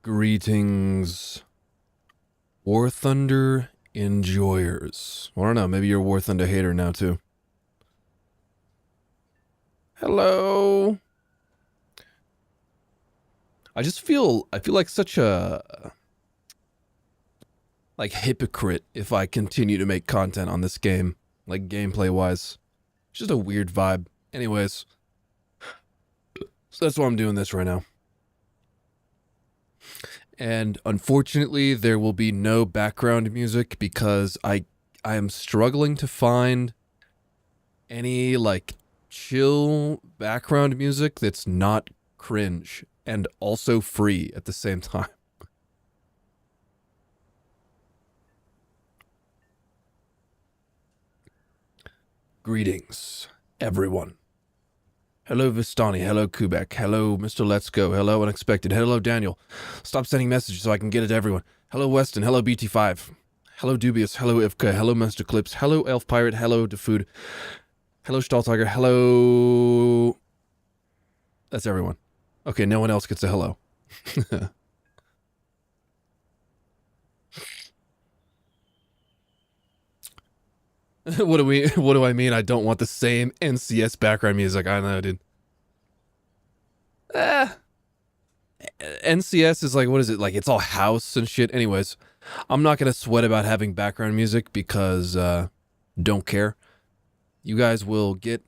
Greetings, War Thunder enjoyers. I don't know, maybe you're a War Thunder hater now too. Hello. I feel like such a hypocrite if I continue to make content on this game, like gameplay wise. It's just a weird vibe. Anyways, so that's why I'm doing this right now. And unfortunately, there will be no background music because I am struggling to find any like chill background music that's not cringe and also free at the same time. Greetings, everyone. Hello, Vistani. Hello, Kubek. Hello, Mr. Let's Go. Hello, Unexpected. Hello, Daniel. Stop sending messages so I can get it to everyone. Hello, Weston. Hello, BT5. Hello, Dubious. Hello, Ivka. Hello, Master Clips. Hello, Elf Pirate. Hello, DeFood. Hello, Stahltiger. Hello. That's everyone. Okay, no one else gets a hello. What do I mean? I don't want the same NCS background music. I know, dude. NCS is like, what is it? Like, it's all house and shit. Anyways, I'm not gonna sweat about having background music because, don't care. You guys will get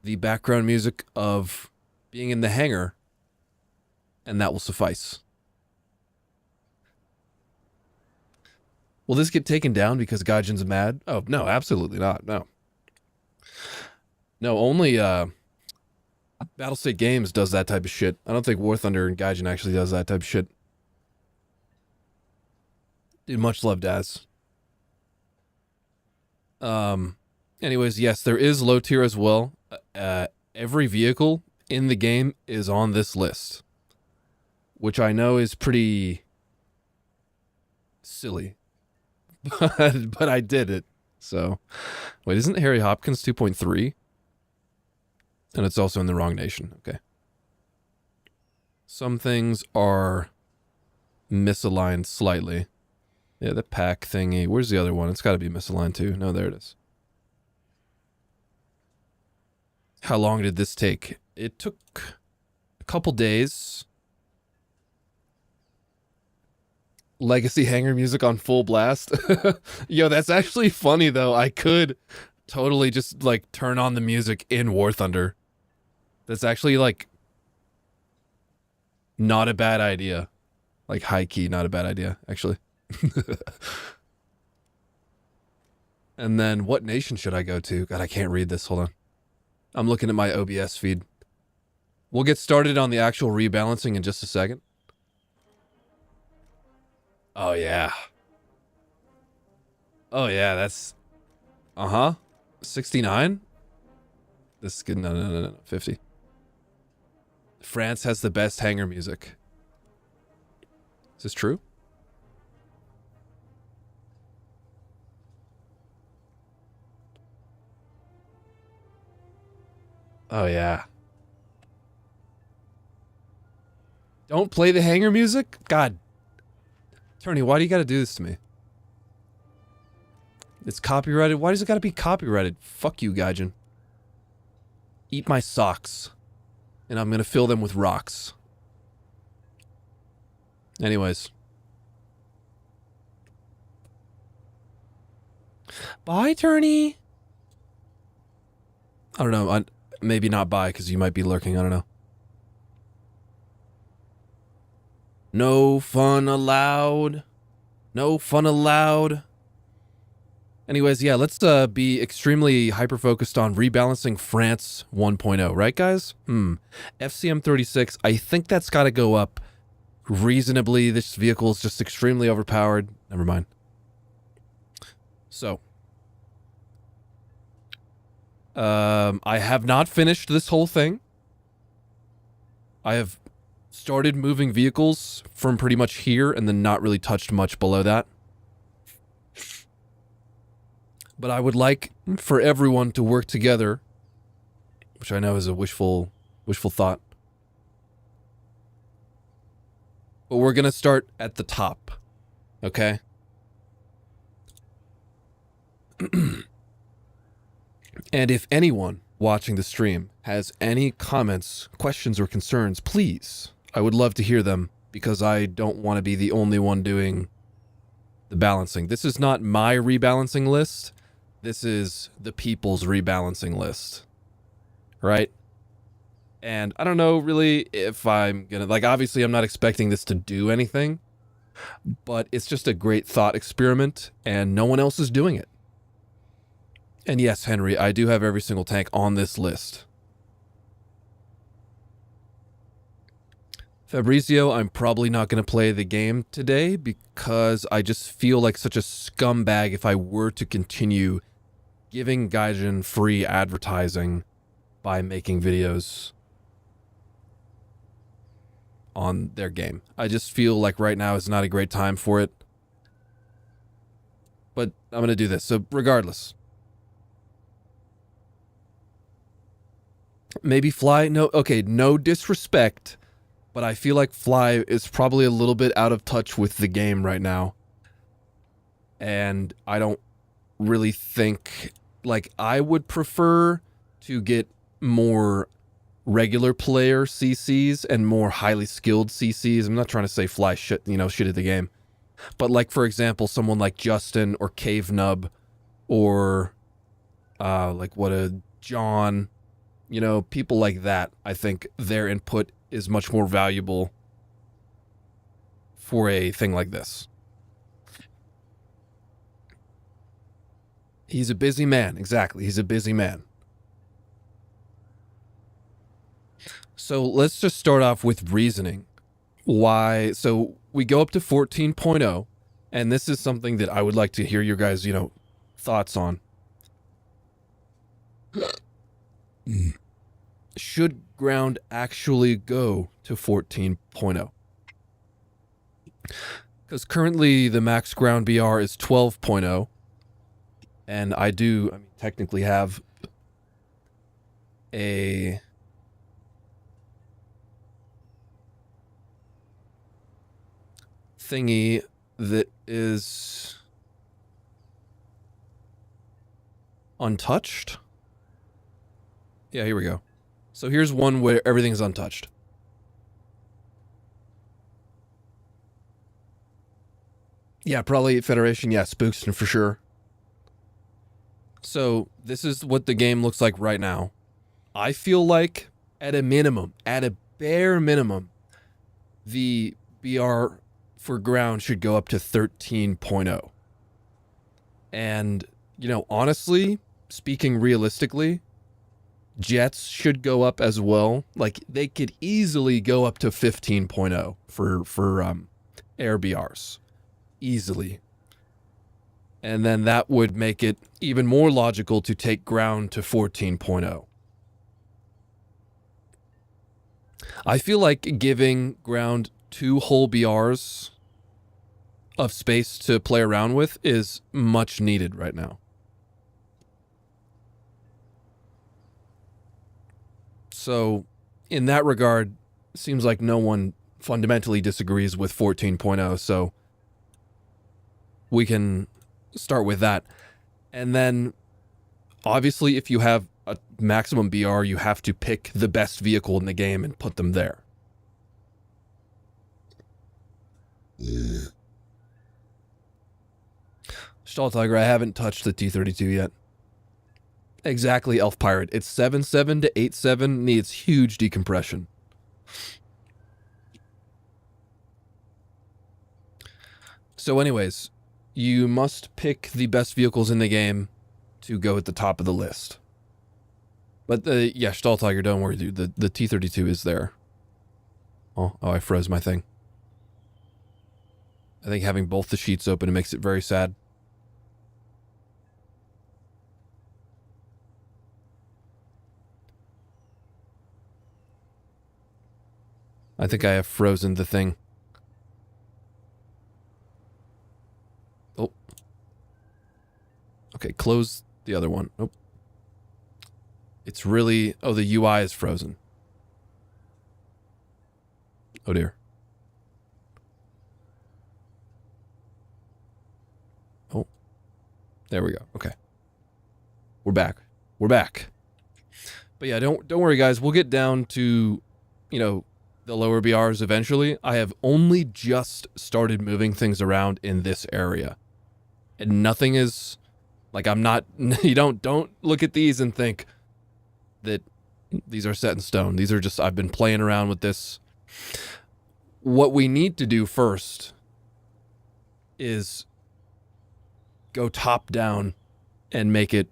the background music of being in the hangar, and that will suffice. Will this get taken down because Gaijin's mad? Oh, no, absolutely not. No. No, only Battlestate Games does that type of shit. I don't think War Thunder and Gaijin actually does that type of shit. Dude, much loved as. Anyways, yes, there is low tier as well. Every vehicle in the game is on this list, which I know is pretty silly. But I did it. So, wait, isn't Harry Hopkins 2.3? And it's also in the wrong nation. Okay. Some things are misaligned slightly. Yeah, the pack thingy. Where's the other one? It's got to be misaligned too. No, there it is. How long did this take? It took a couple days. Legacy hangar music on full blast. Yo, that's actually funny though. I could totally just like turn on the music in War Thunder. That's actually like not a bad idea. Like high key, not a bad idea, actually. And then what nation should I go to? God, I can't read this. Hold on. I'm looking at my OBS feed. We'll get started on the actual rebalancing in just a second. Oh, yeah. Oh, yeah, that's... Uh-huh. 69? This is good. No. 50. France has the best hangar music. Is this true? Oh, yeah. Don't play the hangar music? God. Tony, why do you gotta do this to me? It's copyrighted? Why does it gotta be copyrighted? Fuck you, Gaijin. Eat my socks. And I'm gonna fill them with rocks. Anyways. Bye, Turney. I don't know. Maybe not bye, because you might be lurking. I don't know. No fun allowed. No fun allowed. Anyways, yeah, let's be extremely hyper-focused on rebalancing France 1.0, right, guys? FCM 36, I think that's got to go up reasonably. This vehicle is just extremely overpowered. Never mind. So. I have not finished this whole thing. I have started moving vehicles from pretty much here and then not really touched much below that. But I would like for everyone to work together, which I know is a wishful thought. but we're going to start at the top. Okay? And if anyone watching the stream has any comments, questions, or concerns, please, I would love to hear them, because I don't want to be the only one doing the balancing. This is not my rebalancing list. This is the people's rebalancing list. Right? And I don't know really if I'm gonna, like, obviously I'm not expecting this to do anything, but it's just a great thought experiment, and no one else is doing it. And yes, Henry, I do have every single tank on this list. Fabrizio, I'm probably not going to play the game today because I just feel like such a scumbag if I were to continue giving Gaijin free advertising by making videos on their game. I just feel like right now is not a great time for it. But I'm going to do this. So regardless. Maybe Fly? No, okay, no disrespect, but I feel like Fly is probably a little bit out of touch with the game right now. And I don't really think, like, I would prefer to get more regular player CCs and more highly skilled CCs. I'm not trying to say Fly shit, shit at the game. But like, for example, someone like Justin or Cave Nub or like what a John, people like that. I think their input is much more valuable for a thing like this. He's a busy man. Exactly. He's a busy man. So let's just start off with reasoning. Why? So we go up to 14.0, and this is something that I would like to hear your guys, thoughts on. Should ground actually go to 14.0? Because currently the max ground BR is 12.0, and I technically have a thingy that is untouched. Yeah, here we go. So here's one where everything's untouched. Yeah, probably Federation. Yeah, Spookston for sure. So this is what the game looks like right now. I feel like at a bare minimum, the BR for ground should go up to 13.0. And, honestly, speaking realistically, jets should go up as well. Like, they could easily go up to 15.0 for air BRs. Easily. And then that would make it even more logical to take ground to 14.0. I feel like giving ground 2 whole BRs of space to play around with is much needed right now. So, in that regard, it seems like no one fundamentally disagrees with 14.0, so we can start with that. And then, obviously, if you have a maximum BR, you have to pick the best vehicle in the game and put them there. Stall Tiger, I haven't touched the T-32 yet. Exactly, Elf Pirate. It's 7.7 to 8.7, needs huge decompression. So anyways, you must pick the best vehicles in the game to go at the top of the list. But yeah, Stall Tiger, don't worry, dude. The T-32 is there. Oh, I froze my thing. I think having both the sheets open, it makes it very sad. I think I have frozen the thing. Oh. Okay, close the other one. Nope. It's really... Oh, the UI is frozen. Oh, dear. There we go. Okay. We're back. We're back. But yeah, don't worry, guys. We'll get down to, you know, the lower BRs eventually. I have only just started moving things around in this area. And nothing is, like, I'm not, you don't look at these and think that these are set in stone. These are just, I've been playing around with this. What we need to do first is go top down and make it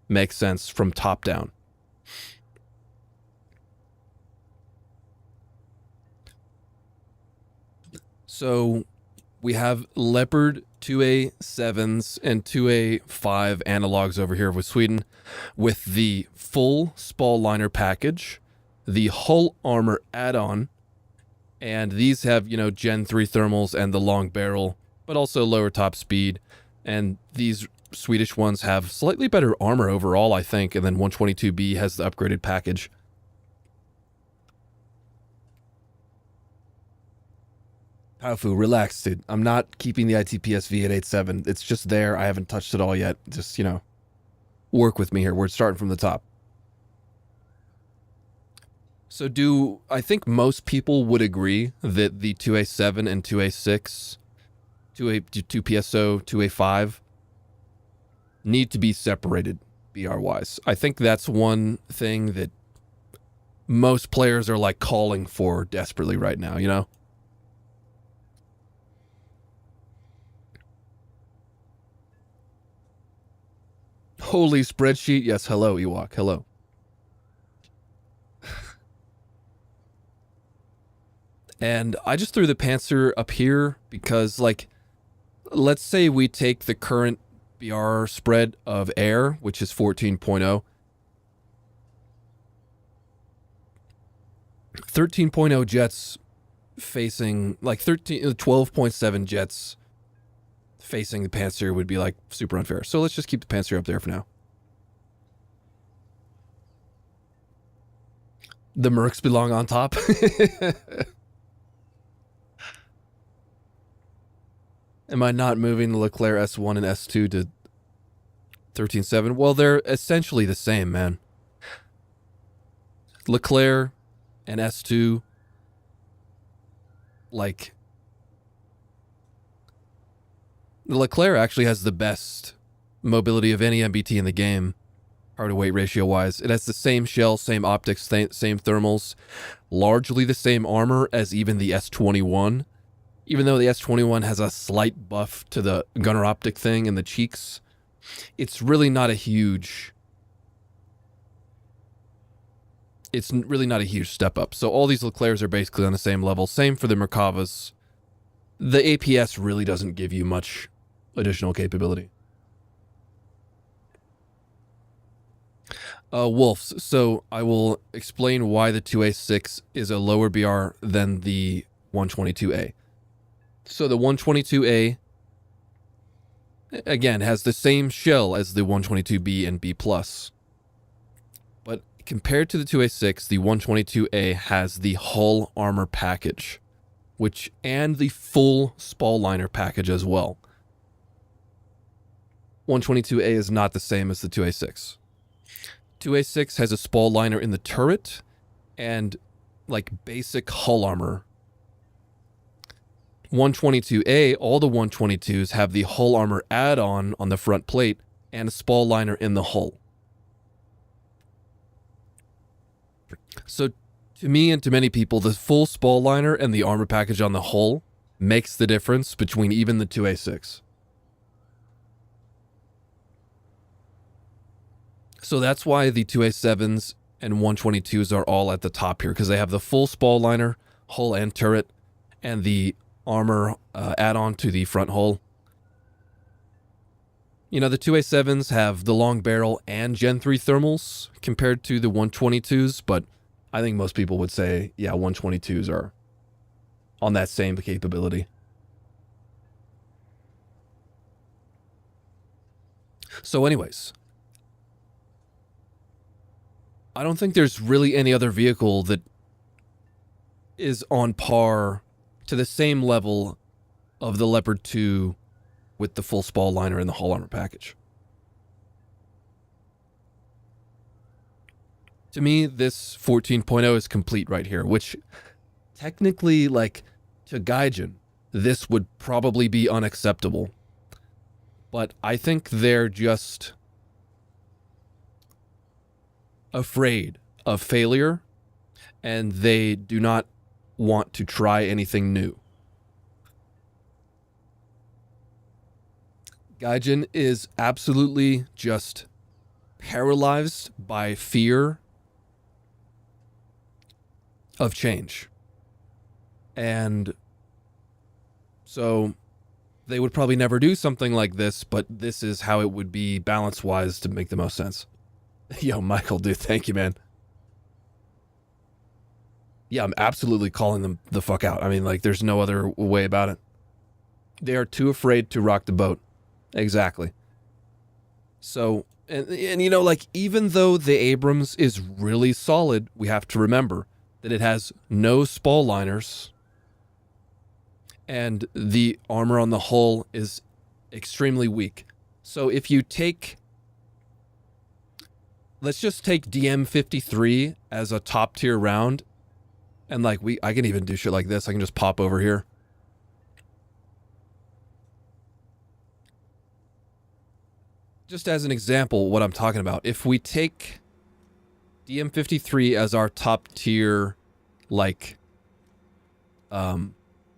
make sense from top down. So we have Leopard 2A7s and 2A5 analogs over here with Sweden with the full spall liner package, the hull armor add-on, and these have, you know, Gen 3 thermals and the long barrel, but also lower top speed. And these Swedish ones have slightly better armor overall, I think, and then 122B has the upgraded package. Paufu, relax, dude. I'm not keeping the ITPS V887. It's just there. I haven't touched it all yet. Just, you know, work with me here. We're starting from the top. So I think most people would agree that the 2A7 and 2A6, 2PSO, 2A5 need to be separated BR-wise. I think that's one thing that most players are like calling for desperately right now, you know? Holy spreadsheet. Yes, hello, Ewok. Hello. And I just threw the Panzer up here because, like, let's say we take the current BR spread of air, which is 14.0. 13.0 jets facing, like, 12.7 jets facing the Panzer would be, like, super unfair. So let's just keep the Panzer up there for now. The Mercs belong on top. Am I not moving the Leclerc S1 and S2 to 13.7? Well, they're essentially the same, man. Leclerc and S2, like, the Leclerc actually has the best mobility of any MBT in the game, power to weight ratio wise. It has the same shell, same optics, same thermals, largely the same armor as even the S21. Even though the S21 has a slight buff to the gunner optic thing in the cheeks, it's really not a huge... It's really not a huge step up. So all these Leclercs are basically on the same level. Same for the Merkavas. The APS really doesn't give you much additional capability. Wolves. So I will explain why the 2A6 is a lower BR than the 122A. So the 122A, again, has the same shell as the 122B and B+. But compared to the 2A6, the 122A has the hull armor package, and the full spall liner package as well. 122A is not the same as the 2A6. 2A6 has a spall liner in the turret and, like, basic hull armor. 122A, all the 122s have the hull armor add-on on the front plate and a spall liner in the hull. So to me and to many people, the full spall liner and the armor package on the hull makes the difference between even the 2A6. So that's why the 2A7s and 122s are all at the top here, because they have the full spall liner, hull and turret, and the armor add-on to the front hull. You know, the 2A7s have the long barrel and Gen 3 thermals compared to the 122s, but I think most people would say, yeah, 122s are on that same capability. So anyways, I don't think there's really any other vehicle that is on par to the same level of the Leopard 2 with the full spall liner and the hull armor package. To me, this 14.0 is complete right here, which technically, like, to Gaijin, this would probably be unacceptable. But I think they're just afraid of failure, and they do not want to try anything new. Gaijin is absolutely just paralyzed by fear of change. And so they would probably never do something like this, but this is how it would be balance-wise to make the most sense. Yo, Michael, dude, thank you, man. Yeah, I'm absolutely calling them the fuck out. I mean, like, there's no other way about it. They are too afraid to rock the boat. Exactly. So, and you know, like, even though the Abrams is really solid, we have to remember that it has no spall liners, and the armor on the hull is extremely weak. So if you take, let's just take DM53 as a top tier round, and like I can even do shit like this. I can just pop over here. Just as an example, what I'm talking about. If we take DM53 as our top tier, like,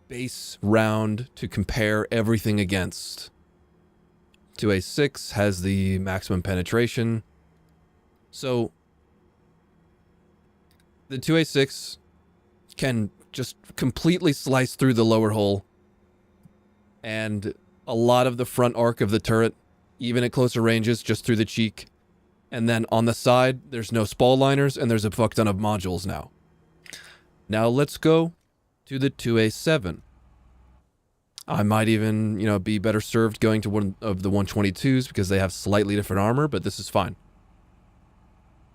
base round to compare everything against. 2A6 has the maximum penetration. So the 2A6 can just completely slice through the lower hull, and a lot of the front arc of the turret, even at closer ranges, just through the cheek. And then on the side, there's no spall liners, and there's a fuck ton of modules now. Now let's go to the 2A7. I might even, you know, be better served going to one of the 122s because they have slightly different armor, but this is fine.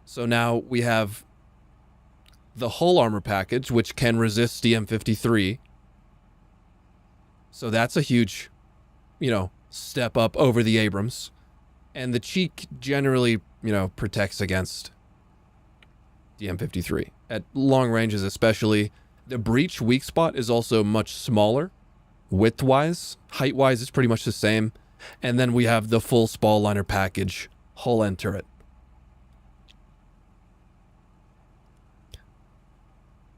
So now we have the hull armor package, which can resist DM53. So that's a huge, you know, step up over the Abrams. And the cheek generally, you know, protects against DM53. At long ranges especially. The breach weak spot is also much smaller. Width-wise, height-wise, it's pretty much the same. And then we have the full spall liner package, hull and turret.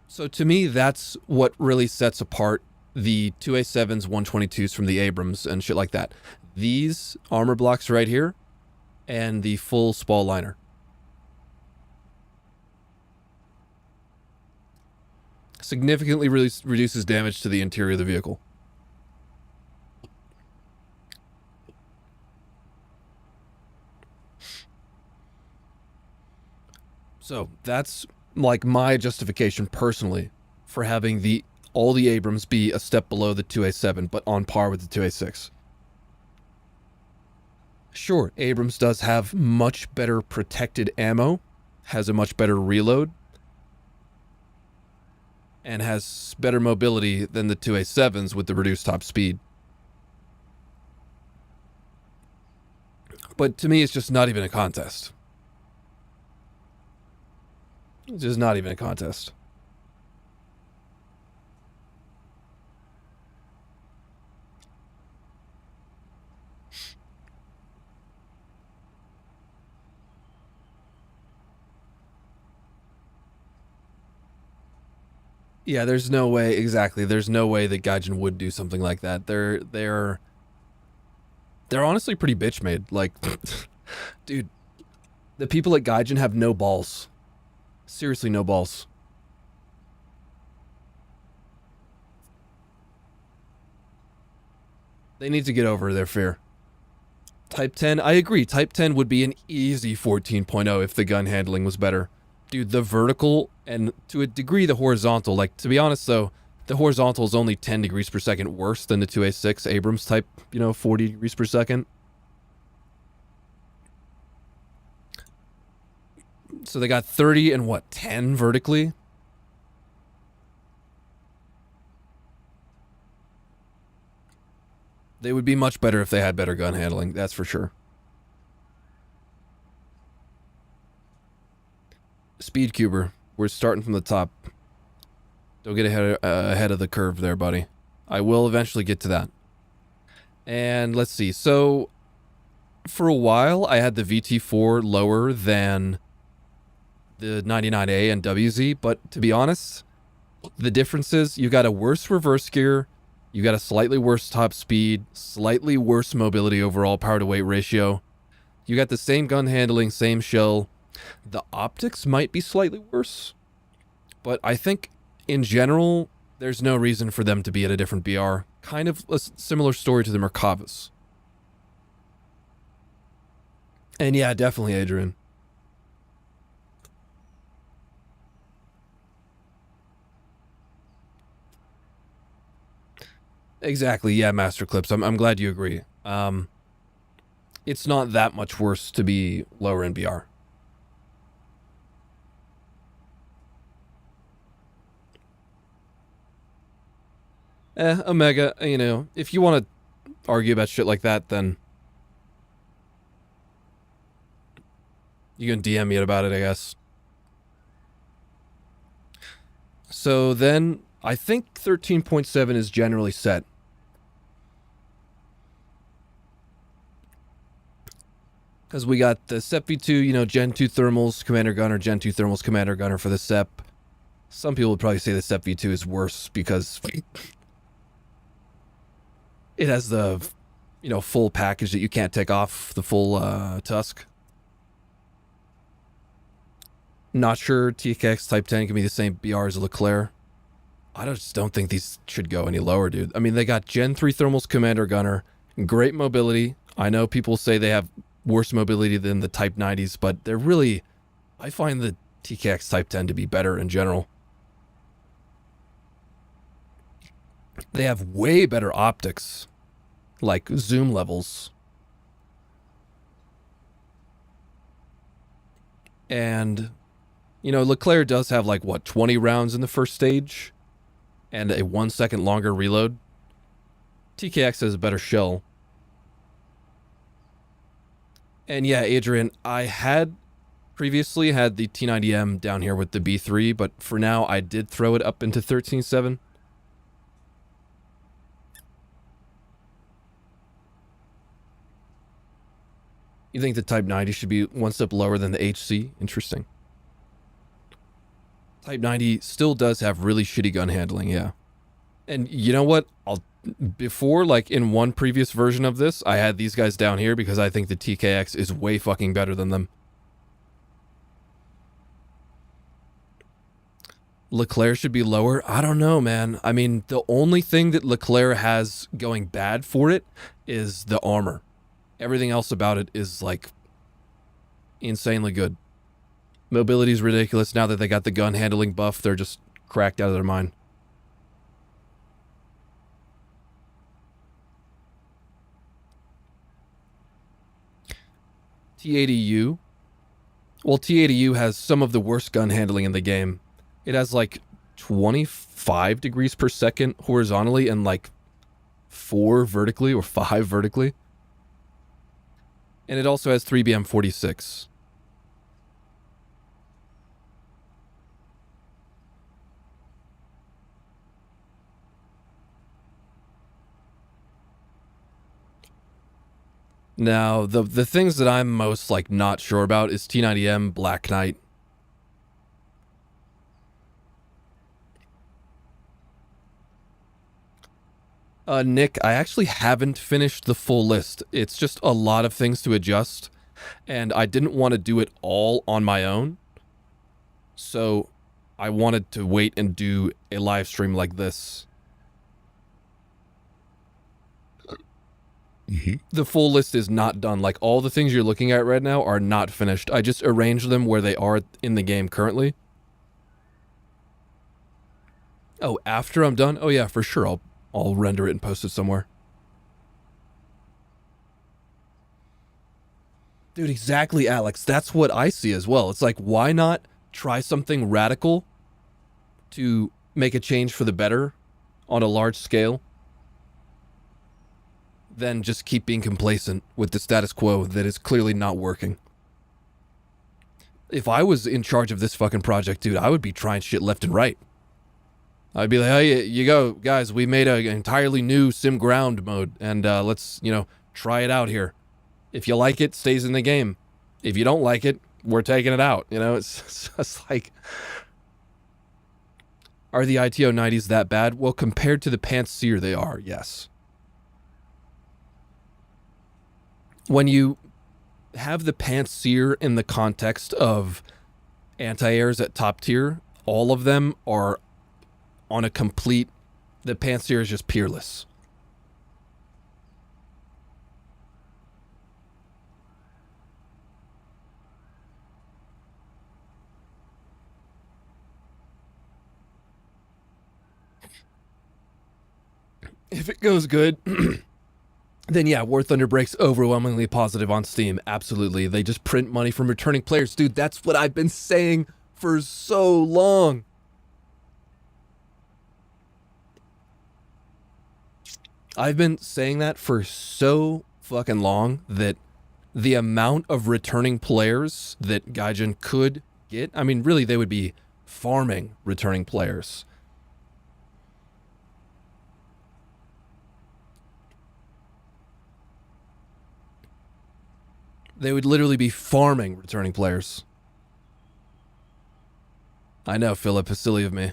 So to me, that's what really sets apart the 2A7s, 122s from the Abrams and shit like that. These armor blocks right here and the full spall liner. Significantly reduces damage to the interior of the vehicle. So that's like my justification personally for having all the Abrams be a step below the 2A7, but on par with the 2A6. Sure, Abrams does have much better protected ammo, has a much better reload, and has better mobility than the 2A7s with the reduced top speed. But to me, it's just not even a contest. It's just not even a contest. Yeah, there's no way, exactly. There's no way that Gaijin would do something like that. They're honestly pretty bitch made. Like, dude, the people at Gaijin have no balls. Seriously, no balls. They need to get over their fear. Type 10, I agree. Type 10 would be an easy 14.0 if the gun handling was better. Dude, the vertical and to a degree the horizontal, like, to be honest though, the horizontal is only 10 degrees per second worse than the 2A6 Abrams type, you know, 40 degrees per second. So they got 30 and what, 10 vertically? They would be much better if they had better gun handling, that's for sure. Speedcuber, we're starting from the top. Don't get ahead of the curve there, buddy. I will eventually get to that. And let's see. So, for a while, I had the VT4 lower than the 99A and WZ, but to be honest, the difference is you got a worse reverse gear, you got a slightly worse top speed, slightly worse mobility overall, power to weight ratio. You got the same gun handling, same shell. The optics might be slightly worse, but I think in general, there's no reason for them to be at a different BR. Kind of a similar story to the Merkavas. And yeah, definitely, Adrian. Exactly, yeah, Master Clips. I'm glad you agree. It's not that much worse to be lower in BR. Omega, you know, if you want to argue about shit like that, then you can DM me about it, I guess. So then, I think 13.7 is generally set. Because we got the SEP V2, you know, Gen 2 thermals, Commander Gunner, Gen 2 thermals, Commander Gunner for the SEP. Some people would probably say the SEP V2 is worse because it has the, you know, full package that you can't take off, the full tusk. Not sure TKX Type 10 can be the same BR as a Leclerc. I just don't think these should go any lower, dude. I mean, they got Gen 3 thermals, Commander Gunner, great mobility. I know people say they have worse mobility than the Type 90s, but they're really, I find the TKX Type 10 to be better in general. They have way better optics, like zoom levels. And, you know, Leclerc does have like, what, 20 rounds in the first stage? And a 1 second longer reload. TKX has a better shell. And yeah, Adrian, I had previously had the T-90M down here with the B3, but for now I did throw it up into 13.7. You think the Type 90 should be one step lower than the HC? Interesting. Type 90 still does have really shitty gun handling, yeah. And you know what? Before, like in one previous version of this, I had these guys down here because I think the TKX is way fucking better than them. Leclerc should be lower? I don't know, man. I mean, the only thing that Leclerc has going bad for it is the armor. Everything else about it is, like, insanely good. Mobility is ridiculous. Now that they got the gun handling buff, they're just cracked out of their mind. T80U. Well, T80U has some of the worst gun handling in the game. It has like 25 degrees per second horizontally and like 4 vertically or 5 vertically. And it also has 3BM46. Now, the things that I'm most, like, not sure about is T-90M, Black Knight. Nick, I actually haven't finished the full list. It's just a lot of things to adjust, and I didn't want to do it all on my own. So, I wanted to wait and do a live stream like this. The full list is not done. Like, all the things you're looking at right now are not finished. I just arranged them where they are in the game currently. Oh, after I'm done? Oh yeah, for sure. I'll render it and post it somewhere. Dude, exactly, Alex. That's what I see as well. It's like, why not try something radical to make a change for the better on a large scale? Then just keep being complacent with the status quo that is clearly not working. If I was in charge of this fucking project, dude, I would be trying shit left and right. I'd be like, hey, you go, guys, we made an entirely new sim ground mode, and let's, try it out here. If you like it, stays in the game. If you don't like it, we're taking it out. It's just like, are the ITO 90s that bad? Well, compared to the Panzer, they are, yes. When you have the Panzer in the context of anti-airs at top tier, all of them are on a complete... The Panzer is just peerless. If it goes good, then yeah, War Thunder Break's overwhelmingly positive on Steam. Absolutely. They just print money from returning players. Dude, that's what I've been saying for so long. I've been saying that for so fucking long that the amount of returning players that Gaijin could get, I mean, really, they would be farming returning players. They would literally be farming returning players. I know, Philip, it's silly of me.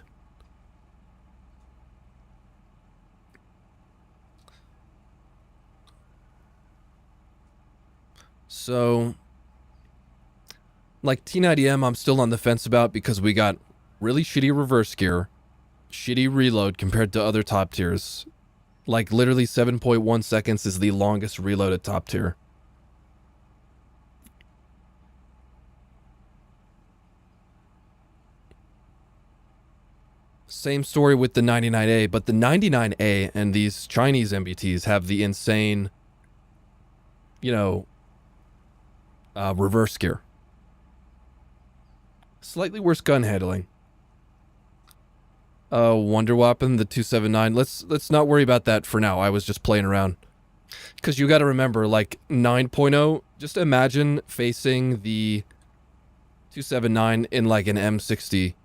So, like T-90M, I'm still on the fence about because we got really shitty reverse gear, shitty reload compared to other top tiers. Like, literally 7.1 seconds is the longest reload at top tier. Same story with the 99A, but the 99A and these Chinese MBTs have the insane, reverse gear. Slightly worse gun handling. Wonder Weapon, the 279. Let's not worry about that for now. I was just playing around. Because you got to remember, like, 9.0, just imagine facing the 279 in, like, an M60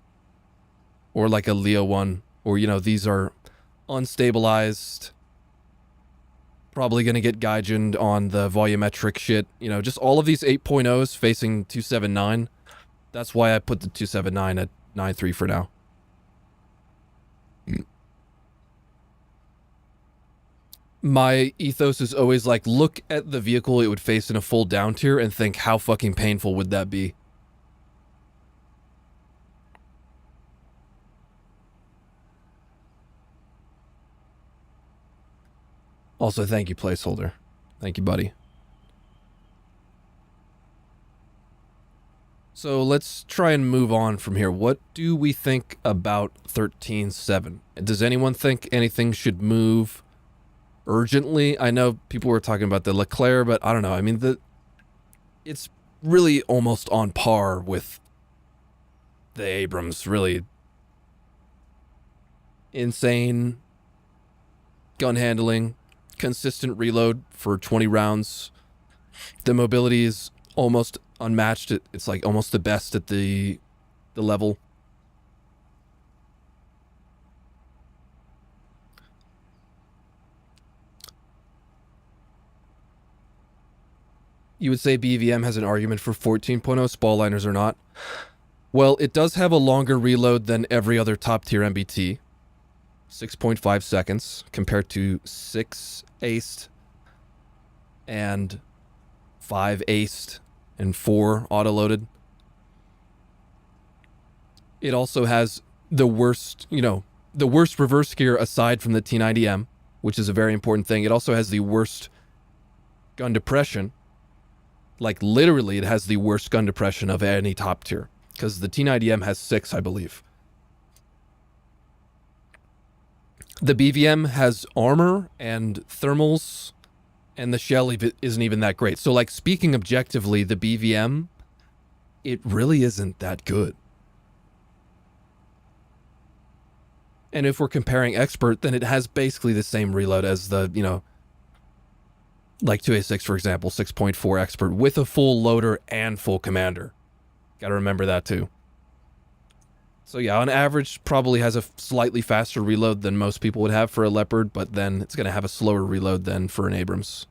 or, like, a Leo 1. Or, these are unstabilized. Probably going to get Gaijined on the volumetric shit. Just all of these 8.0s facing 279. That's why I put the 279 at 9.3 for now. My ethos is always like, look at the vehicle it would face in a full down tier and think, how fucking painful would that be? Also, thank you, placeholder. Thank you, buddy. So let's try and move on from here. What do we think about 13.7? Does anyone think anything should move urgently? I know people were talking about the Leclerc, but I don't know. I mean, it's really almost on par with the Abrams. Really insane gun handling, consistent reload for 20 rounds. The mobility is almost unmatched. It's like almost the best at the level. You would say BVM has an argument for 14.0, spall liners or not. Well, it does have a longer reload than every other top tier MBT. 6.5 seconds compared to 6 aced and 5 aced and 4 auto-loaded. It also has the worst, the worst reverse gear aside from the T-90M, which is a very important thing. It also has the worst gun depression. Like, literally, it has the worst gun depression of any top tier. Because the T-90M has 6, I believe. The BVM has armor and thermals, and the shell isn't even that great. So, like, speaking objectively, the BVM, it really isn't that good. And if we're comparing expert, then it has basically the same reload as the, like 2A6, for example, 6.4 expert with a full loader and full commander. Gotta remember that too. So yeah, on average, probably has a slightly faster reload than most people would have for a Leopard, but then it's gonna have a slower reload than for an Abrams.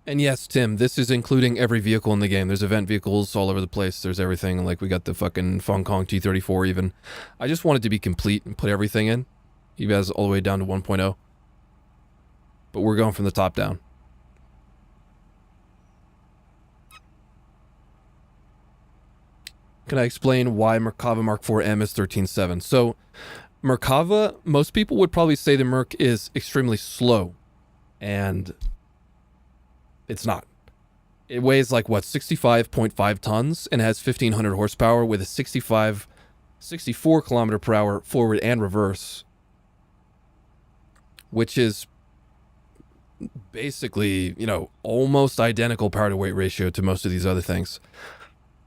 And yes, Tim, this is including every vehicle in the game. There's event vehicles all over the place. There's everything. Like, we got the fucking Hong Kong T-34 even. I just wanted to be complete and put everything in. You guys all the way down to 1.0. But we're going from the top down. Can I explain why Merkava Mark IV M is 13.7? So, Merkava, most people would probably say the Merc is extremely slow. And it's not. It weighs like, what, 65.5 tons and has 1,500 horsepower with a 64 kilometer per hour forward and reverse, which is basically, you know, almost identical power to weight ratio to most of these other things.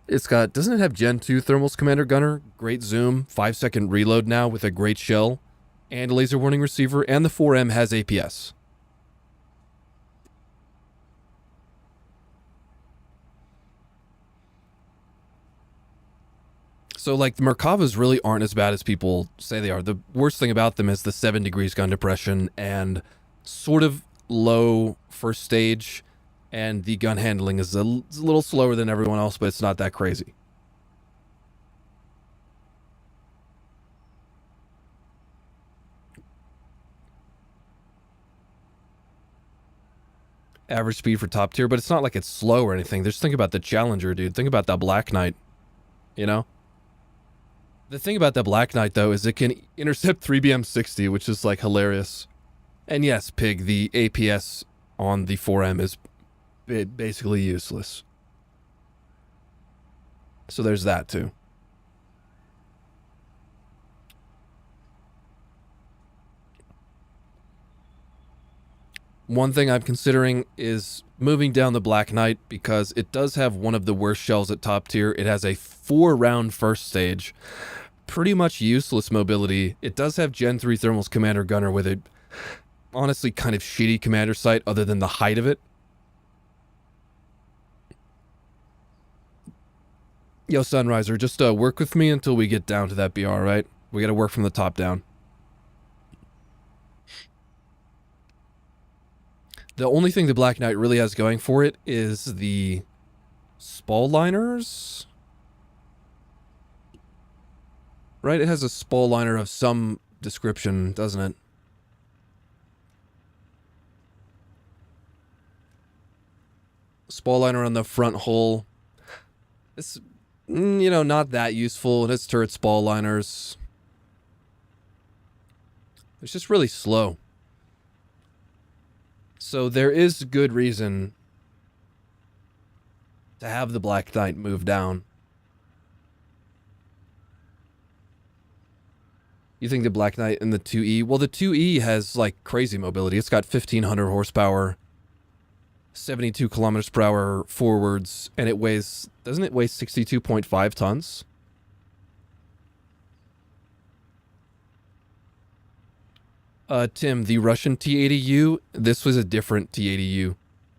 It's got, doesn't it have Gen 2 thermals commander gunner, great zoom, 5-second reload now with a great shell, and a laser warning receiver, and the 4M has APS. So, like, the Merkavas really aren't as bad as people say they are. The worst thing about them is the 7 degrees gun depression and sort of low first stage, and the gun handling is a little slower than everyone else, but it's not that crazy. Average speed for top tier, but it's not like it's slow or anything. Just think about the Challenger, dude. Think about that Black Knight, you know? The thing about the Black Knight, though, is it can intercept 3BM60, which is, like, hilarious. And yes, Pig, the APS on the 4M is basically useless. So there's that, too. One thing I'm considering is moving down the Black Knight because it does have one of the worst shells at top tier. It has a 4-round first stage. Pretty much useless mobility. It does have Gen 3 thermals commander gunner with a honestly kind of shitty commander sight other than the height of it. Yo, Sunriser, just work with me until we get down to that BR, right? We gotta work from the top down. The only thing the Black Knight really has going for it is the spall liners. Right? It has a spall liner of some description, doesn't it? Spall liner on the front hull. It's, you know, not that useful. It has turret spall liners. It's just really slow. So there is good reason to have the Black Knight move down. You think the Black Knight and the 2E? Well, the 2E has, like, crazy mobility. It's got 1,500 horsepower, 72 kilometers per hour forwards, and it weighs... Doesn't it weigh 62.5 tons? Tim, the Russian T-80U, this was a different T-80U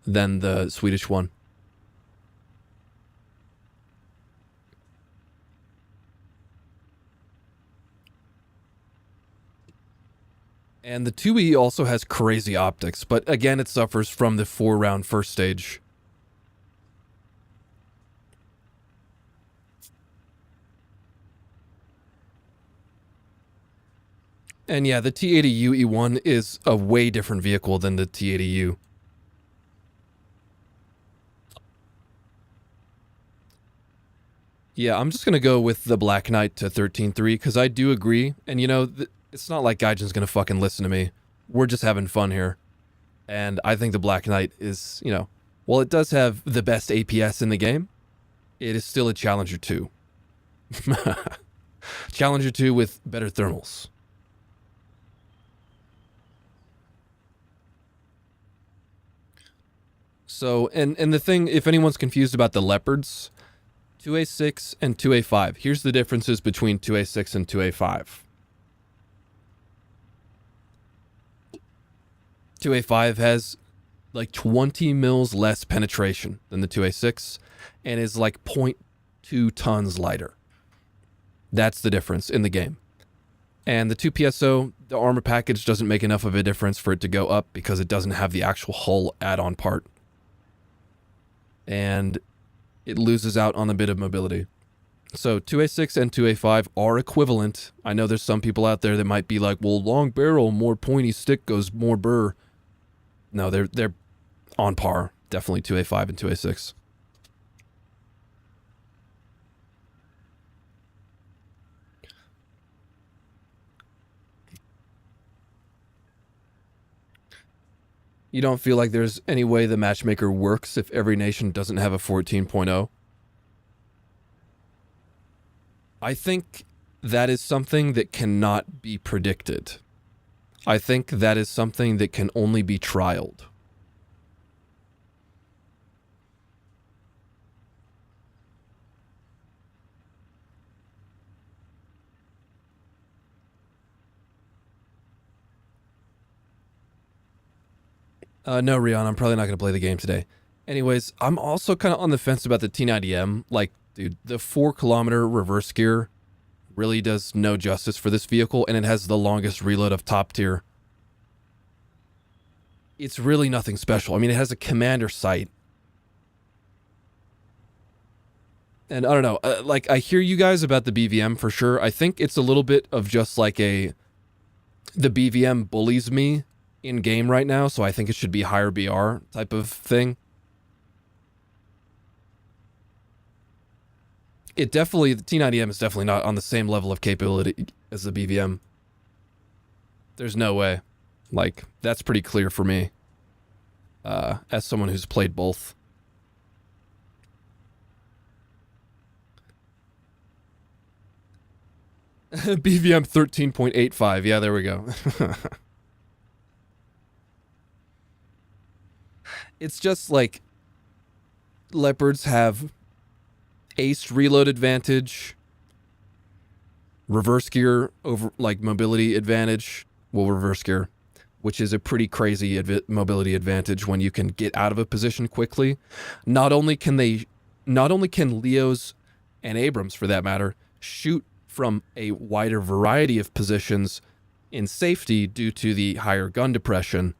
than the Swedish one. And the 2E also has crazy optics, but again, it suffers from the 4-round first stage. And yeah, the T-80U E1 is a way different vehicle than the T-80U. Yeah, I'm just going to go with the Black Knight to 13.3 because I do agree. And you know, it's not like Gaijin's going to fucking listen to me. We're just having fun here. And I think the Black Knight is, you know, while it does have the best APS in the game, it is still a Challenger 2. Challenger 2 with better thermals. So, and the thing, if anyone's confused about the Leopards, 2A6 and 2A5. Here's the differences between 2A6 and 2A5. 2A5 has like 20 mils less penetration than the 2A6 and is like 0.2 tons lighter. That's the difference in the game. And the 2PSO, the armor package doesn't make enough of a difference for it to go up because it doesn't have the actual hull add-on part. And it loses out on a bit of mobility. So 2A6 and 2A5 are equivalent. I know there's some people out there that might be like, well, long barrel, more pointy stick goes more burr. No, they're on par. Definitely 2A5 and 2A6. You don't feel like there's any way the matchmaker works if every nation doesn't have a 14.0? I think that is something that cannot be predicted. I think that is something that can only be trialed. No, Rion, I'm probably not going to play the game today. Anyways, I'm also kind of on the fence about the T-90M. Like, dude, the 4-kilometer reverse gear really does no justice for this vehicle, and it has the longest reload of top tier. It's really nothing special. I mean, it has a commander sight. And I don't know, like, I hear you guys about the BVM for sure. I think it's a little bit of just like the BVM bullies me in game right now, so I think it should be higher BR type of thing. The T-90M is definitely not on the same level of capability as the BVM. There's no way. Like, that's pretty clear for me. As someone who's played both. BVM 13.85. Yeah, there we go. It's just like Leopards have ace reload advantage, reverse gear over like mobility advantage. Well, reverse gear, which is a pretty crazy mobility advantage when you can get out of a position quickly. Not only can Leos and Abrams, for that matter, shoot from a wider variety of positions in safety due to the higher gun depression,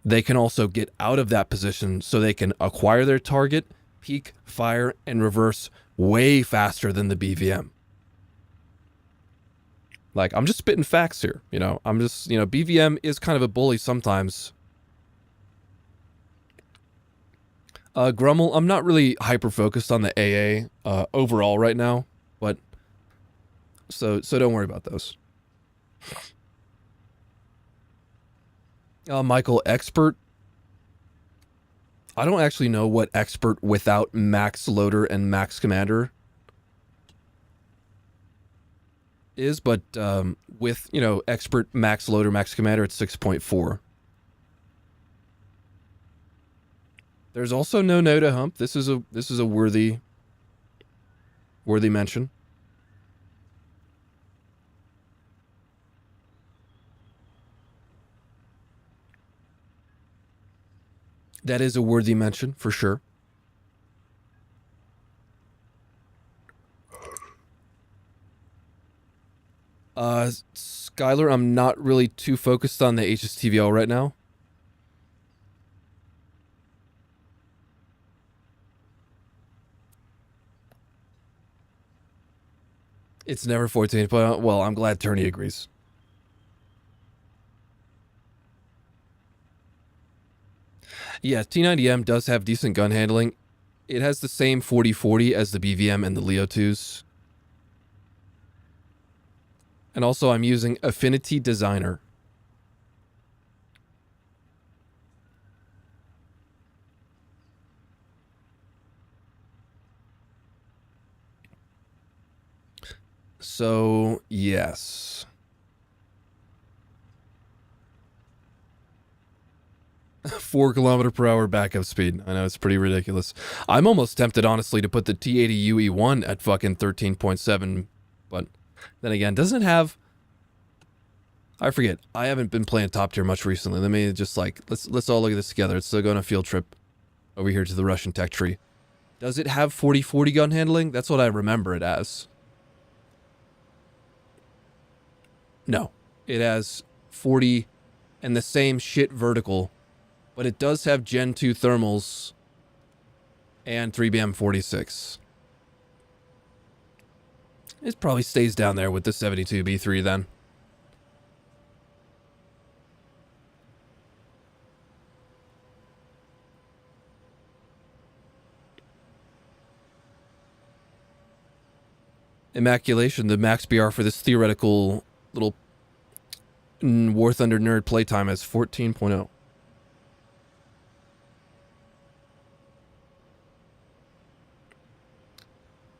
they can also get out of that position so they can acquire their target, peek, fire, and reverse way faster than the BVM. Like, I'm just spitting facts here, you know. BVM is kind of a bully sometimes. Grummel, I'm not really hyper-focused on the AA overall right now, but so don't worry about those. Michael, expert. I don't actually know what expert without max loader and max commander is, but with, expert max loader, max commander, it's 6.4. There's also no Noda hump. This is a worthy mention. That is a worthy mention, for sure. Skylar, I'm not really too focused on the HSTVL right now. It's never 14, but well, I'm glad Turney agrees. Yeah, T-90M does have decent gun handling. It has the same 40-40 as the BVM and the Leo 2s. And also, I'm using Affinity Designer. So, yes. 4 km/h backup speed. I know, it's pretty ridiculous. I'm almost tempted, honestly, to put the T80 UE1 at fucking 13.7, but then again, doesn't it have I forget. I haven't been playing top tier much recently. Let me just like, let's all look at this together. Let's go on a field trip over here to the Russian tech tree. Does it have 40/40 gun handling? That's what I remember it as. No, it has 40 and the same shit vertical, but it does have Gen 2 thermals and 3BM 46. It probably stays down there with the 72B3 then. Immaculation, the max BR for this theoretical little War Thunder nerd playtime is 14.0.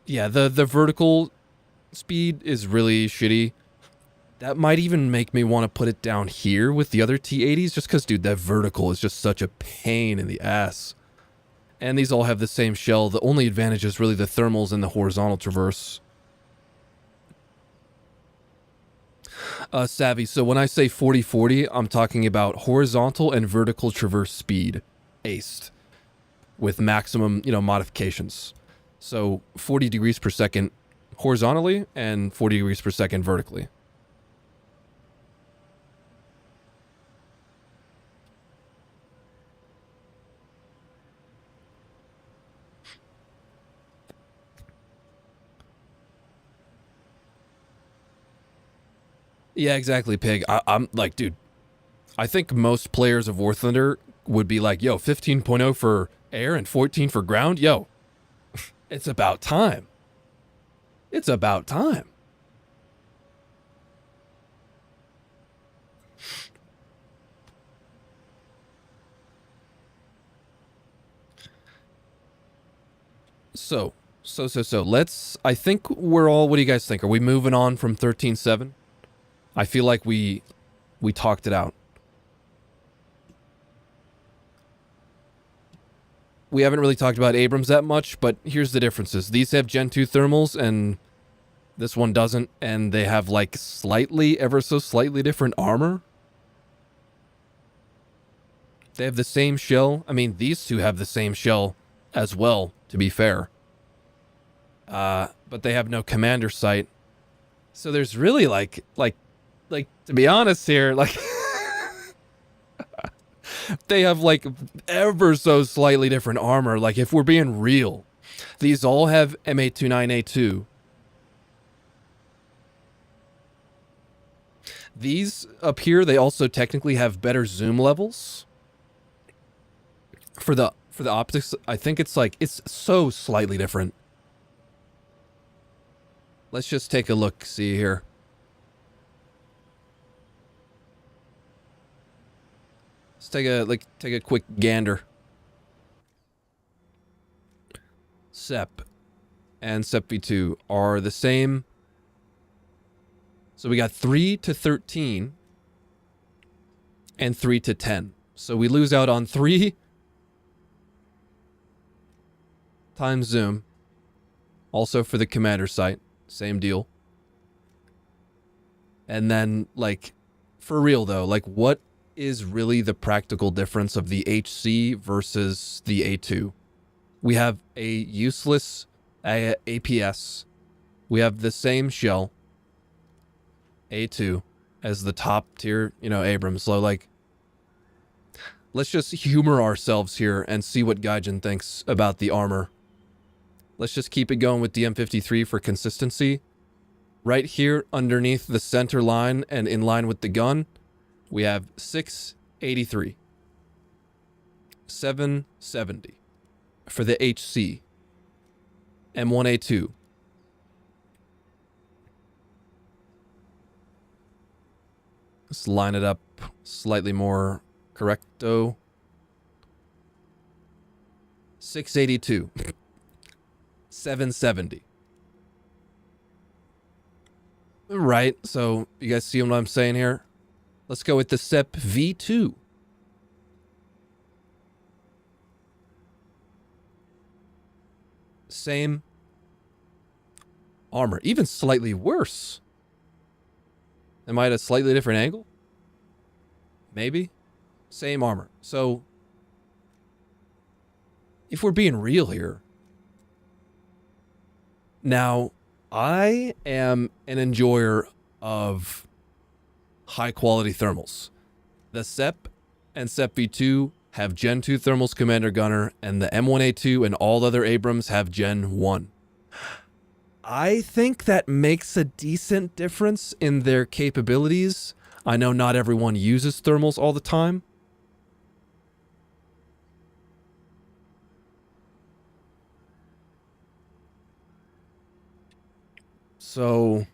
Yeah, the vertical speed is really shitty. That might even make me want to put it down here with the other T-80s, just because, dude, that vertical is just such a pain in the ass. And these all have the same shell. The only advantage is really the thermals and the horizontal traverse. Savvy, so when I say 40/40, I'm talking about horizontal and vertical traverse speed, aced, with maximum, modifications. So 40 degrees per second horizontally and 40 degrees per second vertically. Yeah, exactly, Pig. I'm like, dude, I think most players of War Thunder would be like, yo, 15.0 for air and 14 for ground? Yo, it's about time. It's about time. So, let's, I think we're all, what do you guys think? Are we moving on from 13.7? I feel like we talked it out. We haven't really talked about Abrams that much, but here's the differences. These have Gen 2 thermals, and this one doesn't, and they have, like, slightly, ever so slightly different armor. They have the same shell. I mean, these two have the same shell as well, to be fair. But they have no commander sight. So there's really, like, to be honest here, like, they have, like, ever so slightly different armor. Like, if we're being real, these all have M829A2. These up here, they also technically have better zoom levels. For the optics, I think it's like, it's so slightly different. Let's just take a look, see here. Let's take a quick gander. SEP and SEP V2 are the same. So we got 3 to 13 and 3 to 10. So we lose out on 3 times zoom. Also for the commander sight, same deal. And then, like, for real though, like, what is really the practical difference of the HC versus the A2? We have a useless APS. We have the same shell, A2, as the top tier, Abrams. So, like, let's just humor ourselves here and see what Gaijin thinks about the armor. Let's just keep it going with the M53 for consistency. Right here underneath the center line and in line with the gun, we have 683, 770 for the HC, M1A2. Let's line it up slightly more correcto. 682, 770. Right, so you guys see what I'm saying here? Let's go with the SEP V2. Same armor, even slightly worse. Am I at a slightly different angle? Maybe. Same armor. So, if we're being real here, now, I am an enjoyer of high-quality thermals. The SEP and SEP V2 have Gen 2 thermals Commander Gunner, and the M1A2 and all other Abrams have Gen 1. I think that makes a decent difference in their capabilities. I know not everyone uses thermals all the time. So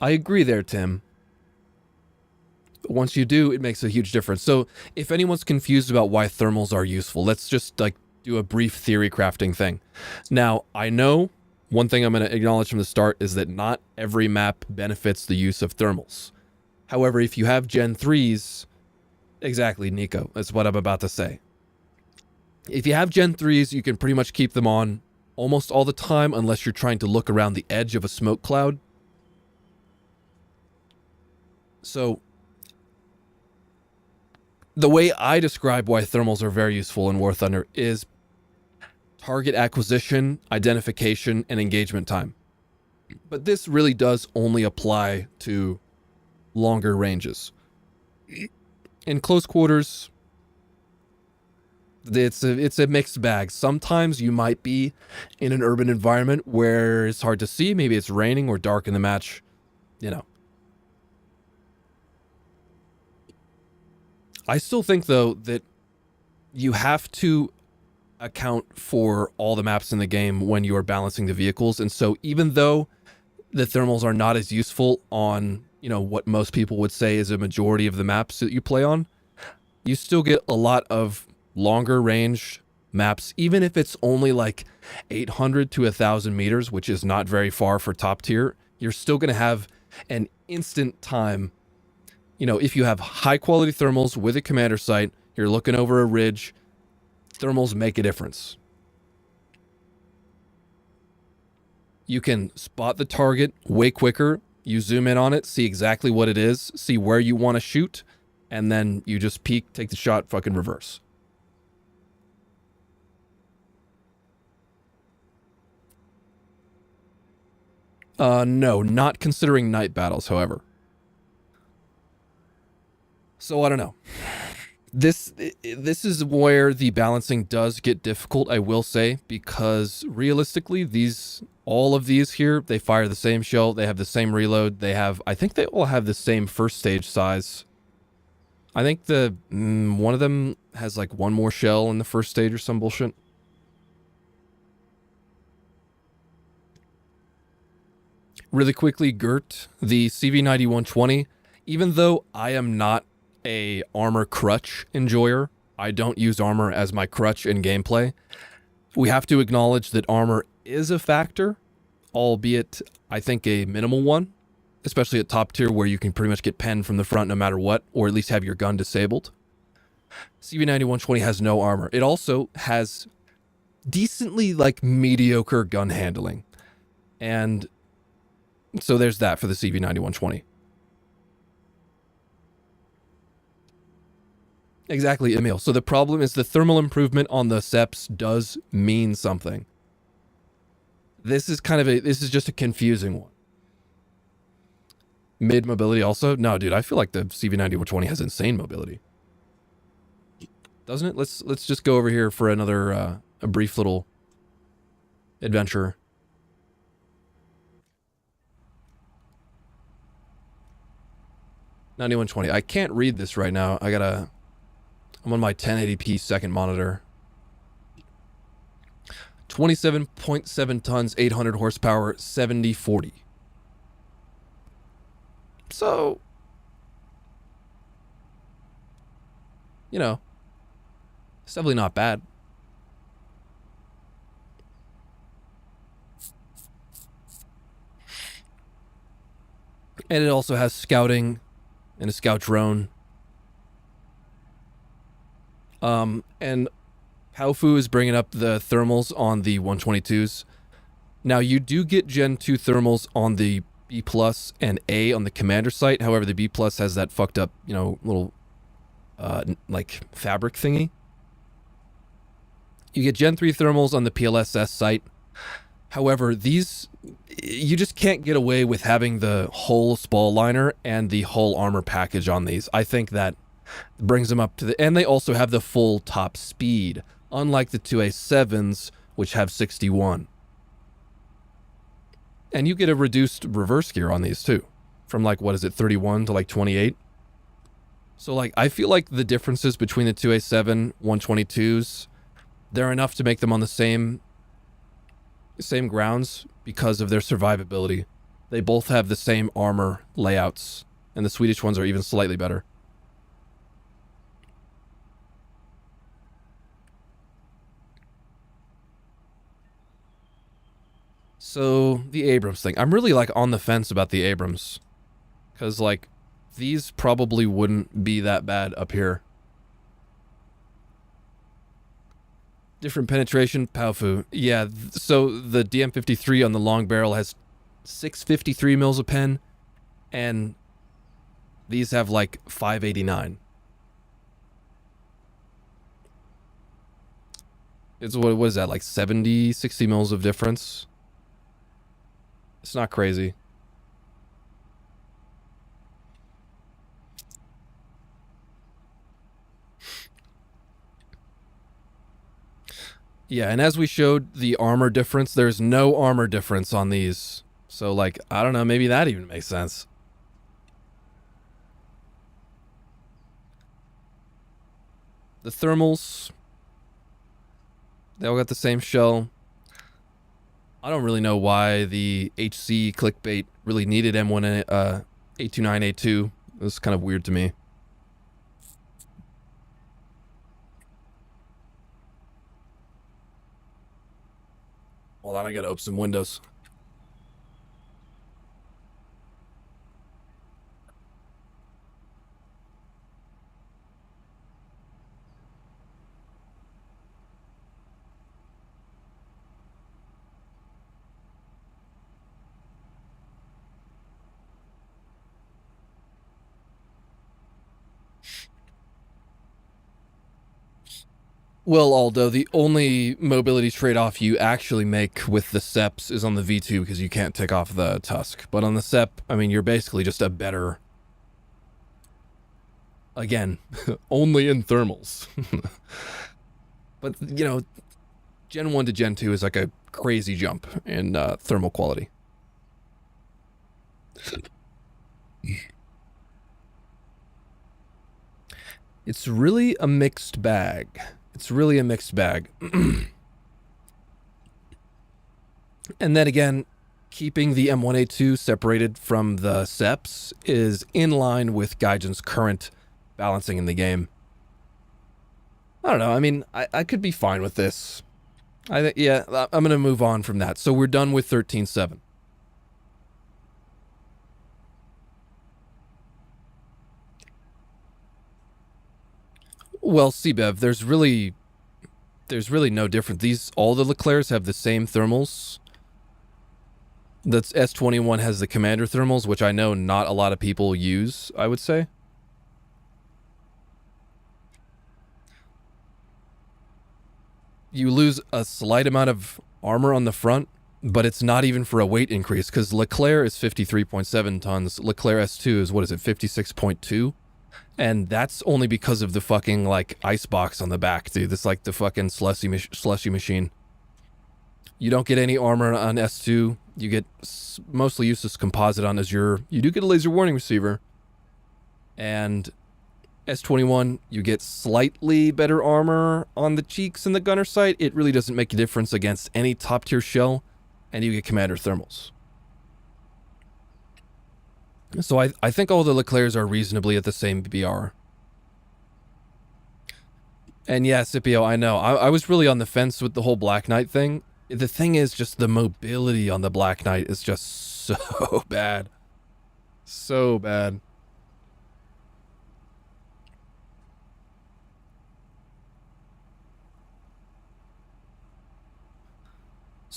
I agree there, Tim. Once you do, it makes a huge difference. So if anyone's confused about why thermals are useful, let's just like do a brief theory crafting thing. Now, I know one thing I'm going to acknowledge from the start is that not every map benefits the use of thermals. However, if you have Gen 3s, exactly, Nico, that's what I'm about to say. If you have Gen 3s, you can pretty much keep them on almost all the time unless you're trying to look around the edge of a smoke cloud. So the way I describe why thermals are very useful in War Thunder is target acquisition, identification, and engagement time. But this really does only apply to longer ranges. In close quarters, it's a mixed bag. Sometimes you might be in an urban environment where it's hard to see. Maybe it's raining or dark in the match, you know. I still think, though, that you have to account for all the maps in the game when you are balancing the vehicles. And so even though the thermals are not as useful on, you know, what most people would say is a majority of the maps that you play on, you still get a lot of longer range maps, even if it's only like 800 to 1,000 meters, which is not very far for top tier. You're still going to have an instant time. You know, if you have high quality thermals with a commander sight, you're looking over a ridge, thermals make a difference. You can spot the target way quicker. You zoom in on it, see exactly what it is, see where you want to shoot, and then you just peek, take the shot, fucking reverse. No, not considering night battles, however. So I don't know. This is where the balancing does get difficult, I will say, because realistically, all of these here, they fire the same shell, they have the same reload, I think they all have the same first stage size. I think one of them has like one more shell in the first stage or some bullshit. Really quickly, Gert, the CV9120, even though I am not a armor crutch enjoyer, I don't use armor as my crutch in gameplay, we have to acknowledge that armor is a factor, albeit I think a minimal one, especially at top tier where you can pretty much get penned from the front no matter what, or at least have your gun disabled. CV9120 has no armor. It also has decently like mediocre gun handling, and so there's that for the CV9120. Exactly, Emil. So the problem is the thermal improvement on the SEPs does mean something. This is just a confusing one. Mid mobility also? No, dude, I feel like the CV9120 has insane mobility. Doesn't it? Let's just go over here for another a brief little adventure. $9120. I can't read this right now. I'm on my 1080p second monitor. 27.7 tons, 800 horsepower, 7040. So, you know, it's definitely not bad. And it also has scouting and a scout drone. And Powfu is bringing up the thermals on the 122s. Now, you do get Gen 2 thermals on the B plus and A on the commander site. However, the B plus has that fucked up, you know, little, like, fabric thingy. You get Gen 3 thermals on the PLSS site. However, these, you just can't get away with having the hull spall liner and the hull armor package on these. I think that brings them up to the, and they also have the full top speed, unlike the 2A7s, which have 61. And you get a reduced reverse gear on these too, from like, what is it, 31 to like 28? So like, I feel like the differences between the 2A7 122s, they're enough to make them on the same grounds because of their survivability. They both have the same armor layouts, and the Swedish ones are even slightly better. So, the Abrams thing. I'm really, like, on the fence about the Abrams. Because, like, these probably wouldn't be that bad up here. Different penetration, Powfu. Yeah, so the DM53 on the long barrel has 653 mils of pen, and these have, like, 589. It's, what is that, like 70, 60 mils of difference? It's not crazy. Yeah, and as we showed the armor difference, there's no armor difference on these. So, like, I don't know, maybe that even makes sense. The thermals, they all got the same shell. I don't really know why the HC clickbait really needed M1 829A2. It was kind of weird to me. Hold on, I gotta open some windows. Well, Aldo, the only mobility trade-off you actually make with the Seps is on the V2 because you can't take off the Tusk. But on the Sep, I mean, you're basically just a better... Again, only in thermals. But, you know, Gen 1 to Gen 2 is like a crazy jump in thermal quality. It's really a mixed bag. It's really a mixed bag. And then again, keeping the M1A2 separated from the Seps is in line with Gaijin's current balancing in the game. I don't know. I mean, I could be fine with this. Yeah, I'm going to move on from that. So we're done with 13.7. Well, CBEV, there's really no difference. All the Leclercs have the same thermals. That's S21 has the commander thermals, which I know not a lot of people use, I would say. You lose a slight amount of armor on the front, but it's not even for a weight increase, because Leclerc is 53.7 tons. Leclerc S2 is, what is it, 56.2? And that's only because of the fucking, like, icebox on the back, dude. That's like the fucking slushy machine. You don't get any armor on S2. You get mostly useless composite on Azure. You do get a laser warning receiver. And S21, you get slightly better armor on the cheeks and the gunner sight. It really doesn't make a difference against any top-tier shell. And you get commander thermals. So I think all the Leclercs are reasonably at the same BR. And yeah, Scipio, I know. I was really on the fence with the whole Black Knight thing. The thing is, just the mobility on the Black Knight is just so bad. So bad.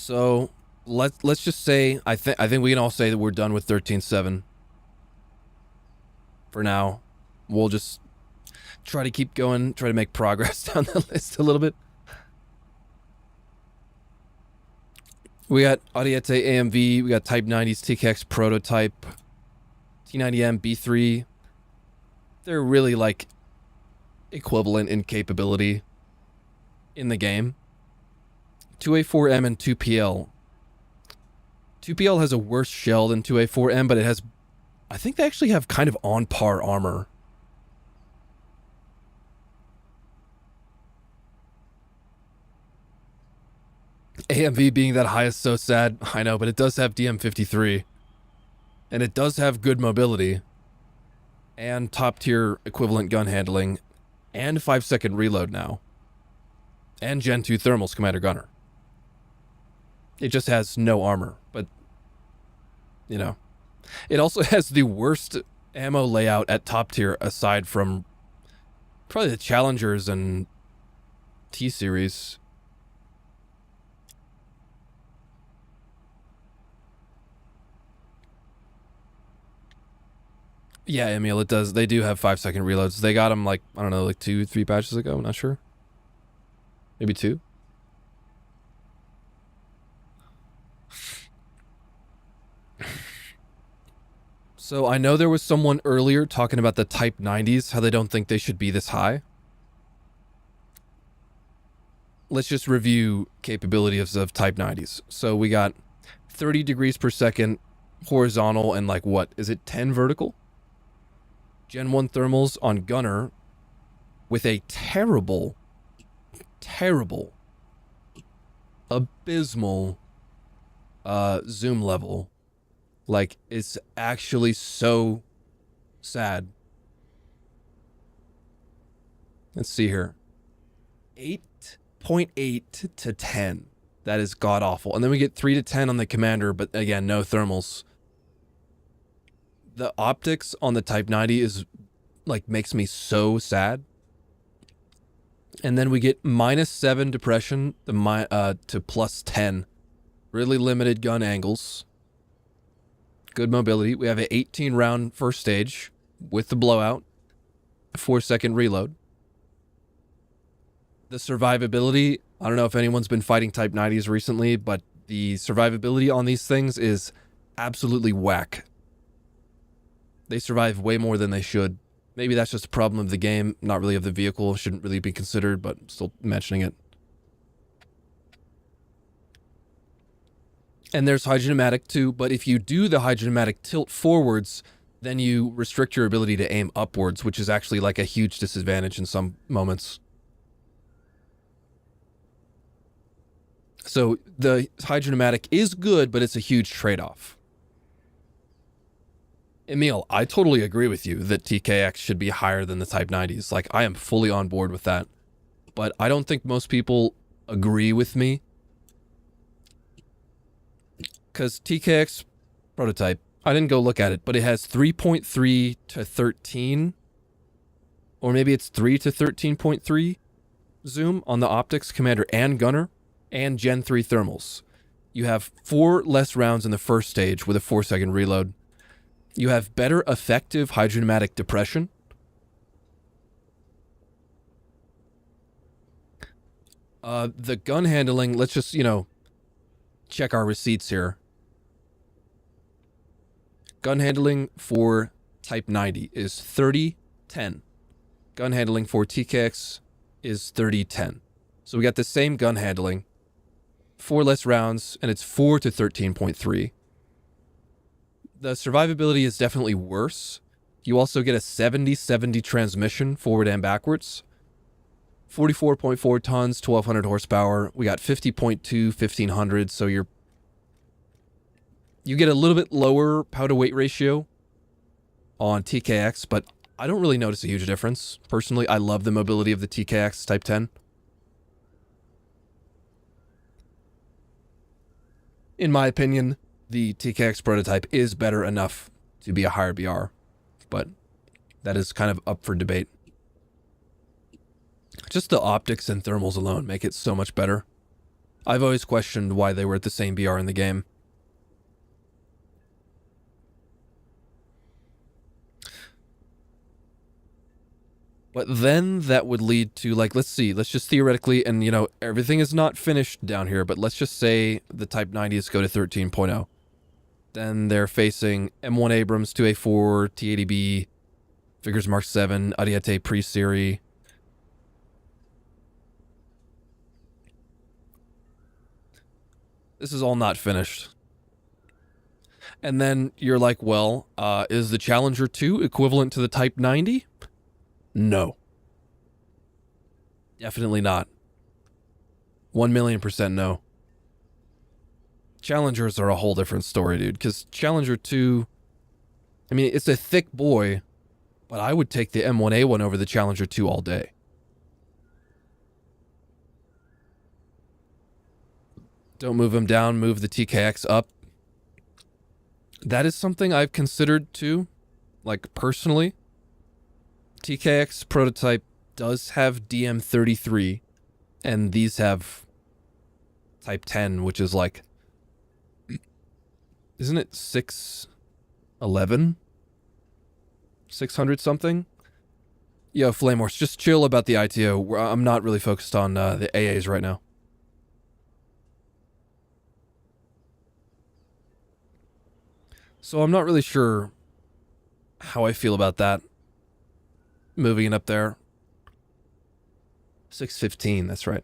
So let's just say I think we can all say that we're done with 13.7 for now. We'll just try to keep going, try to make progress down the list a little bit. We got Audiete AMV, we got Type 90s TKX prototype, T-90M B3. They're really like equivalent in capability in the game. 2A4M and 2PL. 2PL has a worse shell than 2A4M, but it has, I think they actually have kind of on par armor. AMV being that high is so sad. I know, but it does have DM53. And it does have good mobility. And top tier equivalent gun handling. And 5-second reload now. And Gen 2 thermals, Commander Gunner. It just has no armor, but, you know. It also has the worst ammo layout at top tier aside from probably the Challengers and T-Series. Yeah, Emil, it does. They do have 5-second reloads. They got them like, I don't know, like 2-3 patches ago. I'm not sure. Maybe 2. So I know there was someone earlier talking about the Type 90s, how they don't think they should be this high. Let's just review capabilities of Type 90s. So we got 30 degrees per second horizontal and like what? Is it 10 vertical? Gen 1 thermals on Gunner with a terrible, abysmal zoom level. Like, it's actually so sad. Let's see here. 8.8 to 10. That is god-awful. And then we get 3 to 10 on the Commander, but again, no thermals. The optics on the Type 90 is, like, makes me so sad. And then we get -7 depression to +10. Really limited gun angles. Good mobility. We have an 18-round first stage with the blowout. 4-second reload. The survivability, I don't know if anyone's been fighting Type 90s recently, but the survivability on these things is absolutely whack. They survive way more than they should. Maybe that's just a problem of the game, not really of the vehicle. Shouldn't really be considered, but still mentioning it. And there's hydromatic too, but if you do the hydromatic tilt forwards, then you restrict your ability to aim upwards, which is actually like a huge disadvantage in some moments. So the hydromatic is good, but it's a huge trade-off. Emil, I totally agree with you that TKX should be higher than the Type 90s. Like, I am fully on board with that. But I don't think most people agree with me. Because TKX prototype, I didn't go look at it, but it has 3.3 to 13. Or maybe it's 3 to 13.3 zoom on the optics, Commander and Gunner, and Gen 3 thermals. You have 4 less rounds in the first stage with a 4-second reload. You have better effective hydromatic depression. The gun handling, let's just, check our receipts here. Gun handling for Type 90 is 30-10. Gun handling for TKX is 30-10. So we got the same gun handling, 4 less rounds, and it's 4 to 13.3. The survivability is definitely worse. You also get a 70-70 transmission forward and backwards. 44.4 tons, 1200 horsepower. We got 50.2, 1500, so you get a little bit lower power to weight ratio on TKX, but I don't really notice a huge difference. Personally, I love the mobility of the TKX Type 10. In my opinion, the TKX prototype is better enough to be a higher BR, but that is kind of up for debate. Just the optics and thermals alone make it so much better. I've always questioned why they were at the same BR in the game. But then that would lead to, like, let's just theoretically, and, you know, everything is not finished down here, but let's just say the Type 90s go to 13.0. Then they're facing M1 Abrams, 2A4, T-80B, Figures Mark 7, Ariete Pre-Series. This is all not finished. And then you're like, well, is the Challenger 2 equivalent to the Type 90? No. Definitely not. 1,000,000% no. Challengers are a whole different story, dude, because Challenger 2, I mean, it's a thick boy, but I would take the M1A1 over the Challenger 2 all day. Don't move him down, move the TKX up. That is something I've considered too, like personally. TKX prototype does have DM33, and these have Type 10, which is like, isn't it 611? 600 something? Yo, Flame Horse, just chill about the ITO. I'm not really focused on the AAs right now. So I'm not really sure how I feel about that. Moving it up there. 615, that's right.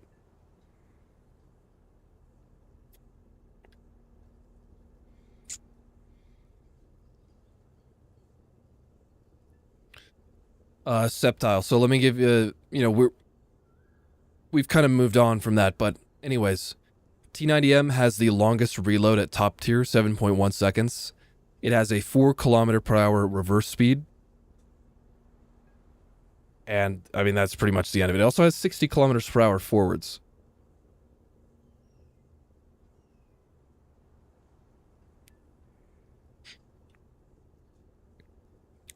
Septile. So let me give you, you know, we've kind of moved on from that, but anyways, T-90M has the longest reload at top tier, 7.1 seconds. It has a 4 km/h reverse speed. And, I mean, that's pretty much the end of it. It also has 60 km/h forwards.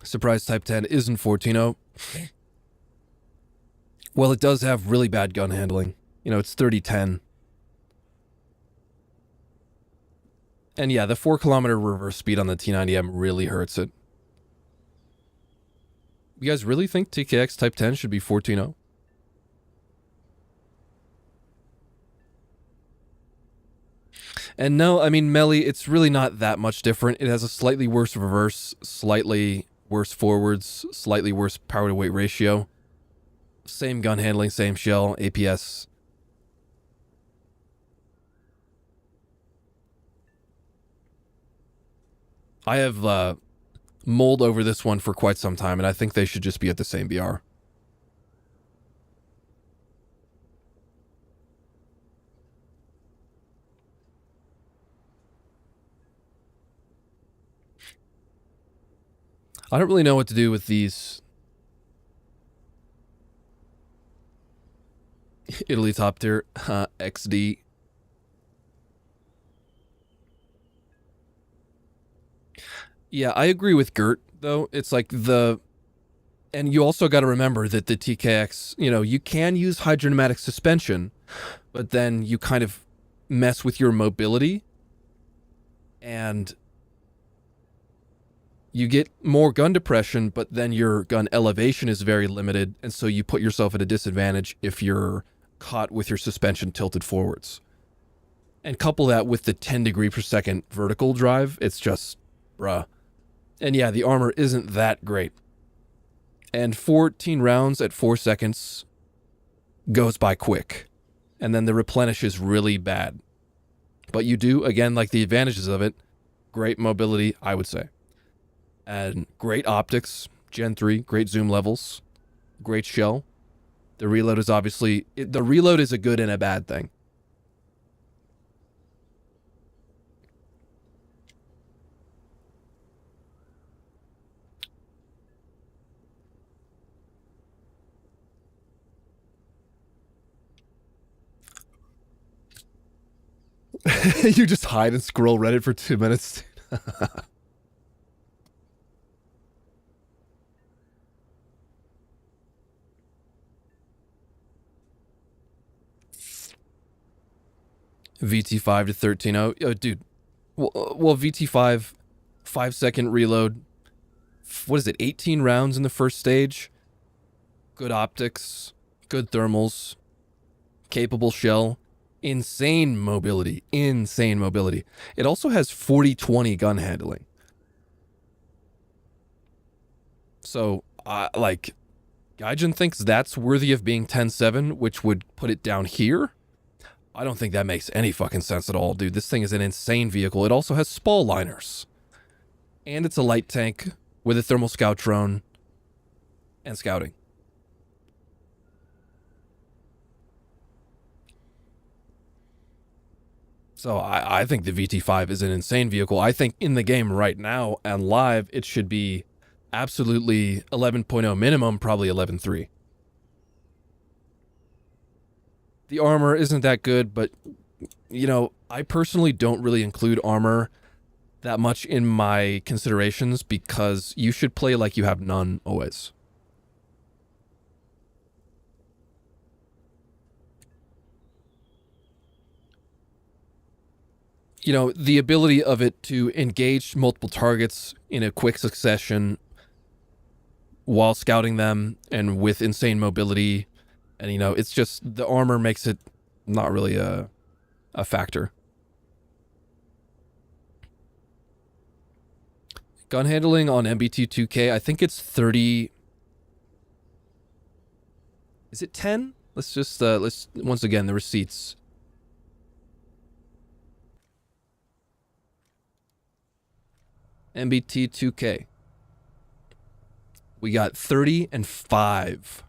Surprise Type 10 isn't 14.0. Well, it does have really bad gun handling. You know, it's 30-10. And yeah, the 4 km reverse speed on the T-90M really hurts it. You guys really think TKX Type 10 should be 14.0? And no, I mean, Melee, it's really not that much different. It has a slightly worse reverse, slightly worse forwards, slightly worse power to weight ratio. Same gun handling, same shell, APS. I have mulled over this one for quite some time, and I think they should just be at the same BR. I don't really know what to do with these Italy top tier XD. Yeah, I agree with Gert, though. It's like the... And you also got to remember that the TKX, you know, you can use hydropneumatic suspension, but then you kind of mess with your mobility, and you get more gun depression, but then your gun elevation is very limited, and so you put yourself at a disadvantage if you're caught with your suspension tilted forwards. And couple that with the 10 degree per second vertical drive, it's just, bruh. And yeah, the armor isn't that great. And 14 rounds at 4 seconds goes by quick. And then the replenish is really bad. But you do, again, like the advantages of it, great mobility, I would say. And great optics, Gen 3, great zoom levels, great shell. The reload is obviously, the reload is a good and a bad thing. You just hide and scroll Reddit for 2 minutes. VT5 to 13.0. Oh, dude. Well, VT5, 5-second reload. What is it, 18 rounds in the first stage? Good optics, good thermals, capable shell, insane mobility, insane mobility. It also has 40-20 gun handling. So, like, Gaijin thinks that's worthy of being 10.7, which would put it down here. I don't think that makes any fucking sense at all, dude. This thing is an insane vehicle. It also has spall liners. And it's a light tank with a thermal scout drone and scouting. So I think the VT5 is an insane vehicle. I think in the game right now and live, it should be absolutely 11.0 minimum, probably 11.3. The armor isn't that good, but, you know, I personally don't really include armor that much in my considerations because you should play like you have none always. You know, the ability of it to engage multiple targets in a quick succession while scouting them and with insane mobility. And, you know, it's just the armor makes it not really a factor. Gun handling on MBT2K, I think it's 30. Is it 10? Let's just, once again, the receipts. MBT2K. We got 30 and 5.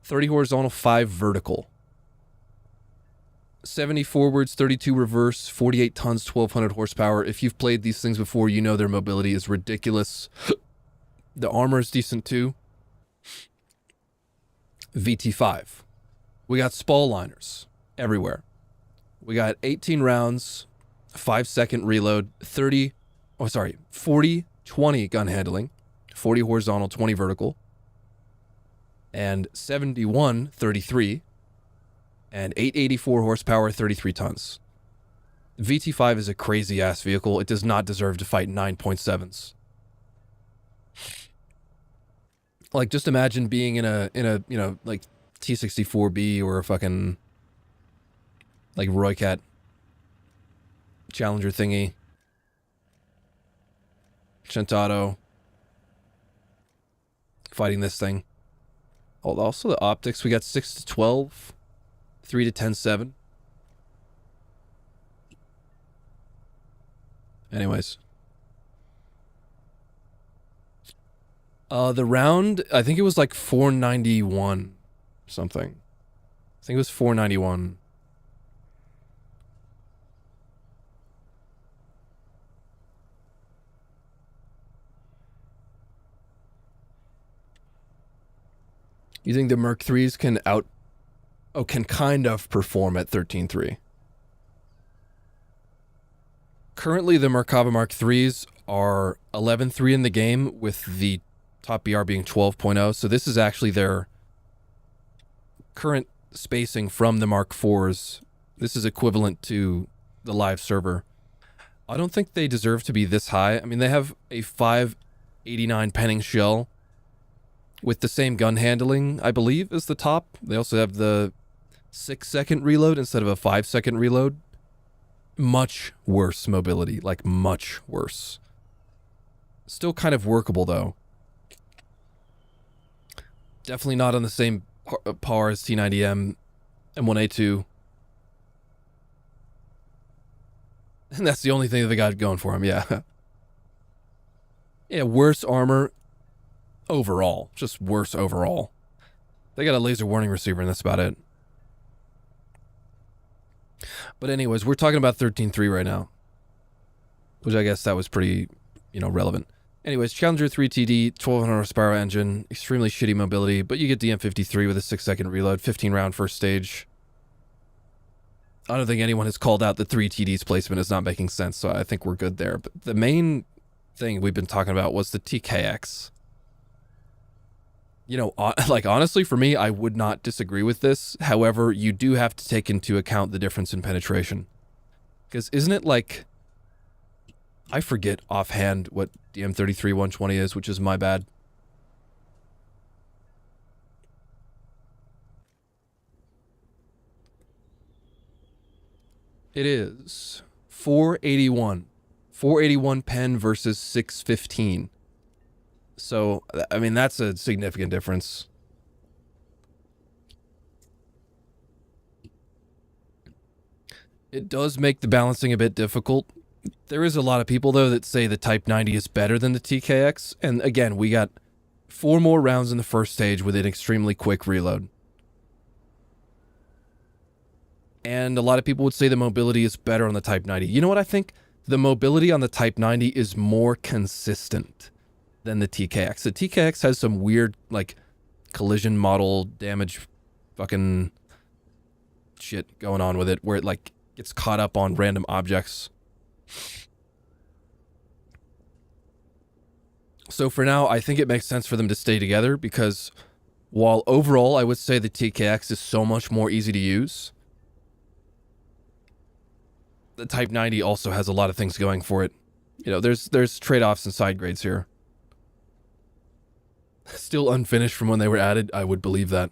30 horizontal, 5 vertical. 70 forwards, 32 reverse, 48 tons, 1200 horsepower. If you've played these things before, you know their mobility is ridiculous. The armor is decent too. VT5. We got spall liners everywhere. We got 18 rounds, 5-second reload, 40-20 gun handling, 40 horizontal, 20 vertical, and 71-33, and 884 horsepower, 33 tons. VT5 is a crazy-ass vehicle. It does not deserve to fight 9.7s. Like, just imagine being in a you know, like, T-64B or a fucking, like, Roycat Challenger thingy. Chantado. Fighting this thing. Also the optics, we got 6-12, 3-10-7. Anyways. The round, I think it was like 491 something. I think it was 491. You think the Merc 3s can can kind of perform at 13.3? Currently, the Merkava Mark 3s are 11.3 in the game, with the top BR being 12.0. So this is actually their current spacing from the Mark 4s. This is equivalent to the live server. I don't think they deserve to be this high. I mean, they have a 589 penning shell with the same gun handling, I believe, as the top. They also have the 6-second reload instead of a 5-second reload. Much worse mobility, like much worse. Still kind of workable, though. Definitely not on the same par as T-90M and 1A2. And that's the only thing that they got going for him, yeah. Yeah, worse armor overall. Just worse overall. They got a laser warning receiver and that's about it. But anyways, we're talking about 13.3 right now. Which I guess that was pretty, relevant. Anyways, Challenger 3 TD, 1200 horsepower engine, extremely shitty mobility, but you get the M53 with a 6-second reload, 15-round first stage. I don't think anyone has called out the 3 TD's placement as not making sense, so I think we're good there. But the main thing we've been talking about was the TKX. Honestly, for me, I would not disagree with this. However, you do have to take into account the difference in penetration. Because isn't it like... I forget offhand what DM33 120 is, which is my bad. It is 481. 481 pen versus 615. So, I mean, that's a significant difference. It does make the balancing a bit difficult. There is a lot of people, though, that say the Type 90 is better than the TKX. And again, we got 4 more rounds in the first stage with an extremely quick reload. And a lot of people would say the mobility is better on the Type 90. You know what I think? The mobility on the Type 90 is more consistent than the TKX. The TKX has some weird, like, collision model damage fucking shit going on with it, where it, like, gets caught up on random objects. So for now, I think it makes sense for them to stay together, because while overall I would say the TKX is so much more easy to use, the Type 90 also has a lot of things going for it. You know, there's trade-offs and side grades here. Still unfinished from when they were added, I would believe that.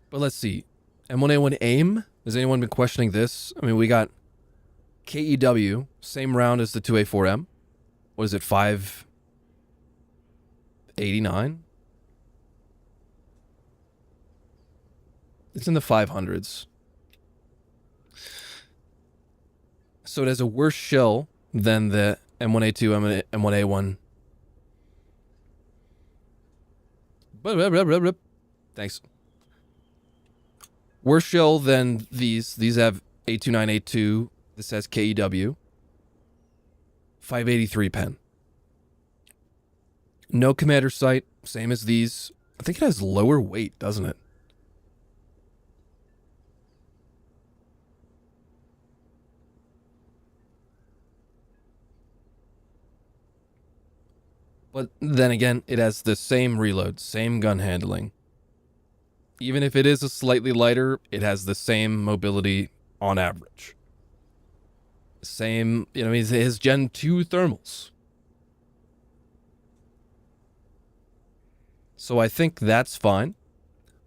But let's see. M1A1 AIM? Has anyone been questioning this? I mean, we got KEW, same round as the 2A4M. What is it, 589? It's in the 500s. So it has a worse shell than the M1A2, M1A1. Thanks. Worse shell than these. These have A29A2. This has KEW. 583 pen. No commander sight. Same as these. I think it has lower weight, doesn't it? But then again, it has the same reload, same gun handling. Even if it is a slightly lighter, it has the same mobility on average. Same, you know, it has Gen 2 thermals. So I think that's fine.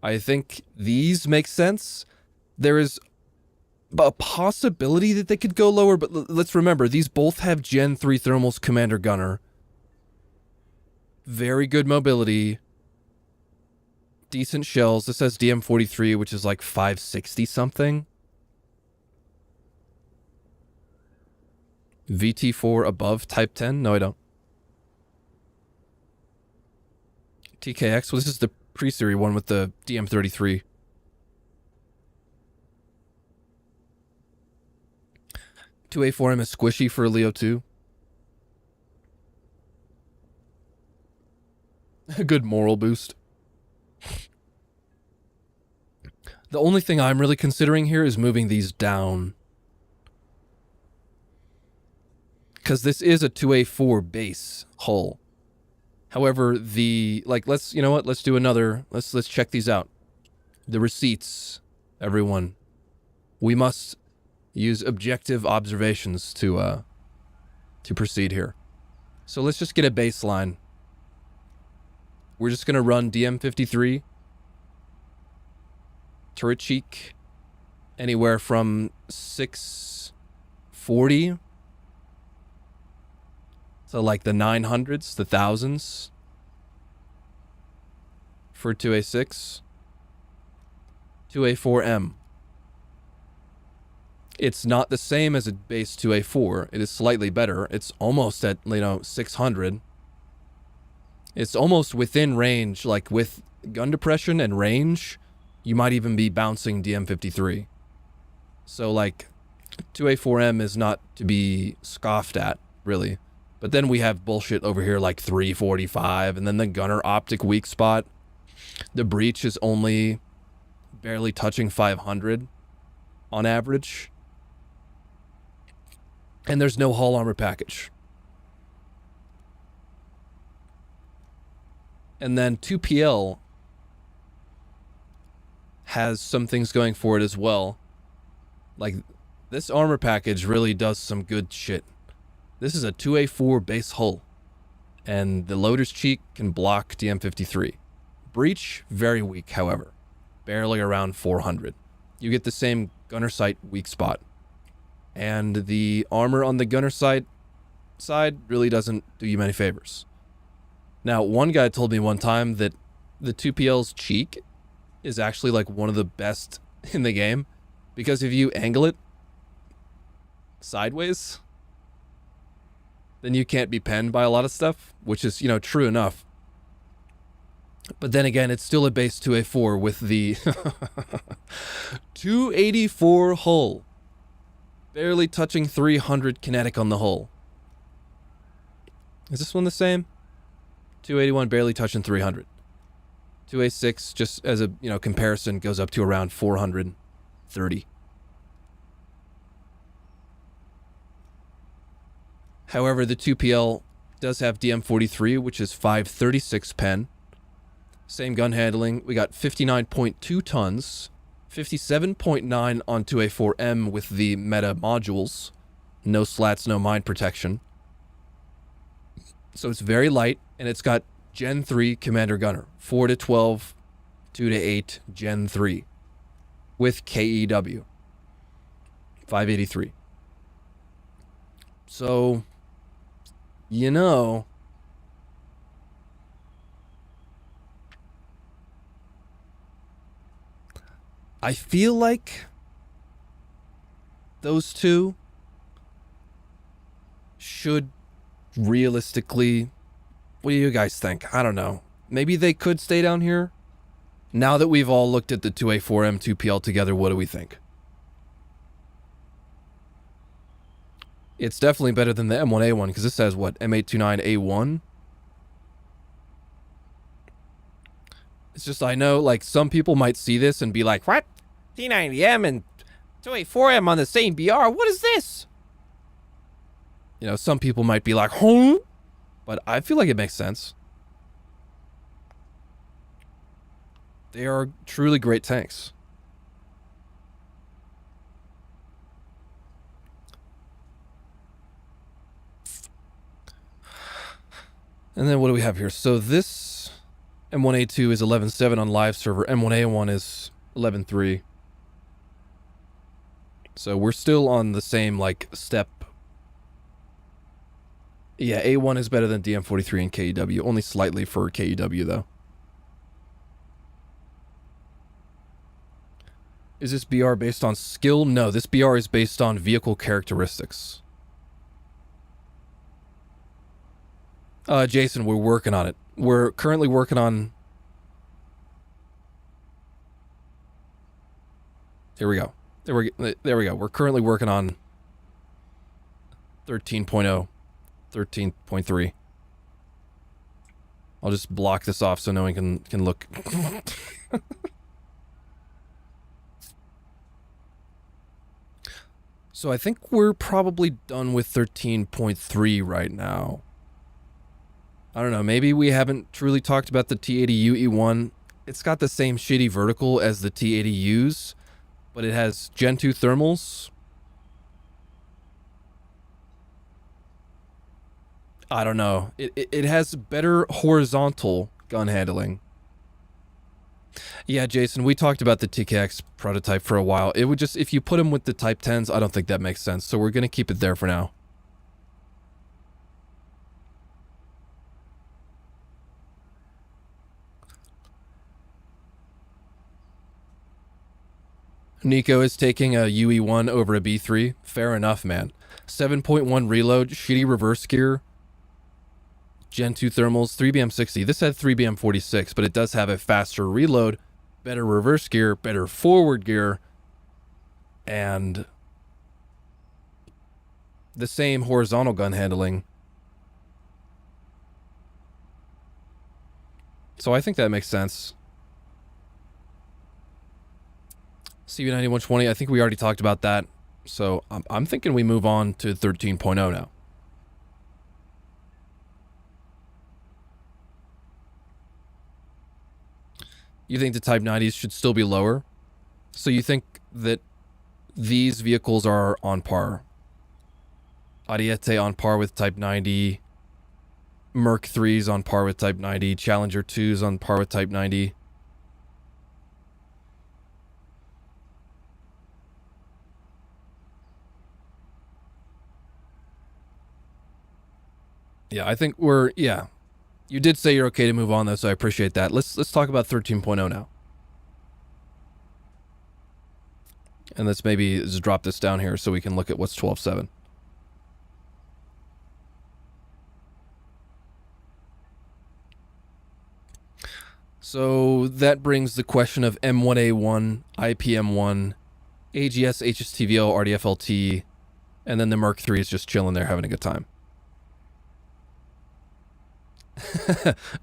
I think these make sense. There is a possibility that they could go lower, but let's remember, these both have Gen 3 thermals commander gunner. Very good mobility. Decent shells. This has DM43, which is like 560 something. VT4 above Type 10? No, I don't. TKX. Well, this is the pre-series one with the DM33. .2A4M is squishy for a Leo 2. A good moral boost. The only thing I'm really considering here is moving these down. Because this is a 2A4 base hull. However, let's, you know what, let's do another, let's check these out. The receipts, everyone. We must use objective observations to proceed here. So let's just get a baseline. We're just going to run DM53, turret cheek, anywhere from 640 to like the 900s, the thousands for 2A6. 2A4M. It's not the same as a base 2A4. It is slightly better. It's almost at, 600. It's almost within range, like with gun depression and range, you might even be bouncing DM53. So like 2A4M is not to be scoffed at, really. But then we have bullshit over here like 345, and then the gunner optic weak spot. The breach is only barely touching 500 on average. And there's no hull armor package. And then 2PL has some things going for it as well. Like, this armor package really does some good shit. This is a 2A4 base hull, and the loader's cheek can block DM53. Breach, very weak, however. Barely around 400. You get the same gunner sight weak spot. And the armor on the gunner sight side really doesn't do you many favors. Now, one guy told me one time that the 2PL's cheek is actually like one of the best in the game, because if you angle it sideways, then you can't be penned by a lot of stuff, which is, you know, true enough. But then again, it's still a base 2A4 with the 284 hull. Barely touching 300 kinetic on the hull. Is this one the same? 281 barely touching 300. 2A6, just as a, you know, comparison, goes up to around 430. However, the 2PL does have DM43, which is 536 pen. Same gun handling. We got 59.2 tons, 57.9 on 2A4M with the meta modules. No slats, no mine protection. So it's very light, and it's got Gen 3 Commander Gunner. 4 to 12, 2 to 8, Gen 3. With KEW. 583. So, you know, I feel like those two should realistically, what do you guys think? I don't know. Maybe they could stay down here. Now that we've all looked at the 2A4M 2PL together, what do we think? It's definitely better than the M1A1, because this says, what, M829A1? It's just, I know, like, some people might see this and be like, what? T-90M and 2A4M on the same BR? What is this? You know, some people might be like, huh? But I feel like it makes sense. They are truly great tanks. And then what do we have here? So this M1A2 is 11.7 on live server. M1A1 is 11.3. So we're still on the same, like, step. Yeah, A1 is better than DM43 and KEW. Only slightly for KEW, though. Is this BR based on skill? No, this BR is based on vehicle characteristics. Jason, we're working on it. We're currently working on... Here we go. There we go. We're currently working on 13.0, 13.3. I'll just block this off so no one can look. So I think we're probably done with 13.3 right now. I don't know, maybe we haven't truly talked about the T80U E1. It's got the same shitty vertical as the T80Us, but it has Gen 2 thermals. I don't know. It has better horizontal gun handling. Yeah, Jason, we talked about the TKX prototype for a while. It would just, if you put them with the Type 10s, I don't think that makes sense. So we're going to keep it there for now. Nico is taking a UE1 over a B3. Fair enough, man. 7.1 reload, shitty reverse gear. Gen 2 thermals, 3BM60. This had 3BM46, but it does have a faster reload, better reverse gear, better forward gear, and the same horizontal gun handling. So I think that makes sense. CV9120, I think we already talked about that. So I'm thinking we move on to 13.0 now. You think the Type 90s should still be lower? So you think that these vehicles are on par. Ariete on par with Type 90. Merc 3's on par with Type 90. Challenger 2's on par with Type 90. Yeah, I think we're, yeah. You did say you're okay to move on though, so I appreciate that. Let's talk about 13.0 now. And let's maybe just drop this down here so we can look at what's 12.7. So that brings the question of M1A1, IPM1, AGS, HSTVO, RDFLT, and then the Merc 3 is just chilling there having a good time.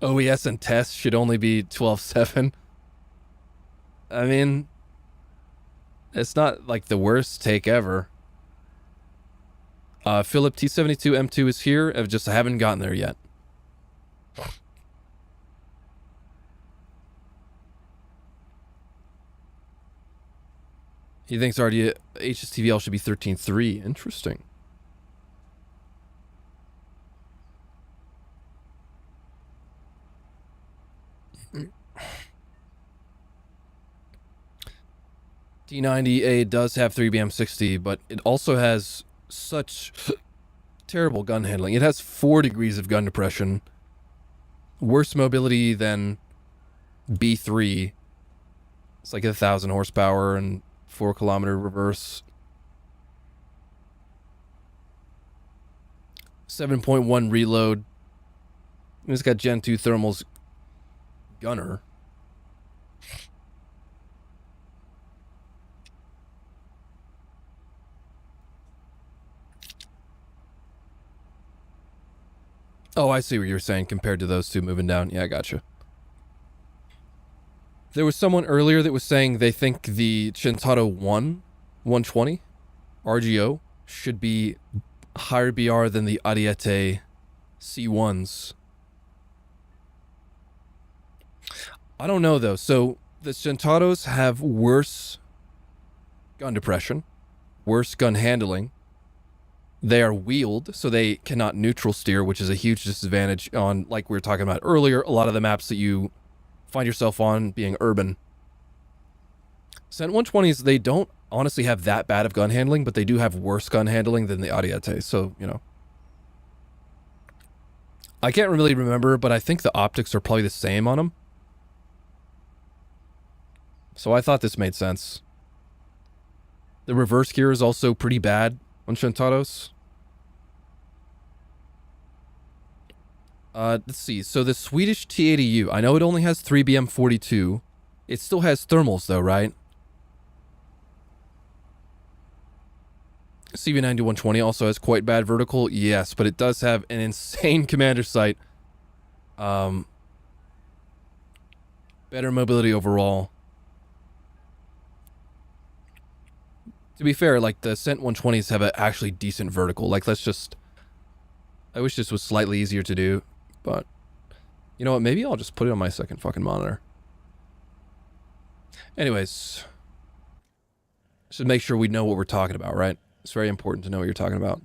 OES and test should only be 12.7. I mean, it's not like the worst take ever. Philip T72 M2 is here. I just haven't gotten there yet. He thinks already HSTVL should be 13.3. Interesting. T-90A does have 3BM60, but it also has such terrible gun handling. It has 4 degrees of gun depression. Worse mobility than B3. It's like 1,000 horsepower and 4-kilometer reverse. 7.1 reload. It's got Gen 2 thermals gunner. Oh, I see what you're saying compared to those two moving down. Yeah, I gotcha. There was someone earlier that was saying they think the Chintado 120 RGO should be higher BR than the Ariete C1s. I don't know though. So the Chintados have worse gun depression, worse gun handling. They are wheeled, so they cannot neutral steer, which is a huge disadvantage on, like we were talking about earlier, a lot of the maps that you find yourself on being urban. Cent 120s, they don't honestly have that bad of gun handling, but they do have worse gun handling than the Ariete, so, you know. I can't really remember, but I think the optics are probably the same on them. So I thought this made sense. The reverse gear is also pretty bad on Chintados. Let's see. So the Swedish T80U, I know it only has 3BM42. It still has thermals though, right? CV90-120 also has quite bad vertical. Yes, but it does have an insane commander sight. Better mobility overall. To be fair, like the Cent 120s have an actually decent vertical. Like, let's just... I wish this was slightly easier to do, but... You know what, maybe I'll just put it on my second fucking monitor. Anyways. Should make sure we know what we're talking about, right? It's very important to know what you're talking about.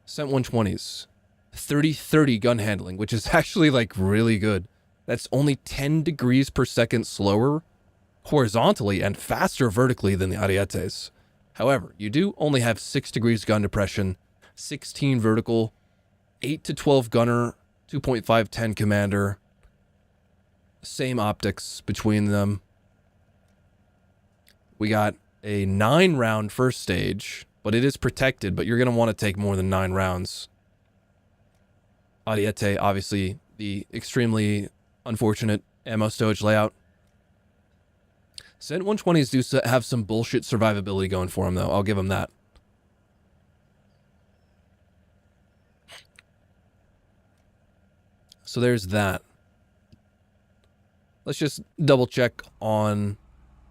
Cent 120s. 30-30 gun handling, which is actually, like, really good. That's only 10 degrees per second slower horizontally and faster vertically than the Arietes. However, you do only have 6 degrees gun depression, 16 vertical, 8 to 12 gunner, 2.510 commander. Same optics between them. We got a 9-round first stage, but it is protected, but you're going to want to take more than 9 rounds. Ariete, obviously, the extremely unfortunate ammo stowage layout. Cent 120s do have some bullshit survivability going for them, though. I'll give them that. So there's that. Let's just double check on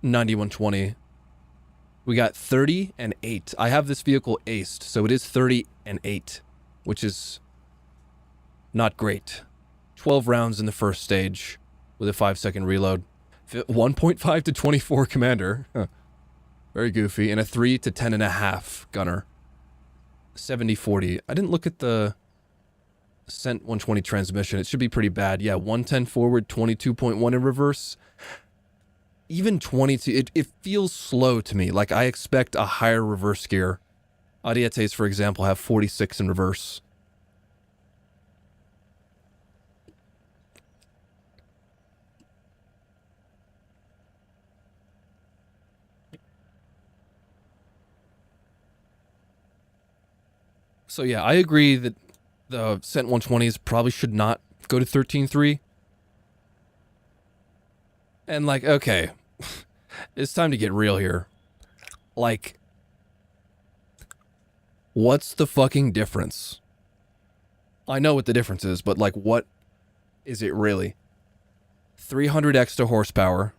9120. We got 30 and 8. I have this vehicle aced, so it is 30 and 8, which is not great. 12 rounds in the first stage with a 5-second reload. 1.5 to 24 commander. Huh. Very goofy. And a 3 to 10.5 gunner. 70-40. I didn't look at the Cent 120 transmission. It should be pretty bad. Yeah, 110 forward, 22.1 in reverse. Even 22, it feels slow to me. Like, I expect a higher reverse gear. Arietes, for example, have 46 in reverse. So yeah, I agree that the Cent 120s probably should not go to 13.3. And like, okay, it's time to get real here. Like, what's the fucking difference? I know what the difference is, but like, what is it really? 300 extra horsepower.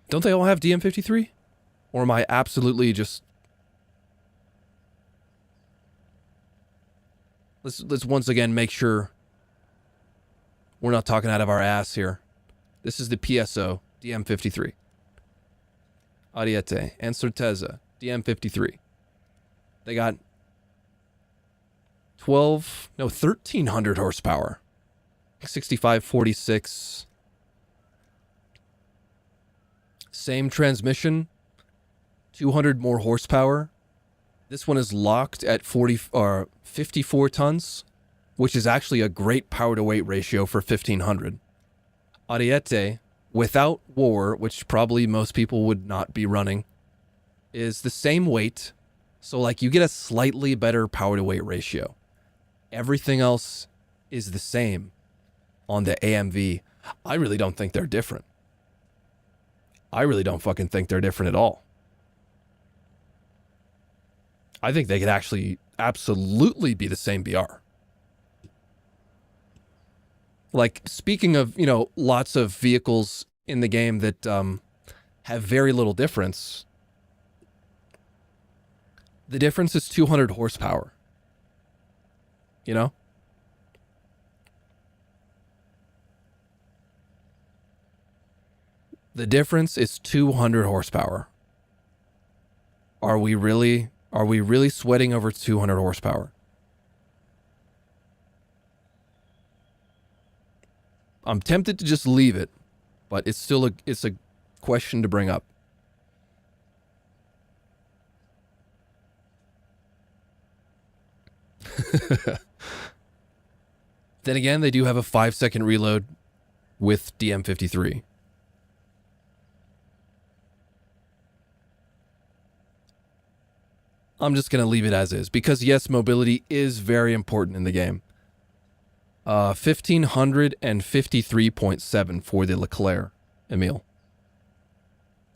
Don't they all have DM53? Or am I absolutely just... Let's once again make sure we're not talking out of our ass here. This is the PSO, DM53. Ariete and Certeza, DM53. They got 1,300 horsepower. 65-46. Same transmission, 200 more horsepower. This one is locked at 54 tons, which is actually a great power to weight ratio for 1,500. Ariete, without war, which probably most people would not be running, is the same weight. So like you get a slightly better power to weight ratio. Everything else is the same on the AMV. I really don't think they're different. I really don't fucking think they're different at all. I think they could actually absolutely be the same BR. Like, speaking of, you know, lots of vehicles in the game that have very little difference, the difference is 200 horsepower. You know? The difference is 200 horsepower. Are we really sweating over 200 horsepower? I'm tempted to just leave it, but it's still it's a question to bring up. Then again, they do have a 5-second reload with DM53. I'm just going to leave it as is because, yes, mobility is very important in the game. 1,553.7 for the Leclerc, Emile.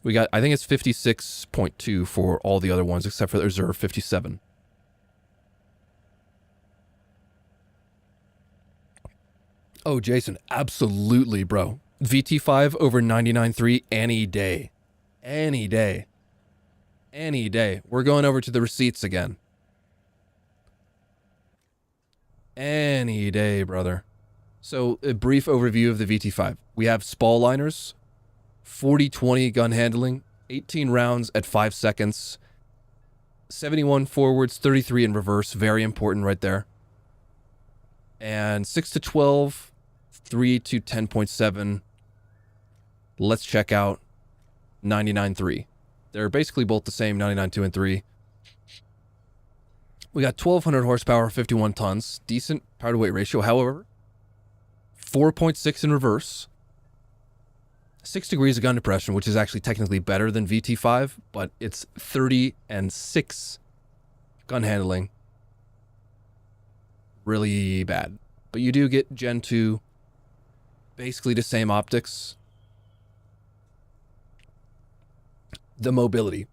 We got, I think it's 56.2 for all the other ones except for the reserve 57. Oh, Jason, absolutely, bro. VT5 over 99.3 any day. Any day. Any day. We're going over to the receipts again. Any day, brother. So, a brief overview of the VT5. We have spall liners, 40-20 gun handling, 18 rounds at 5 seconds, 71 forwards, 33 in reverse, very important right there. And 6 to 12, 3 to 10.7. Let's check out 99.3. They're basically both the same, 99.2 and 3. We got 1,200 horsepower, 51 tons. Decent power to weight ratio, however. 4.6 in reverse. 6 degrees of gun depression, which is actually technically better than VT5, but it's 30 and 6 gun handling. Really bad. But you do get Gen 2, basically the same optics. The mobility.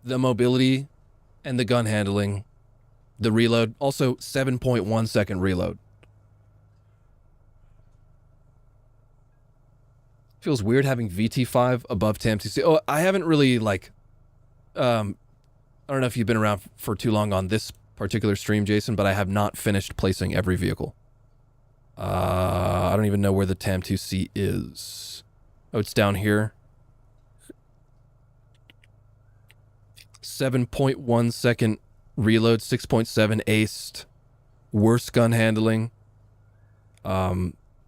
The mobility and the gun handling. The reload. Also, 7.1 second reload. Feels weird having VT5 above TMTC. Oh, I haven't really, like... I don't know if you've been around for too long on this particular stream, Jason, but I have not finished placing every vehicle. I don't even know where the TAM2C is. Oh, it's down here. 7.1 second reload, 6.7 aced. Worse gun handling.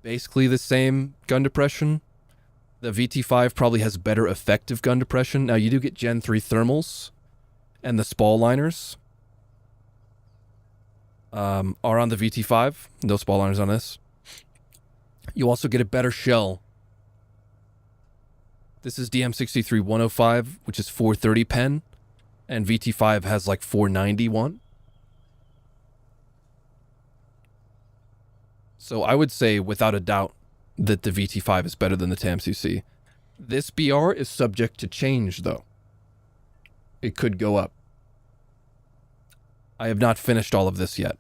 Basically the same gun depression. The VT5 probably has better effective gun depression. Now, you do get Gen 3 thermals, and the spall liners are on the VT5. No spall liners on this. You also get a better shell. This is DM63-105, which is 430 pen, and VT5 has like 491. So I would say, without a doubt, that the VT5 is better than the TAM2C. This BR is subject to change, though. It could go up. I have not finished all of this yet.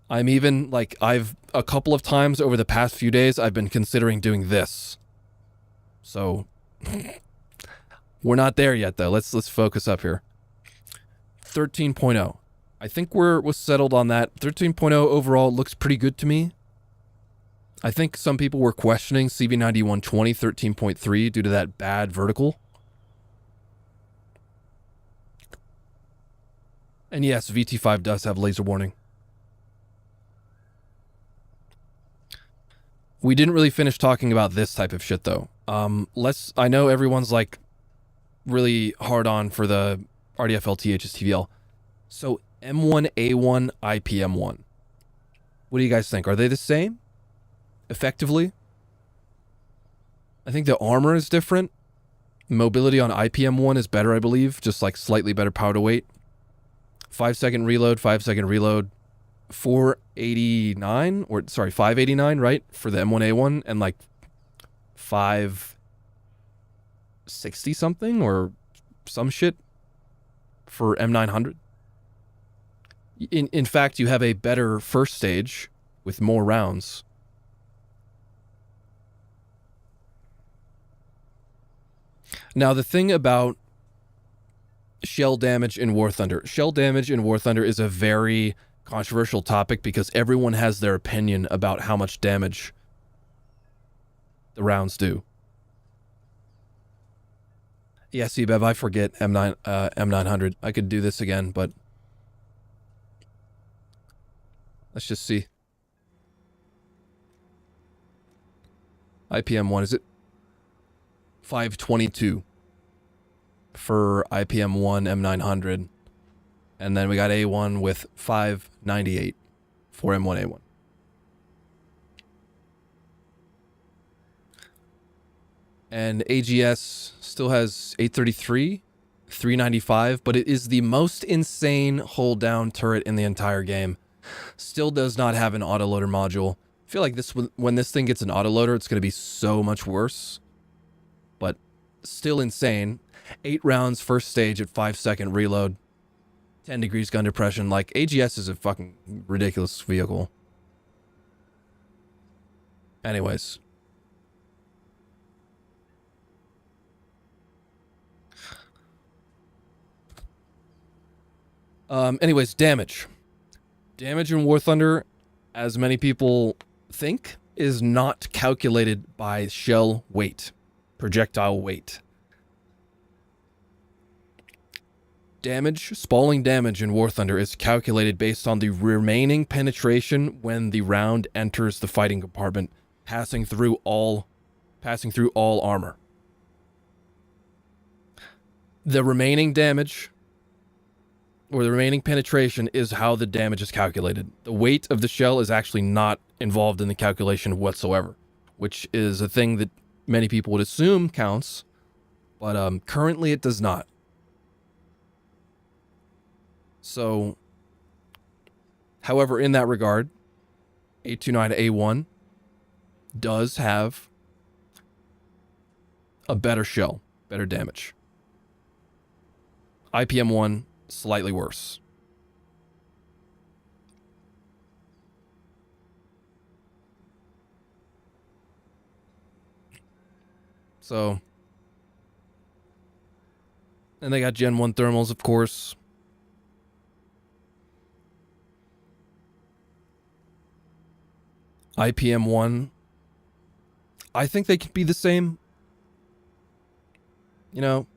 I'm even, like, a couple of times over the past few days, I've been considering doing this. So, we're not there yet, though. Let's focus up here. 13.0. I think we're settled on that. 13.0 overall looks pretty good to me. I think some people were questioning CV9120 13.3 due to that bad vertical. And yes, VT5 does have laser warning. We didn't really finish talking about this type of shit, though. I know everyone's, like, really hard on for the RDF-LT HSTVL. So, M1A1, IPM1. What do you guys think? Are they the same? Effectively? I think the armor is different. Mobility on IPM1 is better, I believe. Just, like, slightly better power to weight. 5-second reload, 5-second reload. 489, or sorry, 589, right? For the M1A1, and like 560 something or some shit for M900. In fact, you have a better first stage with more rounds. Now, the thing about shell damage in War Thunder. Shell damage in War Thunder is a very controversial topic because everyone has their opinion about how much damage the rounds do. Yeah, see, Bev, I forget M900. I could do this again, but let's just see. IPM1, is it 522 for IPM1 M900? And then we got A1 with 598 for M1A1. And AGS still has 833, 395, but it is the most insane hold down turret in the entire game. Still does not have an autoloader module. I feel like this when this thing gets an autoloader, it's going to be so much worse. But still insane. 8 rounds first stage at 5-second reload. 10 degrees gun depression. Like, AGS is a fucking ridiculous vehicle. Anyways. Anyways, damage. Damage in War Thunder, as many people think, is not calculated by shell weight, projectile weight. Damage, spalling damage in War Thunder is calculated based on the remaining penetration when the round enters the fighting compartment, passing through all armor. The remaining damage, or the remaining penetration, is how the damage is calculated. The weight of the shell is actually not involved in the calculation whatsoever, which is a thing that many people would assume counts, but currently it does not. So, however, in that regard, 829A1 does have a better shell, better damage. IPM1, slightly worse. So, and they got Gen 1 thermals, of course. IPM1, I think they could be the same. You know,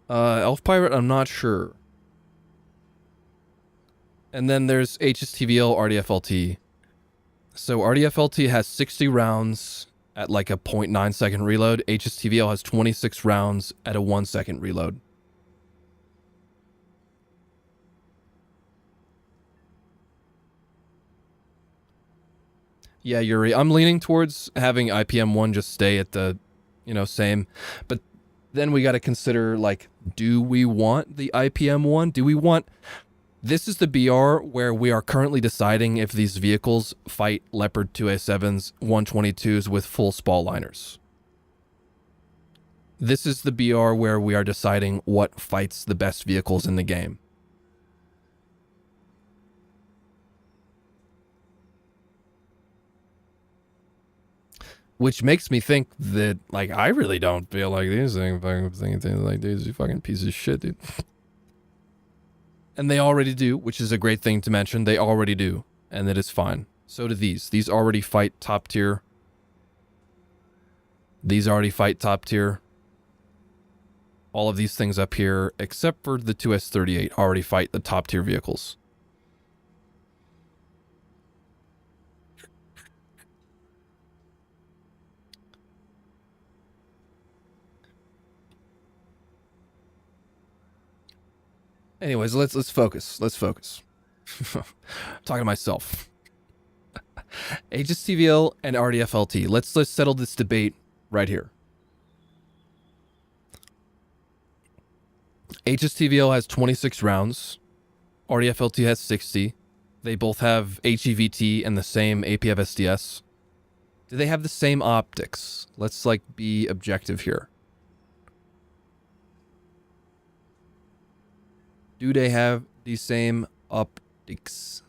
Elf Pirate, I'm not sure. And then there's HSTVL RDFLT. So RDFLT has 60 rounds at like a 0.9 second reload. HSTVL has 26 rounds at a 1 second reload. Yeah, Yuri, I'm leaning towards having IPM1 just stay at the, you know, same. But then we got to consider, like, do we want the IPM1? Do we want... This is the BR where we are currently deciding if these vehicles fight Leopard 2A7s, 122s with full spall liners. This is the BR where we are deciding what fights the best vehicles in the game. Which makes me think that, like, I really don't feel like these things like these fucking pieces of shit, dude. And they already do, which is a great thing to mention. They already do, and that is fine. So do these. These already fight top tier. These already fight top tier. All of these things up here, except for the 2S38, already fight the top tier vehicles. Anyways, let's focus. Let's focus. I'm talking to myself. HSTVL and RDFLT. Let's settle this debate right here. HSTVL has 26 rounds. RDFLT has 60. They both have HEVT and the same APF-SDS. Do they have the same optics? Let's, like, be objective here. Do they have the same optics?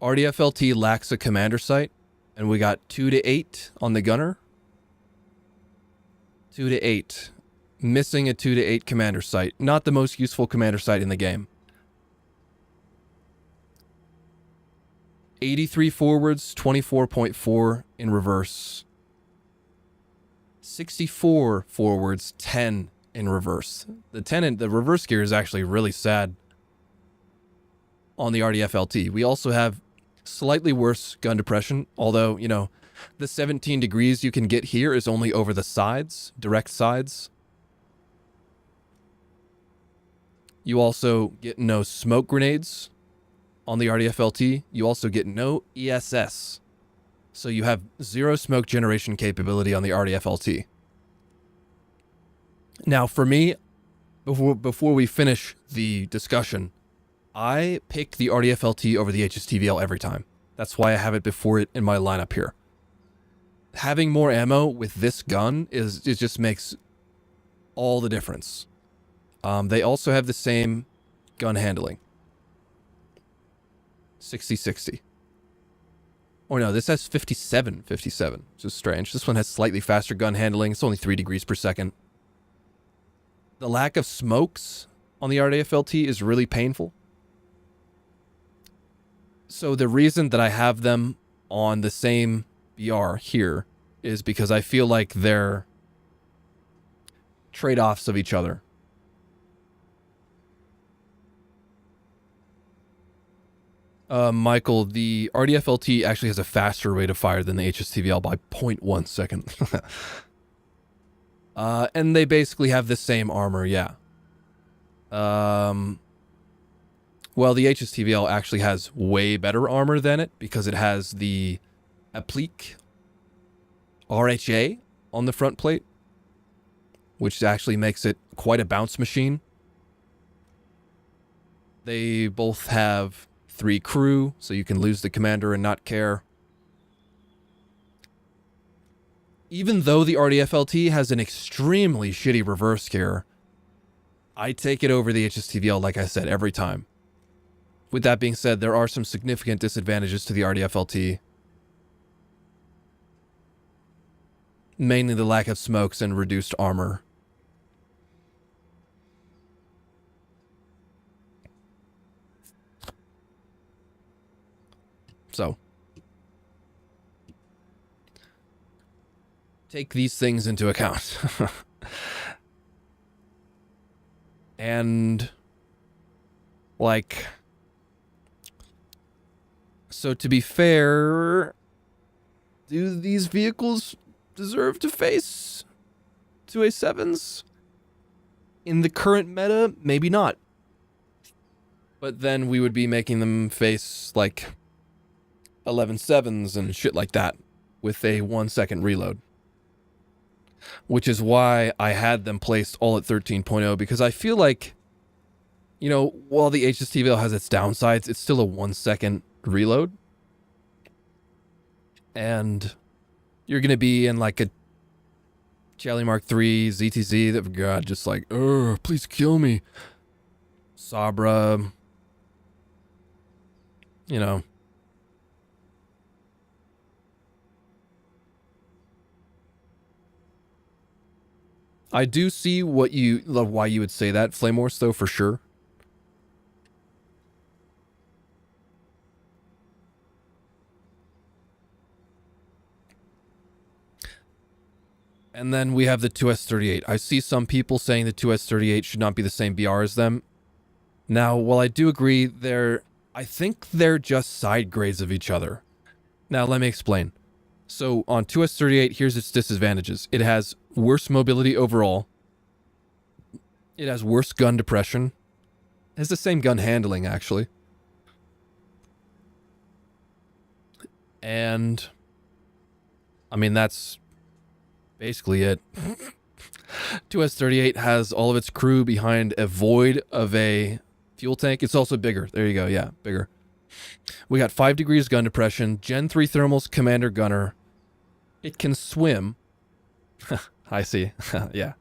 RDFLT lacks a commander sight, and we got 2 to 8 on the gunner. 2 to 8. Missing a 2 to 8 commander sight. Not the most useful commander sight in the game. 83 forwards, 24.4 in reverse. 64 forwards, 10 in reverse. The reverse gear is actually really sad on the RDFLT. We also have slightly worse gun depression, although, you know, the 17 degrees you can get here is only over the sides, direct sides. You also get no smoke grenades on the RDFLT. You also get no ESS. So you have 0 smoke generation capability on the RDFLT. Now, for me, before we finish the discussion, I pick the RDFLT over the HSTVL every time. That's why I have it before it in my lineup here. Having more ammo with this gun it just makes all the difference. They also have the same gun handling. 60-60. Or no, this has 57-57, which is strange. This one has slightly faster gun handling. It's only 3 degrees per second. The lack of smokes on the RDFLT is really painful. So the reason that I have them on the same BR here is because I feel like they're trade-offs of each other. Michael, the RDFLT actually has a faster rate of fire than the HSTVL by 0.1 second. And they basically have the same armor, yeah. Well, the HSTVL actually has way better armor than it because it has the applique RHA on the front plate, which actually makes it quite a bounce machine. They both have 3 crew, so you can lose the commander and not care. Even though the RDFLT has an extremely shitty reverse gear, I take it over the HSTVL, like I said, every time. With that being said, there are some significant disadvantages to the RDFLT. mainly the lack of smokes and reduced armor. So, take these things into account. And, like, so to be fair, do these vehicles deserve to face 2A7s? In the current meta, maybe not. But then we would be making them face, like, 11.7s and shit like that with a 1-second reload. Which is why I had them placed all at 13.0, because I feel like, you know, while the HSTVL has its downsides, it's still a 1-second reload. And you're going to be in like a Charlie Mark III ZTZ that, God, just like, please kill me. Sabra, you know. I do see why you would say that, Flame Horse, though, for sure. And then we have the 2S38. I see some people saying the 2S38 should not be the same BR as them. Now, while I do agree, I think they're just side grades of each other. Now, let me explain. So, on 2S38, here's its disadvantages. It has worse mobility overall. It has worse gun depression. It has the same gun handling, actually. And, I mean, that's basically it. 2S38 has all of its crew behind a void of a fuel tank. It's also bigger. There you go. Yeah, bigger. We got 5 degrees gun depression, Gen 3 thermals, commander gunner. It can swim. I see. Yeah.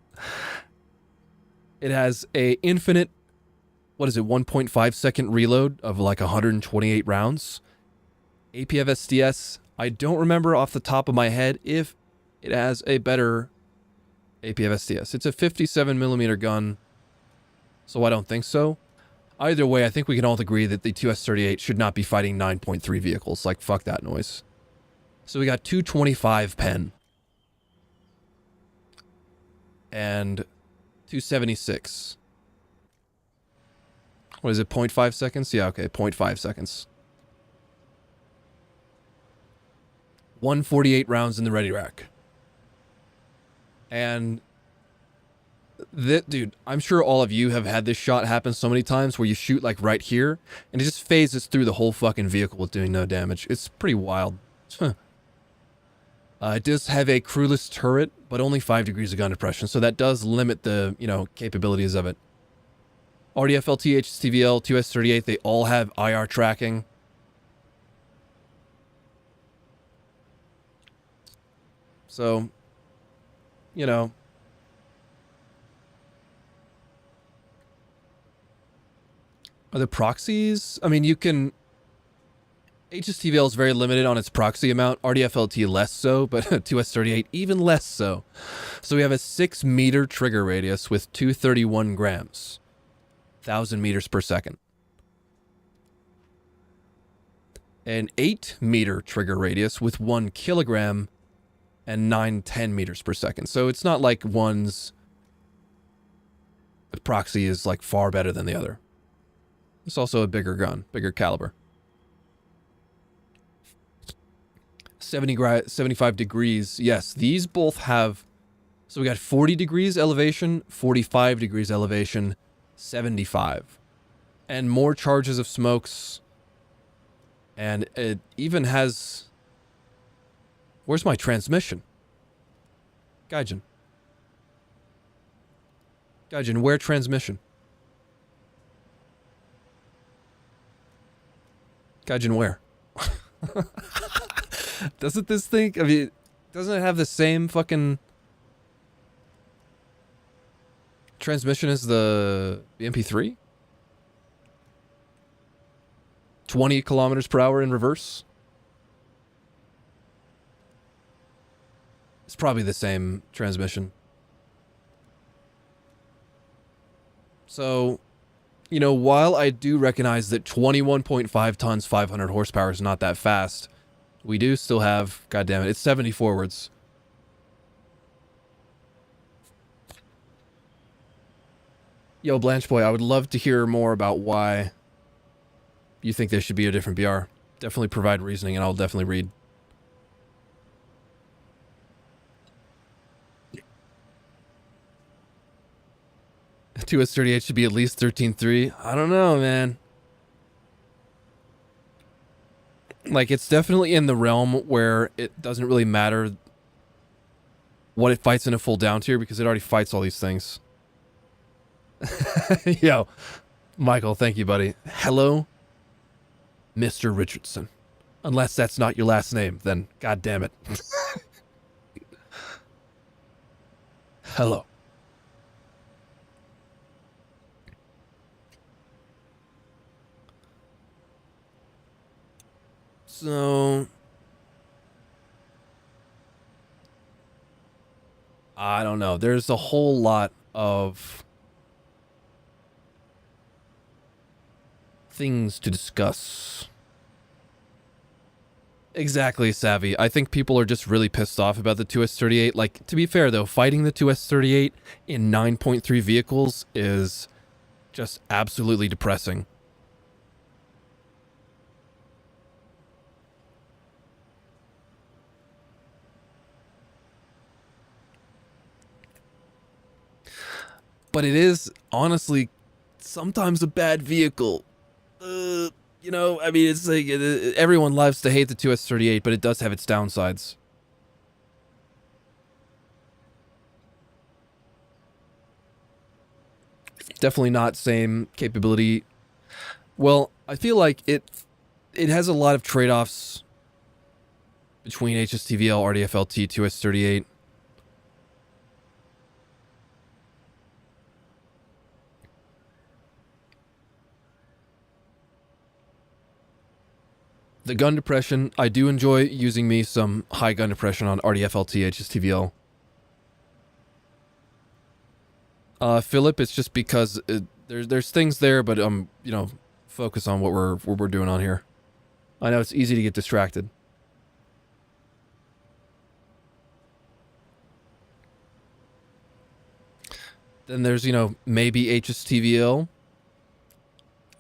It has a infinite, 1.5 second reload of like 128 rounds. APFSDS, I don't remember off the top of my head if it has a better APFSDS. It's a 57 millimeter gun, so I don't think so. Either way, I think we can all agree that the 2S38 should not be fighting 9.3 vehicles. Like, fuck that noise. So we got 225 pen. And 276. What is it, 0.5 seconds? Yeah, okay, 0.5 seconds. 148 rounds in the ready rack. And dude, I'm sure all of you have had this shot happen so many times where you shoot like right here and it just phases through the whole fucking vehicle with doing no damage. It's pretty wild. It does have a crewless turret, but only 5 degrees of gun depression, so that does limit the, you know, capabilities of it. RDFLT, HSTVL, 2S38, they all have IR tracking. So, you know, are the proxies? I mean, you can... HSTVL is very limited on its proxy amount. RDFLT less so, but 2S38 even less so. So we have a 6 meter trigger radius with 231 grams. 1,000 meters per second. An 8 meter trigger radius with 1 kilogram and 910 meters per second. So it's not like one's proxy is like far better than the other. It's also a bigger gun, bigger caliber. 75 degrees. Yes, these both have... So we got 40 degrees elevation, 45 degrees elevation, 75. And more charges of smokes. And it even has... Where's my transmission? Gaijin. Gaijin, where transmission? Gaijin, where? Doesn't this thing... I mean, doesn't it have the same fucking... transmission as the MP3? 20 kilometers per hour in reverse? It's probably the same transmission. So, you know, while I do recognize that 21.5 tons, 500 horsepower is not that fast, we do still have, goddammit, it's 70 forwards. Yo, Blanche Boy, I would love to hear more about why you think there should be a different BR. Definitely provide reasoning, and I'll definitely read. A 2S38 should be at least 13.3. I don't know, man. Like, it's definitely in the realm where it doesn't really matter what it fights in a full down tier because it already fights all these things. Yo, Michael, thank you, buddy. Hello, Mr. Richardson. Unless that's not your last name, then god damn it. Hello. So, I don't know. There's a whole lot of things to discuss. Exactly, Savvy. I think people are just really pissed off about the 2S38. Like, to be fair, though, fighting the 2S38 in 9.3 vehicles is just absolutely depressing. But it is, honestly, sometimes a bad vehicle. You know, I mean, it's like, everyone loves to hate the 2S38, but it does have its downsides. Definitely not same capability. Well, I feel like it has a lot of trade-offs between HSTVL, RDFLT, 2S38. The gun depression, I do enjoy using me some high gun depression on RDFLT, HSTVL. Philip, it's just because there's things there, but you know, focus on what we're doing on here. I know it's easy to get distracted. Then there's, you know, maybe HSTVL.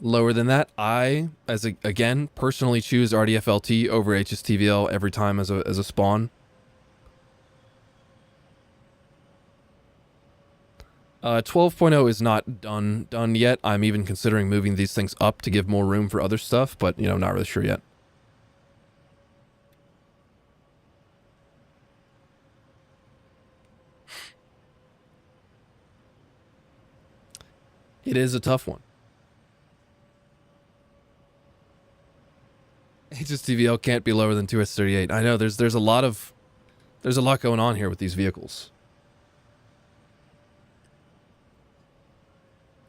Lower than that, I, again, personally choose RDFLT over HSTVL every time as a spawn. 12.0 is not done yet. I'm even considering moving these things up to give more room for other stuff, but, you know, not really sure yet. It is a tough one. HSTVL can't be lower than 2S38. I know there's a lot going on here with these vehicles.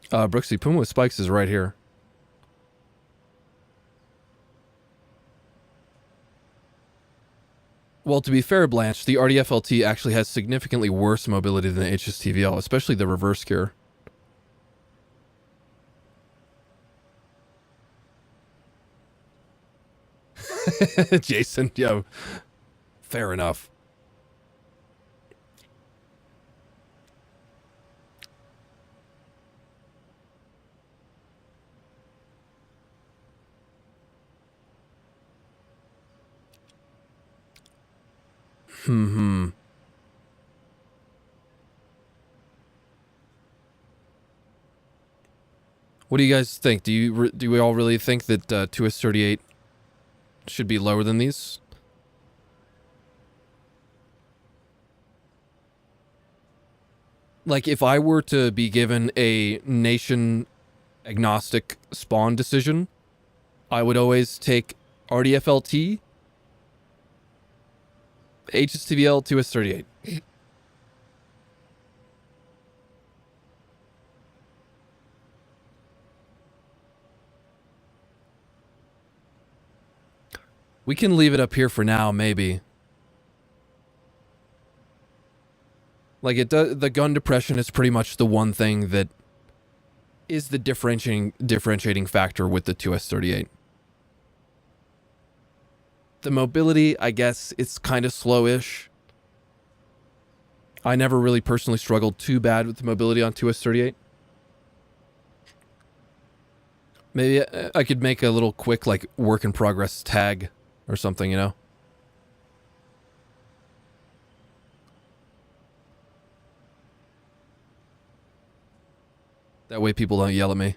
Brooksy, Puma with spikes is right here. Well, to be fair, Blanche, the RDFLT actually has significantly worse mobility than the HSTVL, especially the reverse gear. Jason, yo, fair enough. What do you guys think? Do we all really think that 2S38 should be lower than these? Like, if I were to be given a nation agnostic spawn decision, I would always take RDFLT, HSTVL, 2S38. We can leave it up here for now, maybe. Like it does, the gun depression is pretty much the one thing that is the differentiating factor with the 2S38. The mobility, I guess, it's kind of slowish. I never really personally struggled too bad with the mobility on 2S38. Maybe I could make a little quick, like, work in progress tag or something, you know? That way people don't yell at me.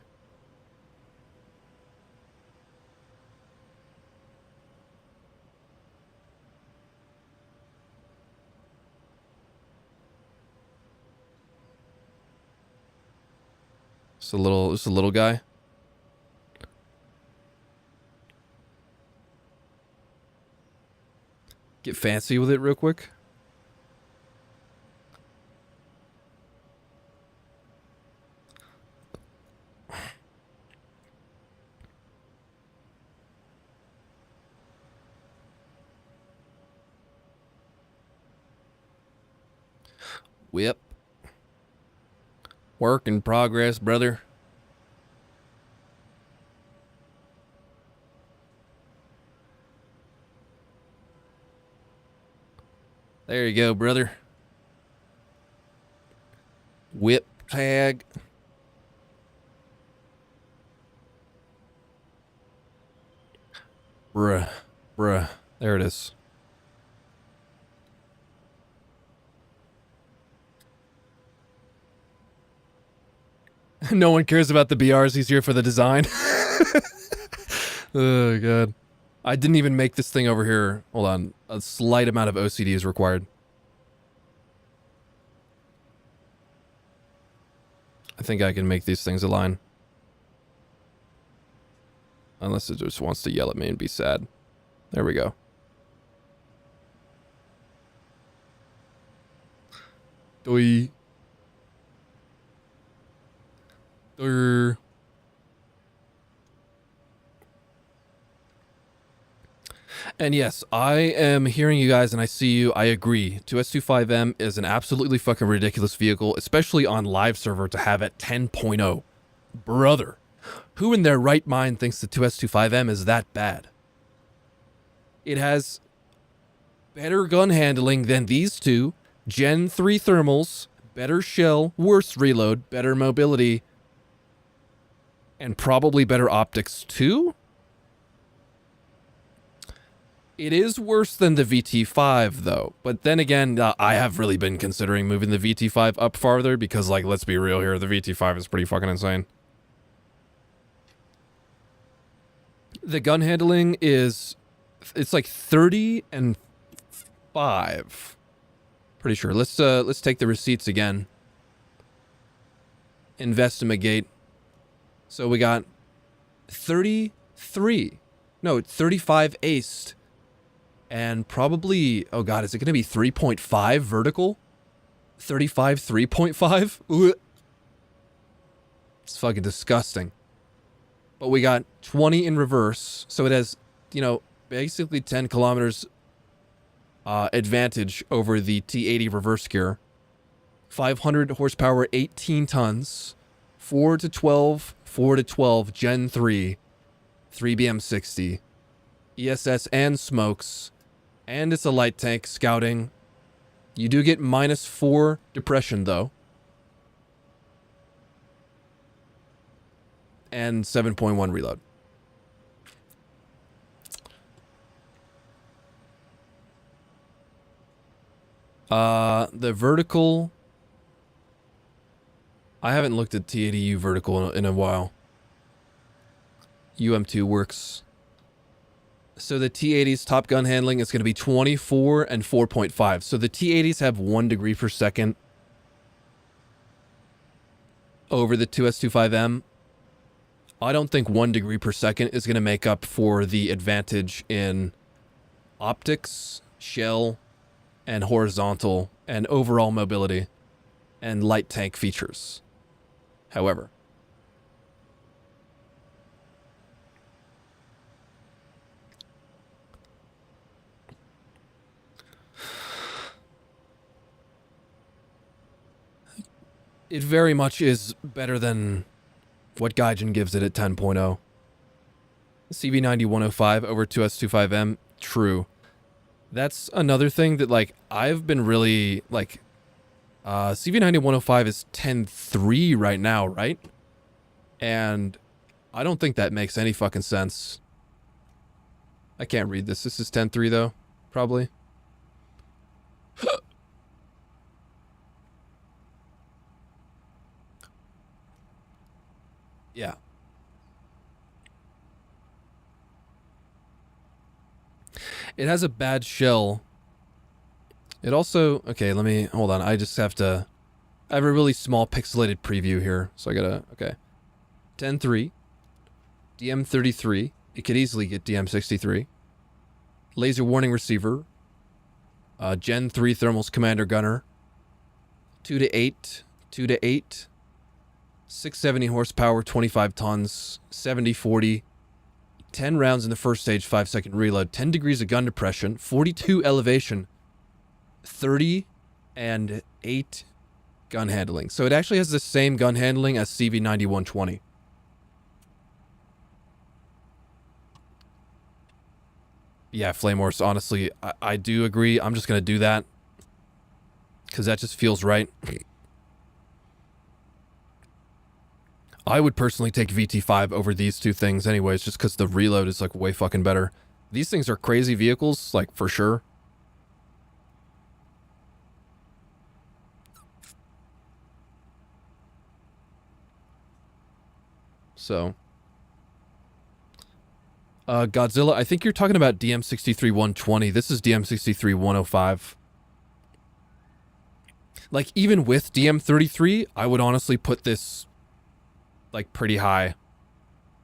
Just a little guy. Get fancy with it real quick. Whip. Work in progress, brother. There you go, brother. Whip tag. Bruh. There it is. No one cares about the BRs. He's here for the design. Oh, God. I didn't even make this thing over here. Hold on. A slight amount of OCD is required. I think I can make these things align. Unless it just wants to yell at me and be sad. There we go. Doi. And yes, I am hearing you guys and I see you. I agree. 2S25M is an absolutely fucking ridiculous vehicle, especially on live server to have at 10.0. Brother, who in their right mind thinks the 2S25M is that bad? It has better gun handling than these two, Gen 3 thermals, better shell, worse reload, better mobility, and probably better optics too? It is worse than the VT5 though, but then again, I have really been considering moving the VT5 up farther because, like, let's be real here, the VT5 is pretty fucking insane. The gun handling is, it's like 30 and 5. Pretty sure. Let's take the receipts again. Investigate. So we got 35 aced. And probably, oh god, is it going to be 3.5 vertical? 35, 3.5? It's fucking disgusting. But we got 20 in reverse, so it has, you know, basically 10 kilometers advantage over the T80 reverse gear. 500 horsepower, 18 tons, 4 to 12, Gen 3, 3BM60, ESS and smokes, and it's a light tank scouting. You do get -4 depression though. And 7.1 reload. The vertical, I haven't looked at T80U vertical in a while. UM2 works. So the T80's top gun handling is going to be 24 and 4.5. So the T80s have 1 degree per second over the 2S25M. I don't think 1 degree per second is going to make up for the advantage in optics, shell, and horizontal, and overall mobility, and light tank features. However, It very much is better than what Gaijin gives it at 10.0. CV90-105 over 2S25M, true. That's another thing that, like, I've been really, like, CV90-105 is 10.3 right now, right? And I don't think that makes any fucking sense. I can't read this. This is 10.3 though, probably. Yeah. It has a bad shell. It also... Okay, let me... Hold on. I just have to... I have a really small pixelated preview here. So I gotta... Okay. 10.3. DM33. It could easily get DM63. Laser warning receiver. Gen 3 thermals commander gunner. 2 to 8. 2 to 8. 670 horsepower, 25 tons. 70-40. 10 rounds in the first stage, 5-second reload. 10 degrees of gun depression. 42 elevation. 30 and 8 gun handling. So it actually has the same gun handling as CV90-120. Yeah, Flame Horse, honestly, I do agree. I'm just going to do that. Because that just feels right. I would personally take VT5 over these two things anyways, just because the reload is, like, way fucking better. These things are crazy vehicles, like, for sure. So... Godzilla, I think you're talking about DM63-120. This is DM63-105. Like, even with DM33, I would honestly put this, like, pretty high.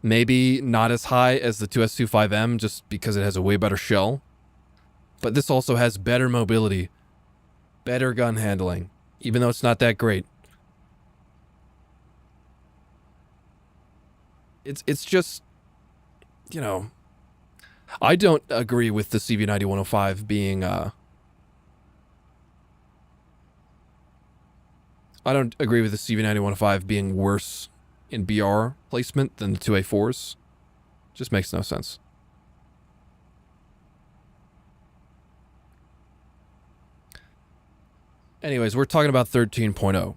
Maybe not as high as the 2S25M, just because it has a way better shell. But this also has better mobility. Better gun handling. Even though it's not that great. It's just... You know, I don't agree with the CV90-105 being, I don't agree with the CV90-105 being worse in BR placement than the 2A4s. Just makes no sense. Anyways, we're talking about 13.0.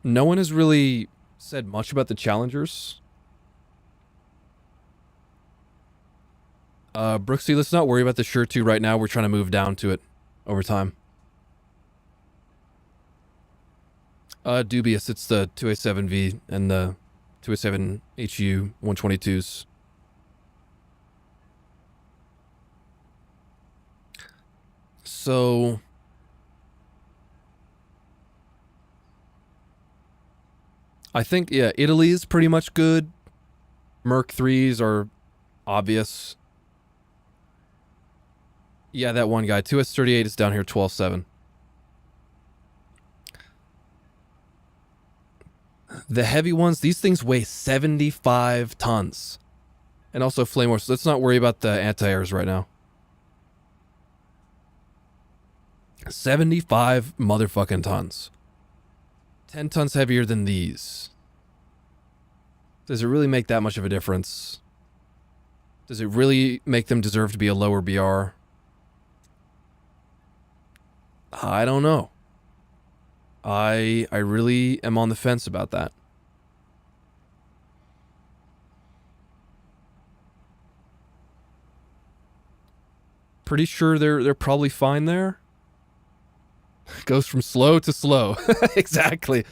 No one has really said much about the Challengers. Brooksy, let's not worry about the Sure 2 right now. We're trying to move down to it over time. Dubious, it's the 2A7V and the 2A7 HU 122s. So... I think, yeah, Italy's pretty much good. Merc 3s are obvious. Yeah, that one guy. 2S38 is down here, 12.7. The heavy ones, these things weigh 75 tons. And also Flame Horse. Let's not worry about the anti-airs right now. 75 motherfucking tons. 10 tons heavier than these. Does it really make that much of a difference? Does it really make them deserve to be a lower BR? I don't know. I really am on the fence about that. Pretty sure they're probably fine there. Goes from slow to slow. Exactly.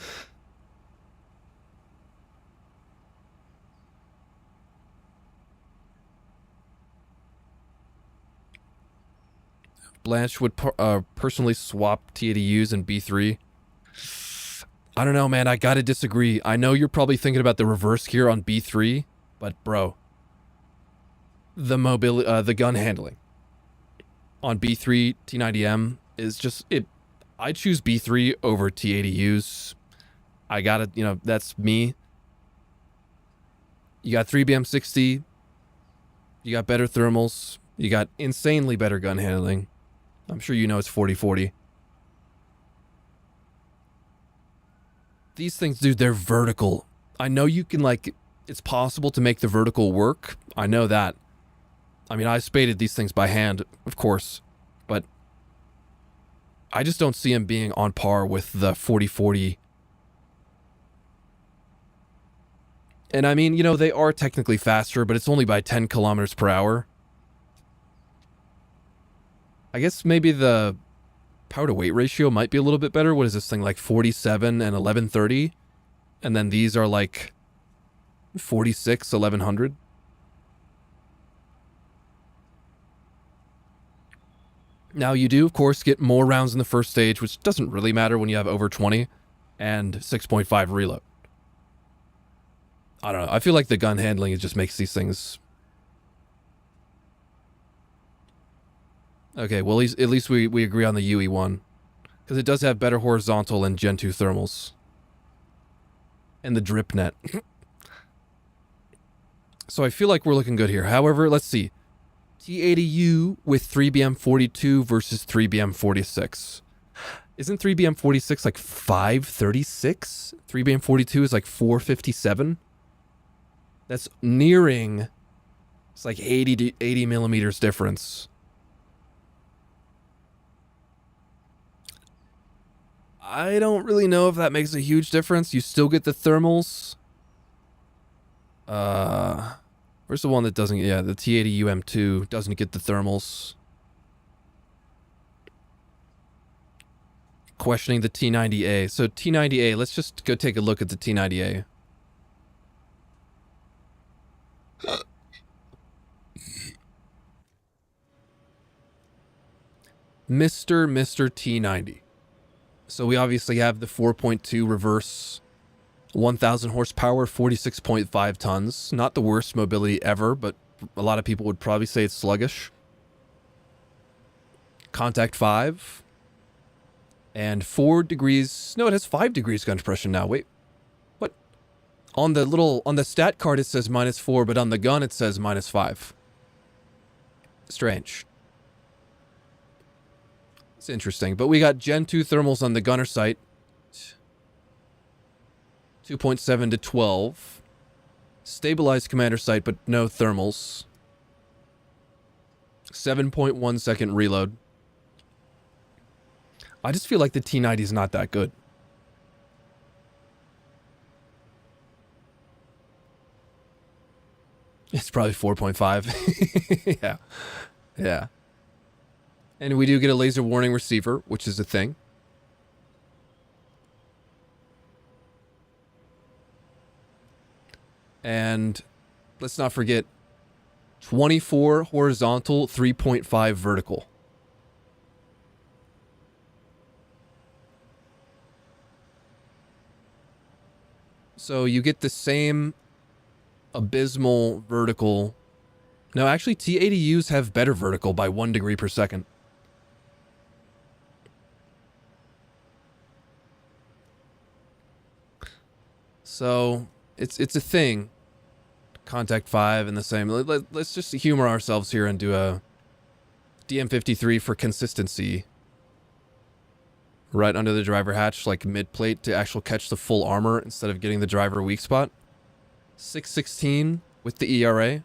Blanche would personally swap TTDs and B3. I don't know, man. I gotta disagree. I know you're probably thinking about the reverse here on B3, but bro, the mobility, the gun handling on B3 T-90M is just it. I choose B3 over T80Us. I gotta, you know, that's me. You got 3BM60. You got better thermals. You got insanely better gun handling. I'm sure you know it's 40-40. These things, dude, they're vertical. I know you can, like, it's possible to make the vertical work. I know that. I mean, I spaded these things by hand, of course, but I just don't see them being on par with the 4040. And I mean, you know, they are technically faster, but it's only by 10 kilometers per hour. I guess maybe the power to weight ratio might be a little bit better. What is this thing, like 47 and 1130? And then these are like 46, 1100. Now you do, of course, get more rounds in the first stage, which doesn't really matter when you have over 20 and 6.5 reload. I don't know. I feel like the gun handling, it just makes these things... Okay, well, at least we agree on the UE one. Because it does have better horizontal and Gen 2 thermals. And the drip net. So I feel like we're looking good here. However, let's see. T80U with 3BM42 versus 3BM46. Isn't 3BM46 like 536? 3BM42 is like 457? That's nearing... It's like 80 millimeters difference. I don't really know if that makes a huge difference. You still get the thermals. Where's the one that doesn't? Yeah, the T80UM2 doesn't get the thermals. Questioning the T90A. So T90A, let's just go take a look at the T90A. Mr. T90. So we obviously have the 4.2 reverse, 1,000 horsepower, 46.5 tons. Not the worst mobility ever, but a lot of people would probably say it's sluggish. Contact 5. And 4 degrees... No, it has 5 degrees gun compression now. Wait. What? On the stat card it says -4, but on the gun it says -5. Strange. It's interesting. But we got Gen 2 thermals on the gunner sight. 2.7 to 12. Stabilized commander sight, but no thermals. 7.1 second reload. I just feel like the T90 is not that good. It's probably 4.5. Yeah. Yeah. And we do get a laser warning receiver, which is a thing. And let's not forget 24 horizontal, 3.5 vertical. So you get the same abysmal vertical. No, actually T80Us have better vertical by 1 degree per second. So it's a thing. Contact 5 and the same. Let's just humor ourselves here and do a DM53 for consistency. Right under the driver hatch, like mid-plate, to actually catch the full armor instead of getting the driver weak spot. 616 with the ERA.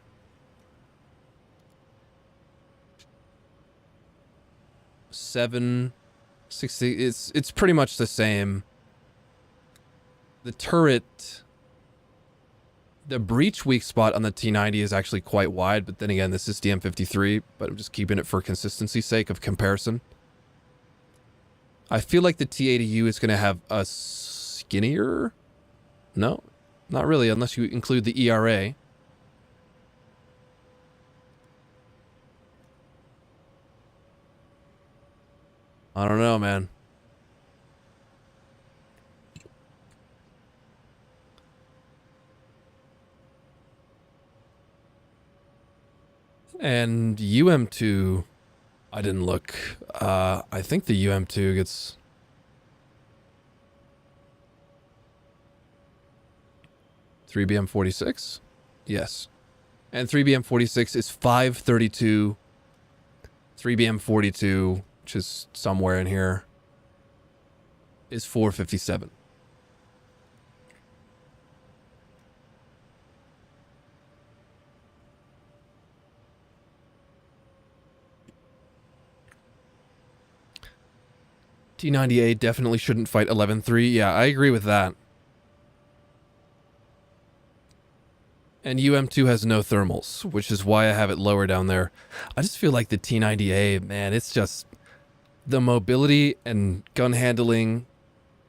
Seven, 60. It's pretty much the same. The turret, the breach weak spot on the T90 is actually quite wide, but then again, this is DM53, but I'm just keeping it for consistency's sake of comparison. I feel like the T80U is going to have a skinnier... No, not really, unless you include the ERA. I don't know, man. And UM2, I didn't look. I think the UM2 gets... (3BM46)? Yes. And 3BM46 is 532. 3BM42, which is somewhere in here, is 457. T-90A definitely shouldn't fight 11-3. Yeah, I agree with that. And UM2 has no thermals, which is why I have it lower down there. I just feel like the T-90A, man, it's just... the mobility and gun handling,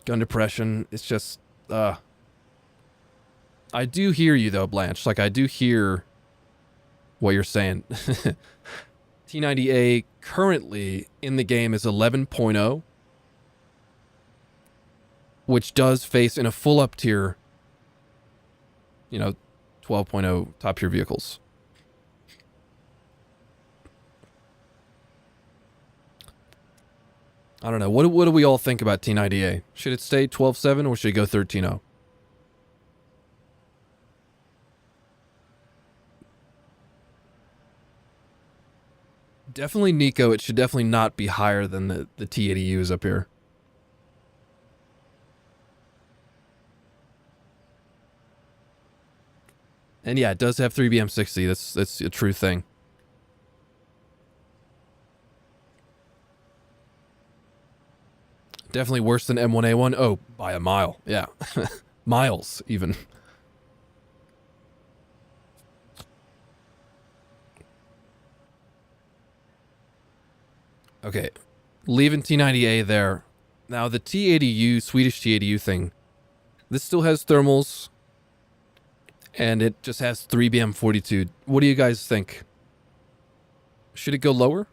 gun depression, it's just... I do hear you, though, Blanche. Like, I do hear what you're saying. T-90A currently in the game is 11.0, which does face in a full up tier, you know, 12.0 top tier vehicles. I don't know. What do we all think about T-90A? Should it stay 12.7 or should it go 13.0? Definitely Nico, it should definitely not be higher than the T-80Us up here. And yeah, it does have 3BM60. That's a true thing. Definitely worse than M1A1. Oh, by a mile. Yeah. Miles, even. Okay. Leaving T-90A there. Now, the T-80U, Swedish T-80U thing, this still has thermals, and it just has 3BM42. What do you guys think? Should it go lower?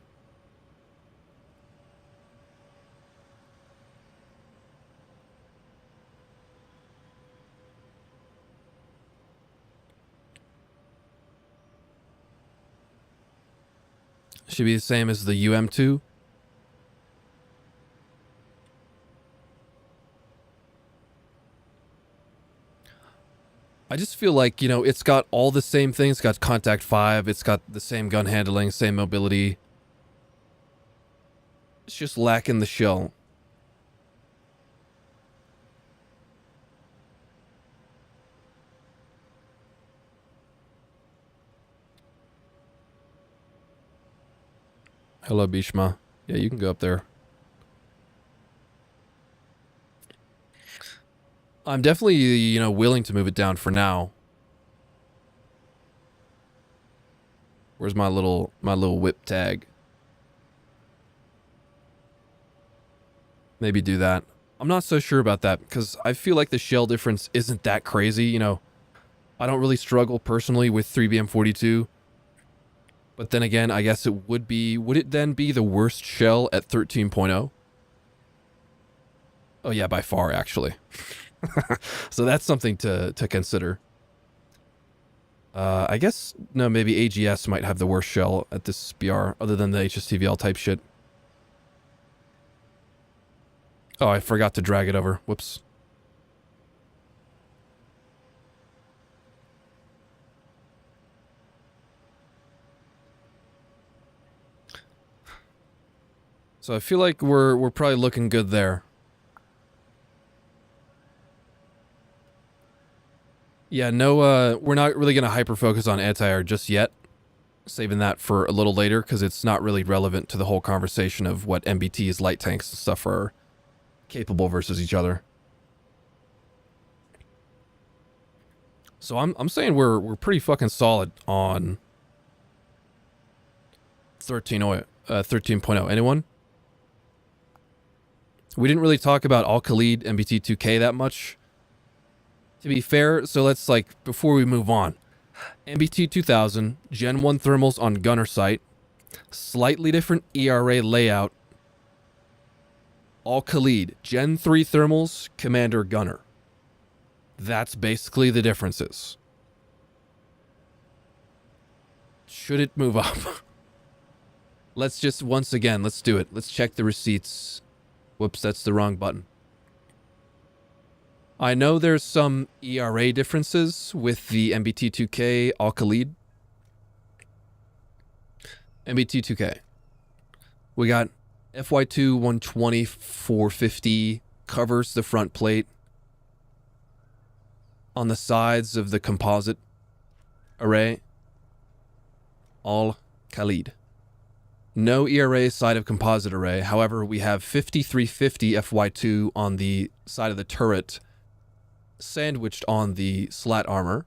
Should be the same as the UM2. I just feel like, you know, it's got all the same things. It's got contact 5. It's got the same gun handling, same mobility. It's just lacking the shell. Hello, Bishma. Yeah, you can go up there. I'm definitely, you know, willing to move it down for now. Where's my little whip tag? Maybe do that. I'm not so sure about that because I feel like the shell difference isn't that crazy, you know. I don't really struggle personally with 3BM42. But then again, I guess it would it then be the worst shell at 13.0? Oh yeah, by far, actually. So that's something to consider. I guess, no, maybe AGS might have the worst shell at this BR, other than the HSTVL type shit. Oh, I forgot to drag it over. Whoops. So I feel like we're probably looking good there. Yeah, no, we're not really going to hyper-focus on anti-air just yet. Saving that for a little later, because it's not really relevant to the whole conversation of what MBT's light tanks and stuff are capable versus each other. So I'm saying we're pretty fucking solid on 13.0. Anyone? We didn't really talk about Al-Khalid MBT2K that much, to be fair, so let's, like, before we move on. MBT 2000, Gen 1 thermals on gunner sight, slightly different ERA layout. Al-Khalid, Gen 3 thermals, commander gunner. That's basically the differences. Should it move up? Let's just, once again, let's do it. Let's check the receipts. Whoops, that's the wrong button. I know there's some ERA differences with the MBT2K Al-Khalid. MBT2K. We got FY2 120 450 covers the front plate. On the sides of the composite array, Al-Khalid. No ERA side of composite array. However, we have 5350 FY2 on the side of the turret, sandwiched on the slat armor.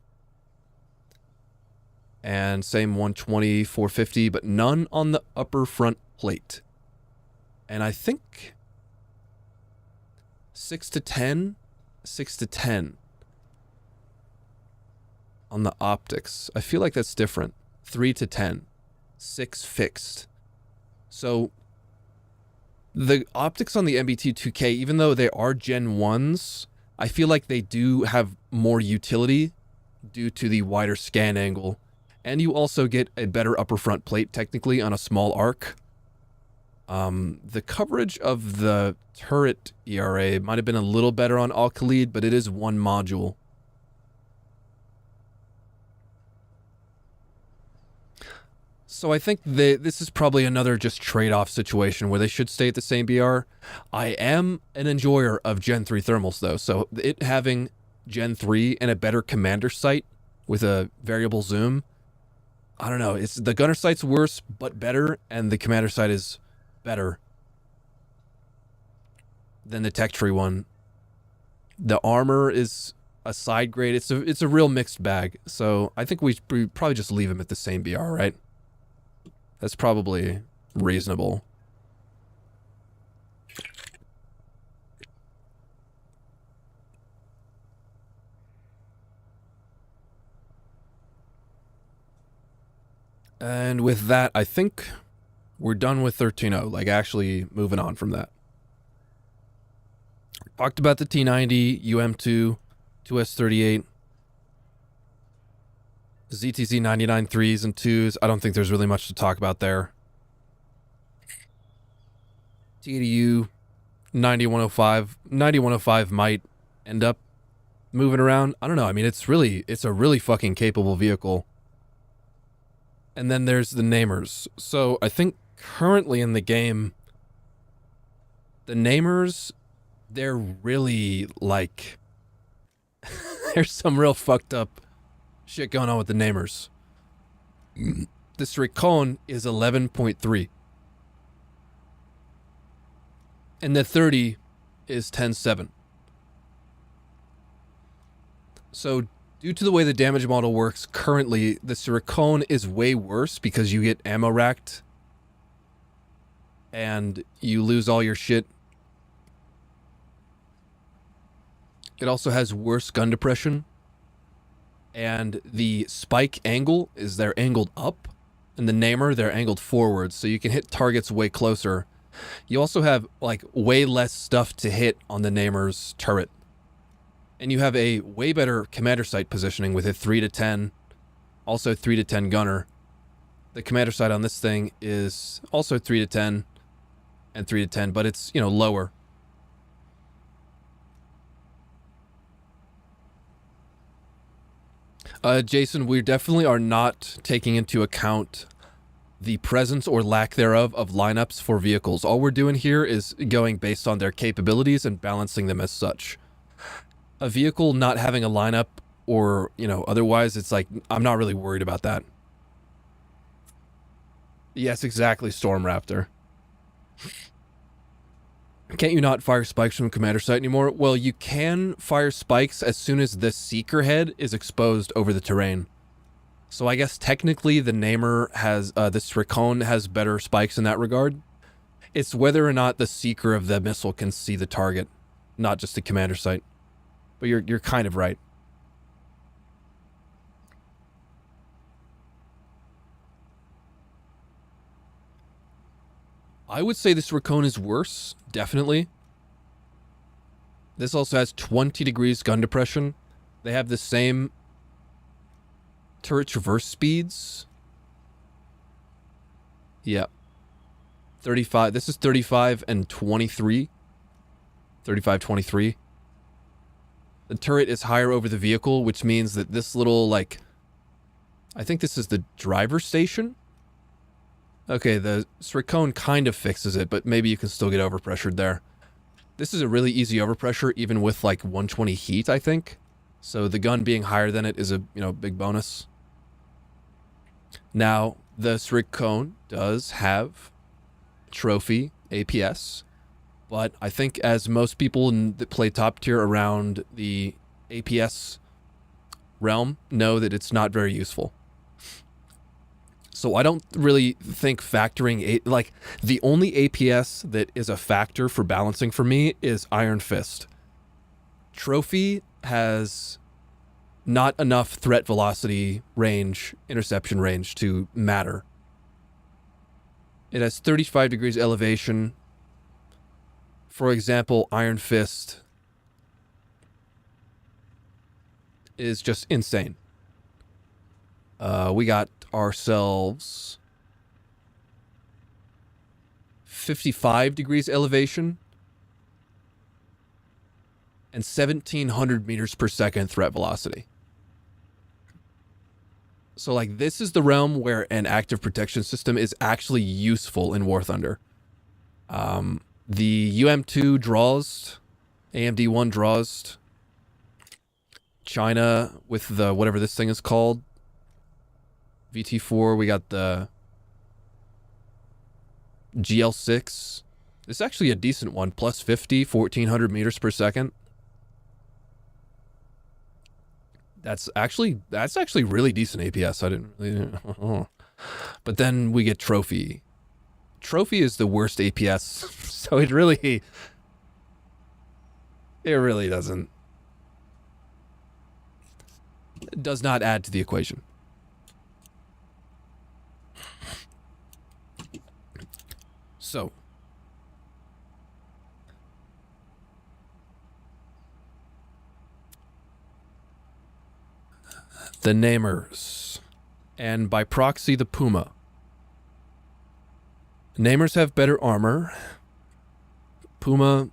And same 120, 450, but none on the upper front plate. And I think 6 to 10 on the optics. I feel like that's different. 3 to 10, 6 fixed. So the optics on the MBT2K, even though they are Gen 1s, I feel like they do have more utility due to the wider scan angle. And you also get a better upper front plate technically on a small arc. The coverage of the turret ERA might have been a little better on Al-Khalid, but it is one module. So I think this is probably another just trade-off situation where they should stay at the same BR. I am an enjoyer of Gen 3 thermals though, so it having Gen 3 and a better commander sight with a variable zoom, I don't know, it's the gunner sight's worse but better, and the commander sight is better than the tech tree one. The armor is a side grade. It's a real mixed bag. So I think we probably just leave him at the same BR, right? That's probably reasonable. And with that, I think we're done with 13.0, like actually moving on from that. Talked about the T-90, UM2, 2S38, ZTZ 99 3s and 2s. I don't think there's really much to talk about there. TDU 9105. 9105 might end up moving around. I don't know. I mean, it's a really fucking capable vehicle. And then there's the namers. So I think currently in the game, the namers, they're really like, there's some real fucked up shit going on with the namers. This Recon is 11.3. And the 30 is 10.7. So due to the way the damage model works currently, the Recon is way worse because you get ammo racked and you lose all your shit. It also has worse gun depression, and the spike angle is they're angled up, and the namer they're angled forward, so you can hit targets way closer. You also have like way less stuff to hit on the namer's turret. And you have a way better commander sight positioning with a 3 to 10, also 3 to 10 gunner. The commander sight on this thing is also 3 to 10 and 3 to 10, but it's, you know, lower. Jason, we definitely are not taking into account the presence or lack thereof of lineups for vehicles. All we're doing here is going based on their capabilities and balancing them as such. A vehicle not having a lineup or, you know, otherwise, it's like, I'm not really worried about that. Yes, exactly, Storm Raptor. Can't you not fire spikes from commander sight anymore? Well, you can fire spikes as soon as the seeker head is exposed over the terrain. So I guess technically the namer has, this Recon has better spikes in that regard. It's whether or not the seeker of the missile can see the target, not just the commander sight. But you're kind of right. I would say this Recon is worse, definitely. This also has 20 degrees gun depression. They have the same turret traverse speeds. Yeah. 35. This is 35 and 23. 35, 23. The turret is higher over the vehicle, which means that this little, like, I think this is the driver station. Okay, the Recon kind of fixes it, but maybe you can still get overpressured there. This is a really easy overpressure, even with like 120 heat, I think. So the gun being higher than it is a, you know, big bonus. Now, this Recon does have trophy APS, but I think as most people that play top tier around the APS realm know that it's not very useful. So I don't really think factoring, like, the only APS that is a factor for balancing for me is Iron Fist. Trophy has not enough threat velocity range, interception range to matter. It has 35 degrees elevation. For example, Iron Fist is just insane. We got ourselves 55 degrees elevation and 1700 meters per second threat velocity. So, like, this is the realm where an active protection system is actually useful in War Thunder. The UM2 draws, AMD1 draws, China with the whatever this thing is called, VT4, we got the GL6. This is actually a decent one, plus 50, 1400 meters per second. That's actually really decent APS. I didn't really, but then we get Trophy. Trophy is the worst APS, so it really doesn't. It does not add to the equation. So, the Namers, and by proxy the Puma. Namers have better armor. Puma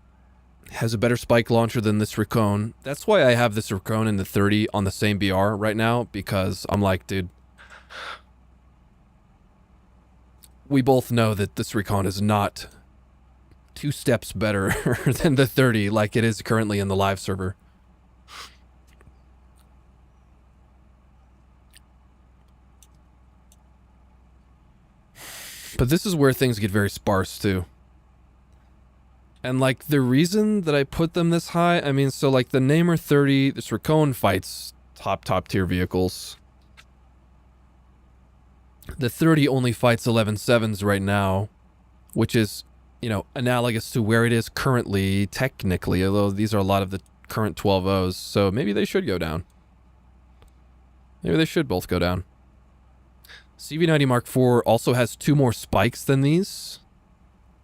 has a better spike launcher than this Raccoon. That's why I have this Raccoon in the 30 on the same BR right now, because I'm like, dude, we both know that this Recon is not 2 steps better than the 30 like it is currently in the live server. But this is where things get very sparse too. And like the reason that I put them this high, I mean, so like the Namer 30, this Recon fights top tier vehicles. The 30 only fights 11.7s right now, which is, you know, analogous to where it is currently, technically, although these are a lot of the current 12.0s, so maybe they should go down. Maybe they should both go down. CV90 Mark IV also has 2 more spikes than these.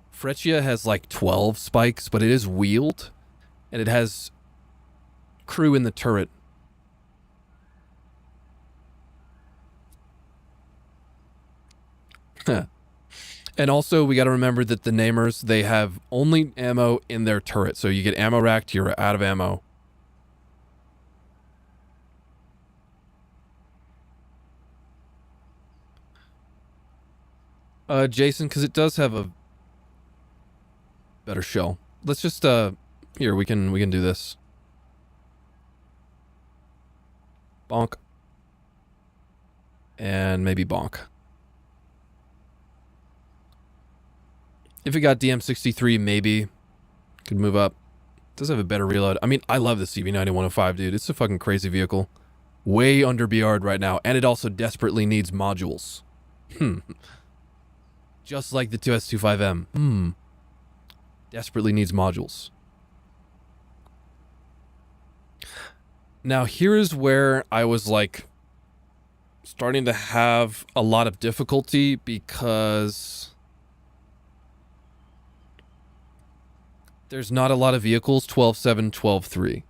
Freccia has like 12 spikes, but it is wheeled, and it has crew in the turret. And also, we got to remember that the Namers, they have only ammo in their turret. So you get ammo racked, you're out of ammo. Jason, because it does have a better shell. Let's just, here, we can do this. Bonk. And maybe bonk. If it got DM63, maybe could move up. It does have a better reload. I mean, I love the CV90-105, dude. It's a fucking crazy vehicle. Way under BR'd right now, and it also desperately needs modules. Just like the 2S25M. Desperately needs modules. Now, here's where I was like starting to have a lot of difficulty because there's not a lot of vehicles 12.7, 12.3.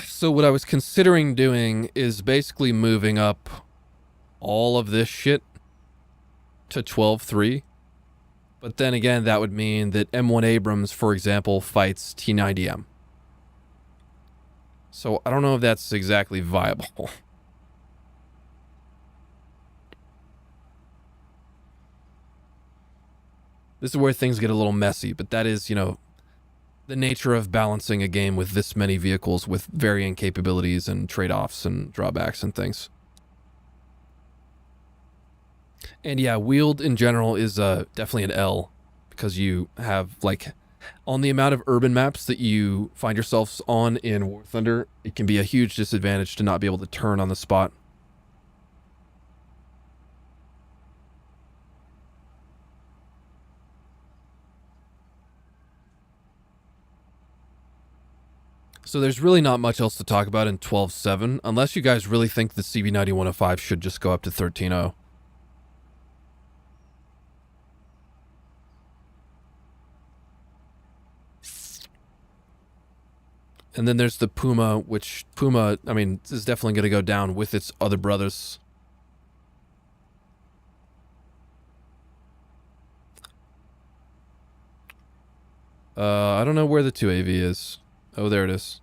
So what I was considering doing is basically moving up all of this shit to 12.3. But then again, that would mean that M1 Abrams, for example, fights T-90M. So I don't know if that's exactly viable. This is where things get a little messy, but that is, you know, the nature of balancing a game with this many vehicles with varying capabilities and trade-offs and drawbacks and things. And yeah, wheeled in general is definitely an L, because you have, like, on the amount of urban maps that you find yourselves on in War Thunder, it can be a huge disadvantage to not be able to turn on the spot. So there's really not much else to talk about in 12.7, unless you guys really think the CB9105 should just go up to 13.0. And then there's the Puma, which Puma, I mean, is definitely going to go down with its other brothers. I don't know where the 2AV is. Oh, there it is.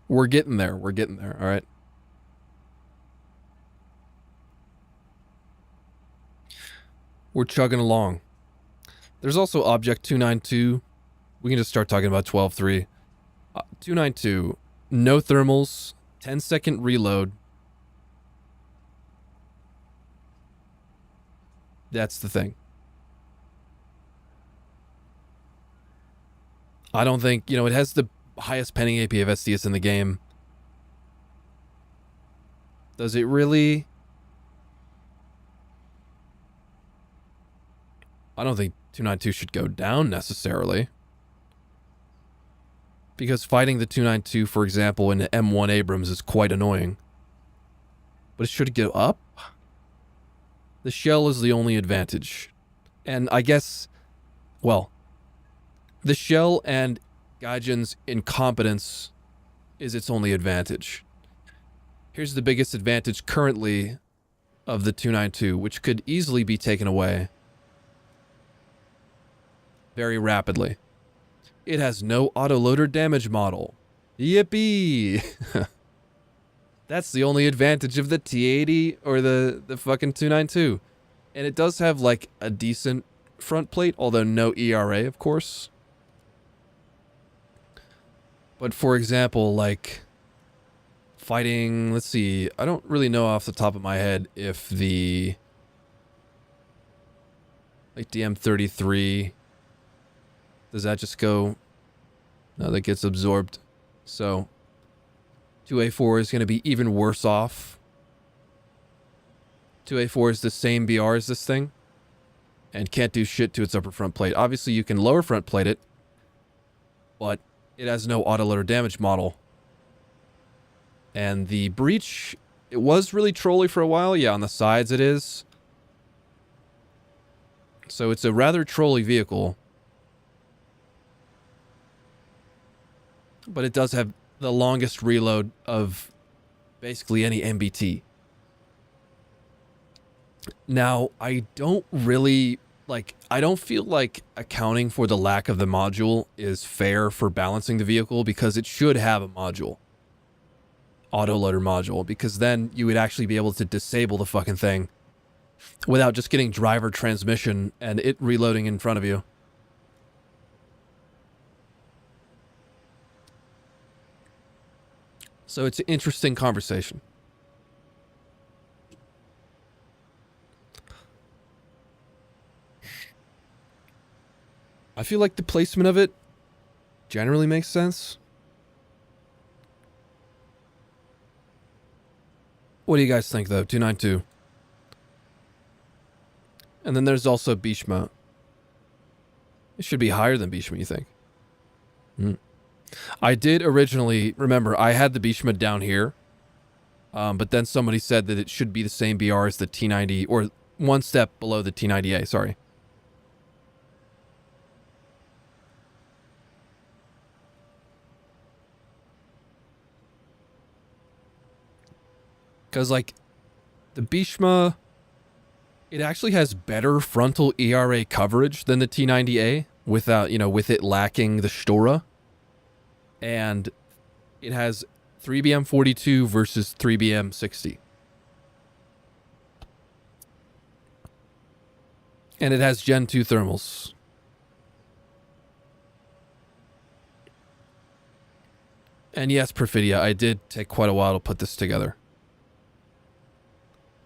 We're getting there. We're getting there. All right. We're chugging along. There's also Object 292. We can just start talking about 12.3. 292. No thermals. 10-second reload. That's the thing. I don't think, you know, it has the highest penning AP of SDS in the game. Does it really? I don't think 292 should go down necessarily. Because fighting the 292, for example, in the M1 Abrams is quite annoying. But it should go up? The shell is the only advantage. And I guess, well, the shell and Gaijin's incompetence is its only advantage. Here's the biggest advantage currently of the 292, which could easily be taken away very rapidly. It has no autoloader damage model. Yippee! That's the only advantage of the T-80 or the fucking 292. And it does have, like, a decent front plate, although no ERA, of course. But for example, like, fighting, let's see, I don't really know off the top of my head if the, like, DM33, does that just go? No, that gets absorbed. So 2A4 is going to be even worse off. 2A4 is the same BR as this thing and can't do shit to its upper front plate. Obviously, you can lower front plate it, but it has no autoloader damage model. And the breach, it was really trolly for a while. Yeah, on the sides it is. So it's a rather trolly vehicle. But it does have the longest reload of basically any MBT. Now, I don't really, like, I don't feel like accounting for the lack of the module is fair for balancing the vehicle, because it should have a module. Autoloader module, because then you would actually be able to disable the fucking thing without just getting driver transmission and it reloading in front of you. So it's an interesting conversation. I feel like the placement of it generally makes sense. What do you guys think, though? 292. And then there's also Bhishma. It should be higher than Bhishma, you think? I did originally, remember, I had the Bhishma down here. But then somebody said that it should be the same BR as the T90, or one step below the T90A, sorry. Because, like, the Bhishma, it actually has better frontal ERA coverage than the T90A without, you know, with it lacking the Stora. And it has 3BM42 versus 3BM60. And it has Gen 2 thermals. And yes, Perfidia, I did take quite a while to put this together.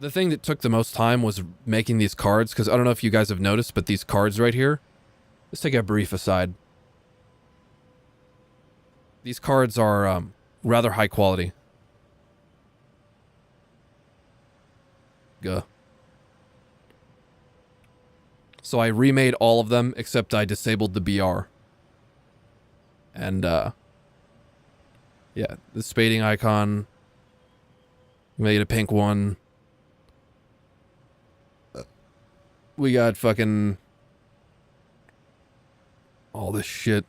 The thing that took the most time was making these cards, because I don't know if you guys have noticed, but these cards right here, let's take a brief aside. These cards are rather high quality. Gah. So I remade all of them, except I disabled the BR. And, yeah, the spading icon. Made a pink one. We got fucking all this shit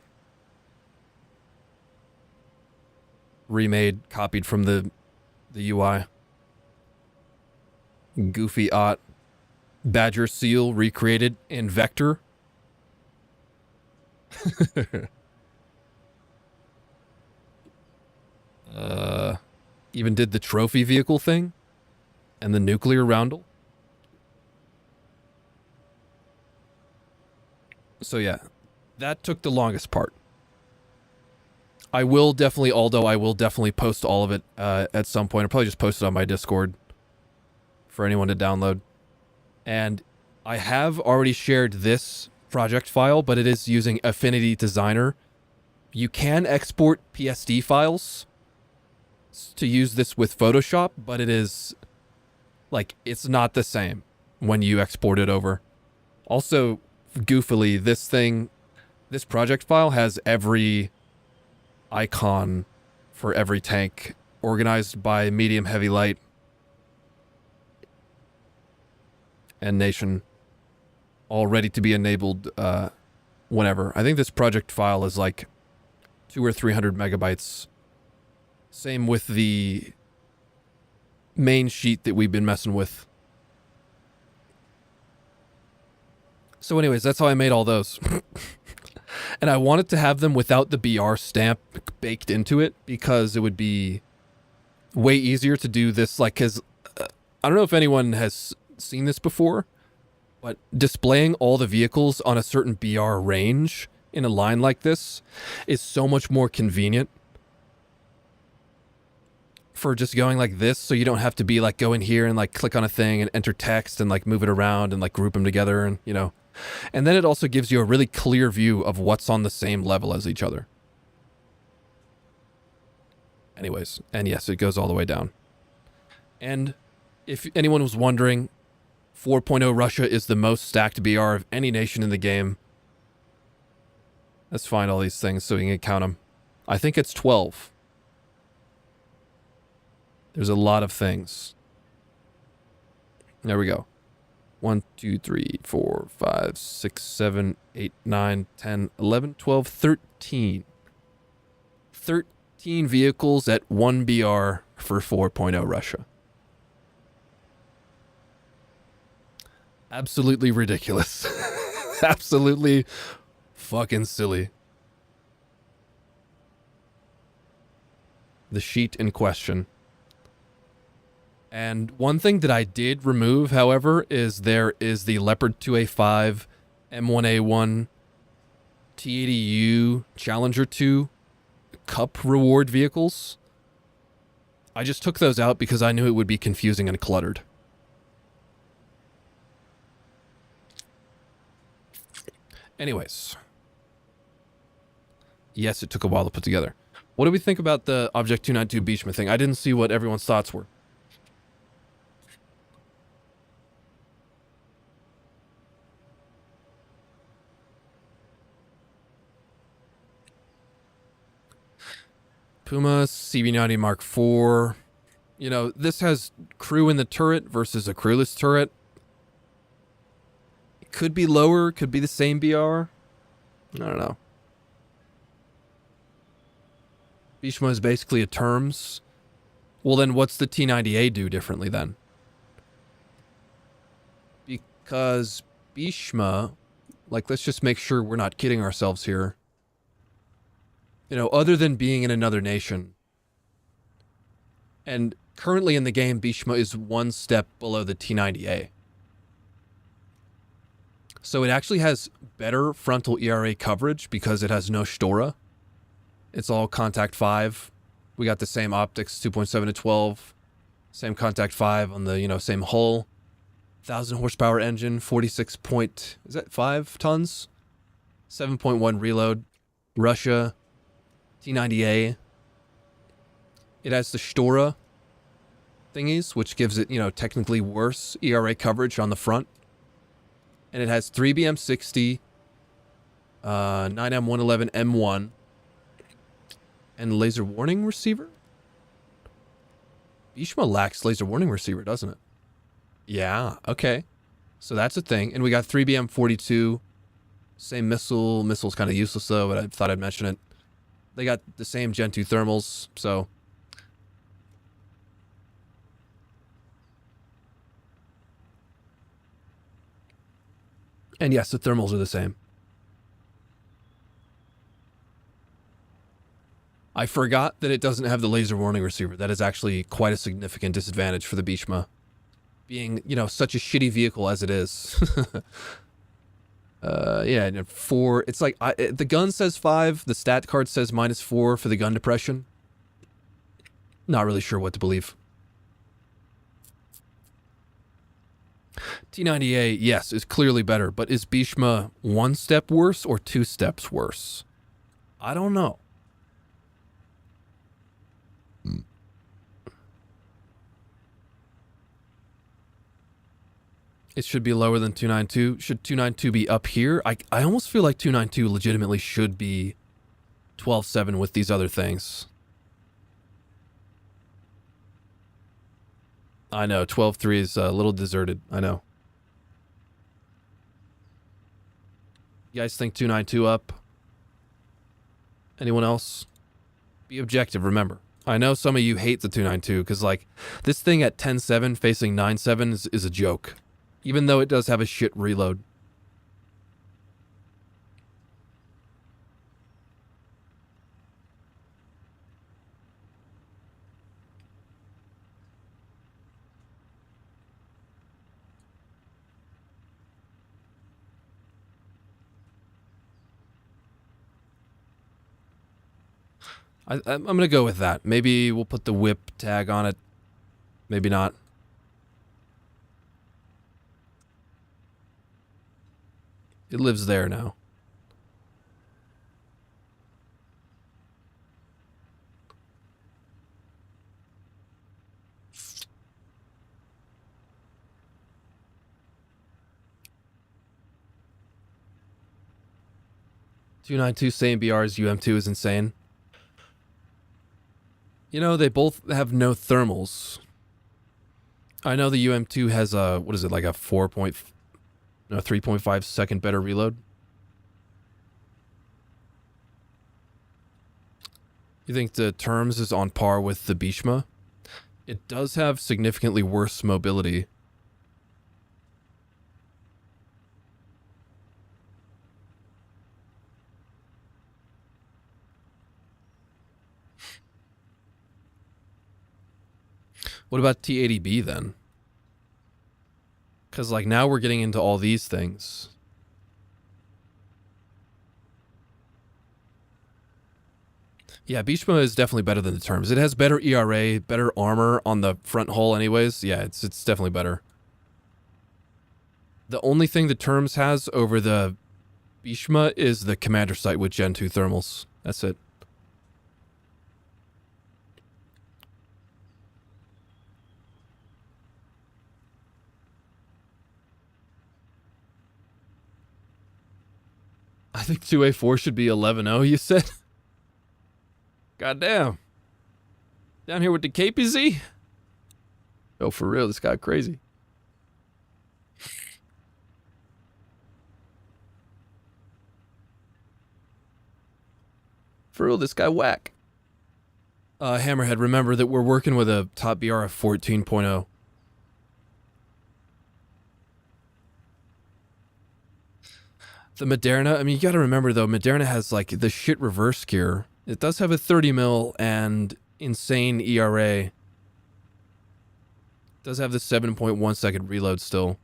remade, copied from the UI. Goofy Ott. Badger Seal recreated in Vector. Even did the trophy vehicle thing and the nuclear roundel. So yeah, that took the longest part. I will definitely post all of it at some point. I'll probably just post it on my Discord for anyone to download. And I have already shared this project file, but it is using Affinity Designer. You can export PSD files to use this with Photoshop, but it is, like, it's not the same when you export it over. Also, goofily, this project file has every icon for every tank organized by medium, heavy, light, and nation, all ready to be enabled whenever. I think this project file is like 200 or 300 megabytes. Same with the main sheet that we've been messing with. So anyways, that's how I made all those. And I wanted to have them without the BR stamp baked into it, because it would be way easier to do this, like, because I don't know if anyone has seen this before, but displaying all the vehicles on a certain BR range in a line like this is so much more convenient for just going like this, so you don't have to be like go in here and like click on a thing and enter text and like move it around and like group them together, and you know. And then it also gives you a really clear view of what's on the same level as each other. Anyways, and yes, it goes all the way down. And if anyone was wondering, 4.0 Russia is the most stacked BR of any nation in the game. Let's find all these things so we can count them. I think it's 12. There's a lot of things. There we go. 1, 2, 3, 4, 5, 6, 7, 8, 9, 10, 11, 12, 13. 13 vehicles at 1 BR for 4.0 Russia. Absolutely ridiculous. Absolutely fucking silly. The sheet in question. And one thing that I did remove, however, is there is the Leopard 2A5, M1A1, T-80U, Challenger 2 Cup reward vehicles. I just took those out because I knew it would be confusing and cluttered. Anyways. Yes, it took a while to put together. What do we think about the Object 292 Beachman thing? I didn't see what everyone's thoughts were. Puma CV90 Mark IV. You know, this has crew in the turret versus a crewless turret. It could be lower, could be the same BR. I don't know. Bishma is basically a terms. Well, then what's the T-90A do differently then? Because Bishma, like, let's just make sure we're not kidding ourselves here. You know, other than being in another nation. And currently in the game, Bishma is one step below the T-90A. So it actually has better frontal ERA coverage because it has no Stora. It's all contact 5. We got the same optics, 2.7 to 12. Same contact 5 on the, you know, same hull. 1,000 horsepower engine, 46 point, is that 5 tons? 7.1 reload. Russia, T-90A. It has the Stora thingies, which gives it, you know, technically worse ERA coverage on the front. And it has 3BM60, 9M111 M1, and laser warning receiver? Bhishma lacks laser warning receiver, doesn't it? Yeah, okay. So that's a thing. And we got 3BM42. Same missile. Missile's kind of useless, though, but I thought I'd mention it. They got the same Gen 2 thermals, so... And yes, the thermals are the same. I forgot that it doesn't have the laser warning receiver. That is actually quite a significant disadvantage for the Bhishma. Being, you know, such a shitty vehicle as it is. Yeah, and 4... It's like, the gun says 5, the stat card says -4 for the gun depression. Not really sure what to believe. T-90A, yes, is clearly better, but is Bhishma 1 step worse or 2 steps worse? I don't know. It should be lower than 292. Should 292 be up here? I almost feel like 292 legitimately should be 12.7 with these other things. I know, 12.3 is a little deserted. I know. You guys think 292 up? Anyone else? Be objective, remember. I know some of you hate the 292 because, like, this thing at 10.7 facing 9.7 is a joke. Even though it does have a shit reload. I'm going to go with that. Maybe we'll put the whip tag on it. Maybe not. It lives there now. .292 same BRs, UM2 is insane. You know, they both have no thermals. I know the UM2 has a, what is it, like a 3.5 second better reload. You think the terms is on par with the Bhishma? It does have significantly worse mobility. What about T-80B then? Because, like, now we're getting into all these things. Yeah, Bhishma is definitely better than the terms. It has better ERA, better armor on the front hull anyways. Yeah, it's definitely better. The only thing the terms has over the Bhishma is the commander sight with Gen 2 thermals. That's it. I think 2A4 should be 11-0, you said? Goddamn. Down here with the KPZ? Oh, for real, this guy crazy. For real, this guy whack. Hammerhead, remember that we're working with a top BR of 14.0. The Moderna, I mean, you gotta remember though, Moderna has like the shit reverse gear. It does have a 30 mil and insane ERA. It does have the 7.1 second reload still.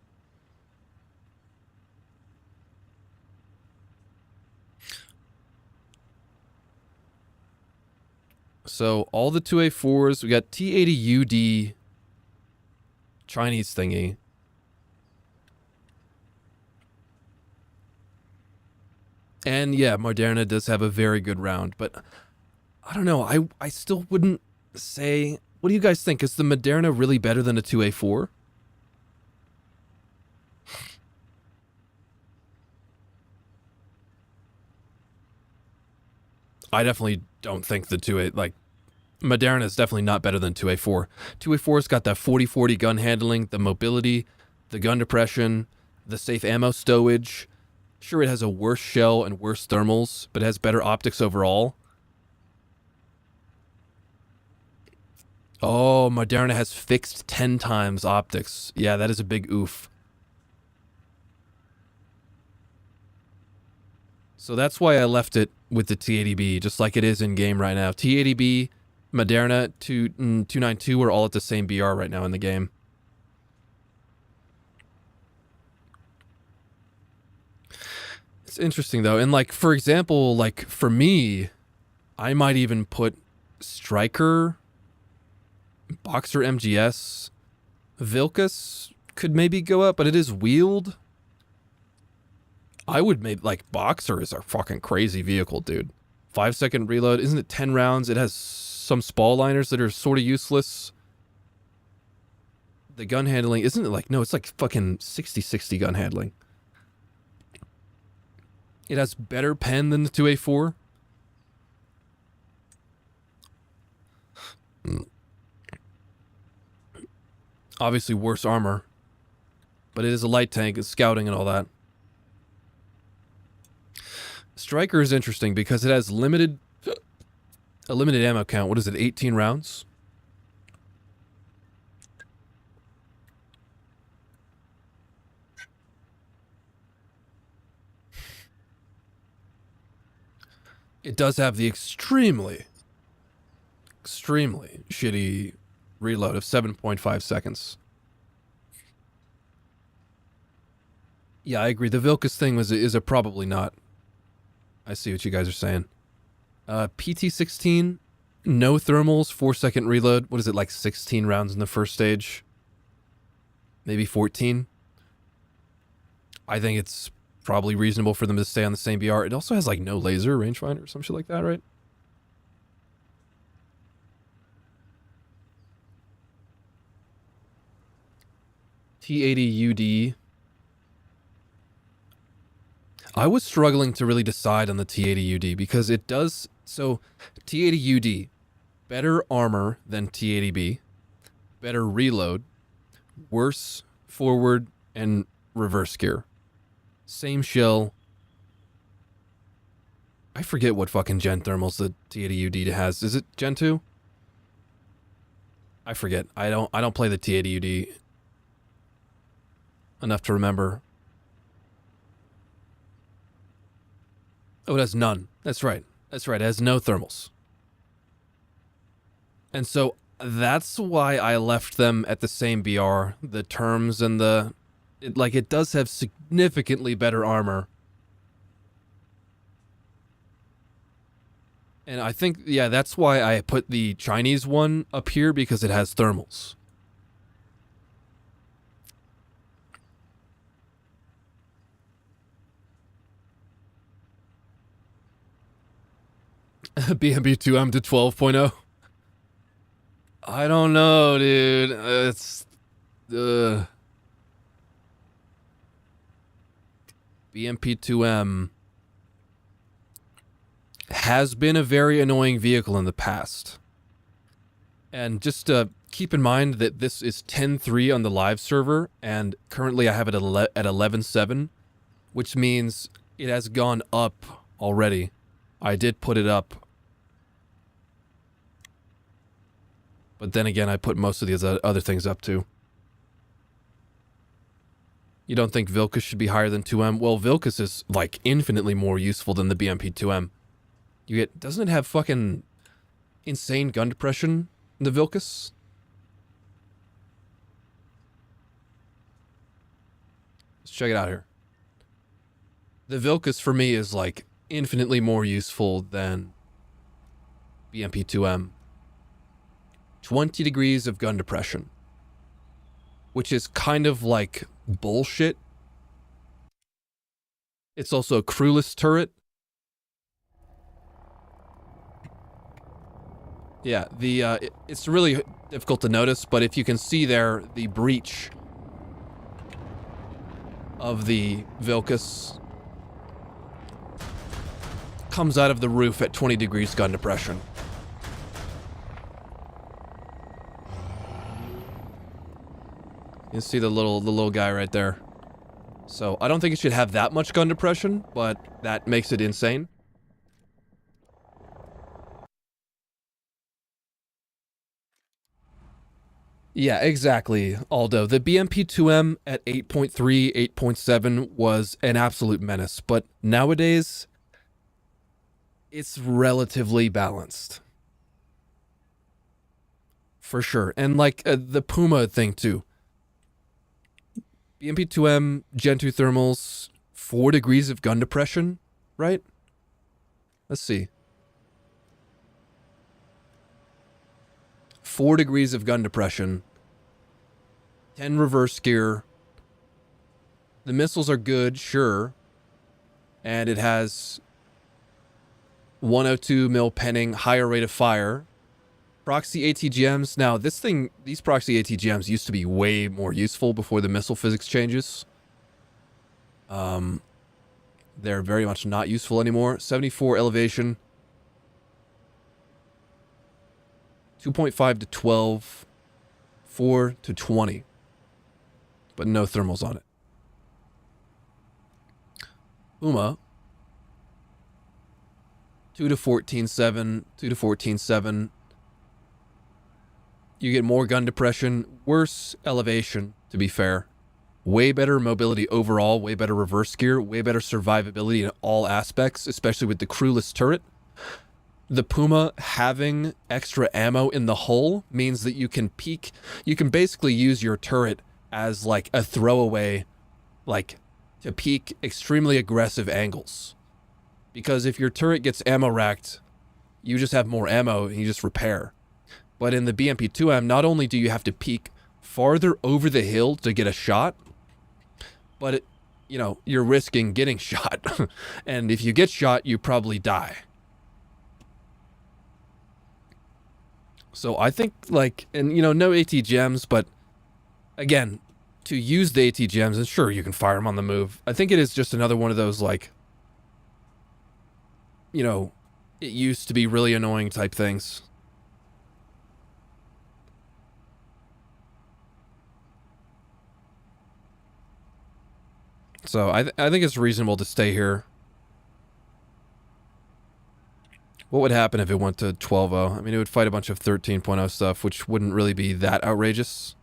So all the 2A4s, we got T-80UD Chinese thingy. And yeah, Moderna does have a very good round, but I don't know. I still wouldn't say. What do you guys think? Is the Moderna really better than a 2A4? I definitely don't think the 2A, like, Moderna is definitely not better than 2A4. 2A4's got that 40-40 gun handling, the mobility, the gun depression, the safe ammo stowage. Sure, it has a worse shell and worse thermals, but it has better optics overall. Oh, Moderna has fixed 10 times optics. Yeah, that is a big oof. So that's why I left it with the T80B, just like it is in game right now. T80B, Moderna, 292 are all at the same BR right now in the game. It's interesting though, and like for example, like for me, I might even put Striker, Boxer MGS, Vilcus could maybe go up, but it is wheeled. I would maybe, like, Boxer is a fucking crazy vehicle, dude. 5-second reload. Isn't it 10 rounds? It has some spall liners that are sort of useless. The gun handling, isn't it like, no, it's like fucking 60-60 gun handling. It has better pen than the 2A4. Obviously worse armor. But it is a light tank, it's scouting and all that. Striker is interesting because it has a limited ammo count. What is it, 18 rounds? It does have the extremely shitty reload of 7.5 seconds. Yeah, I agree. The Vilcus thing is a probably not. I see what you guys are saying. PT-16, no thermals, 4-second reload. What is it, like 16 rounds in the first stage? Maybe 14? I think it's probably reasonable for them to stay on the same BR. It also has like no laser rangefinder or some shit like that, right? T80UD. I was struggling to really decide on the T80UD because it does... So, T80UD, better armor than T80B, better reload, worse forward and reverse gear. Same shell. I forget what fucking gen thermals the T80UD has. Is it Gen 2? I forget. I don't play the T80UD enough to remember. Oh, it has none. That's right. That's right. It has no thermals. And so that's why I left them at the same BR. The terms and the... it does have significantly better armor. And I think, yeah, that's why I put the Chinese one up here, because it has thermals. BMB2M to 12.0. I don't know, dude. It's... BMP2M has been a very annoying vehicle in the past. And just keep in mind that this is 10.3 on the live server, and currently I have it at 11.7, which means it has gone up already. I did put it up. But then again, I put most of these other things up too. You don't think Vilcus should be higher than 2M? Well, Vilcus is, like, infinitely more useful than the BMP-2M. Doesn't it have fucking insane gun depression, the Vilcus? Let's check it out here. The Vilcus, for me, is, like, infinitely more useful than BMP-2M. 20 degrees of gun depression. which is kind of like bullshit. It's also a crewless turret. Yeah, it's really difficult to notice, but if you can see there, the breach of the Vilcus comes out of the roof at 20 degrees gun depression. You see the little guy right there. So I don't think it should have that much gun depression, but that makes it insane. Yeah, exactly, Aldo. The BMP-2M at 8.3, 8.7 was an absolute menace, but nowadays, it's relatively balanced. For sure. And like the Puma thing too. BMP-2M, Gen 2 thermals, 4 degrees of gun depression, right? Let's see. 4 degrees of gun depression. 10 reverse gear. The missiles are good, sure. And it has 102 mil penning, higher rate of fire. Proxy ATGMs. Now, these proxy ATGMs used to be way more useful before the missile physics changes. They're very much not useful anymore. 74 elevation. 2.5 to 12. 4 to 20. But no thermals on it. Puma. 2 to 14.7. 2 to 14.7. You get more gun depression, worse elevation, to be fair. Way better mobility overall, way better reverse gear, way better survivability in all aspects, especially with the crewless turret. The Puma having extra ammo in the hull means that you can peek, you can basically use your turret as like a throwaway, like to peek extremely aggressive angles. Because if your turret gets ammo racked, you just have more ammo and you just repair. But in the BMP-2M, not only do you have to peek farther over the hill to get a shot, but you're risking getting shot. And if you get shot, you probably die. So I think like, and no ATGMs, but again, to use the ATGMs, and sure, you can fire them on the move. I think it is just another one of those like, it used to be really annoying type things. So I think it's reasonable to stay here. What would happen if it went to 12.0? I mean, it would fight a bunch of 13.0 stuff, which wouldn't really be that outrageous.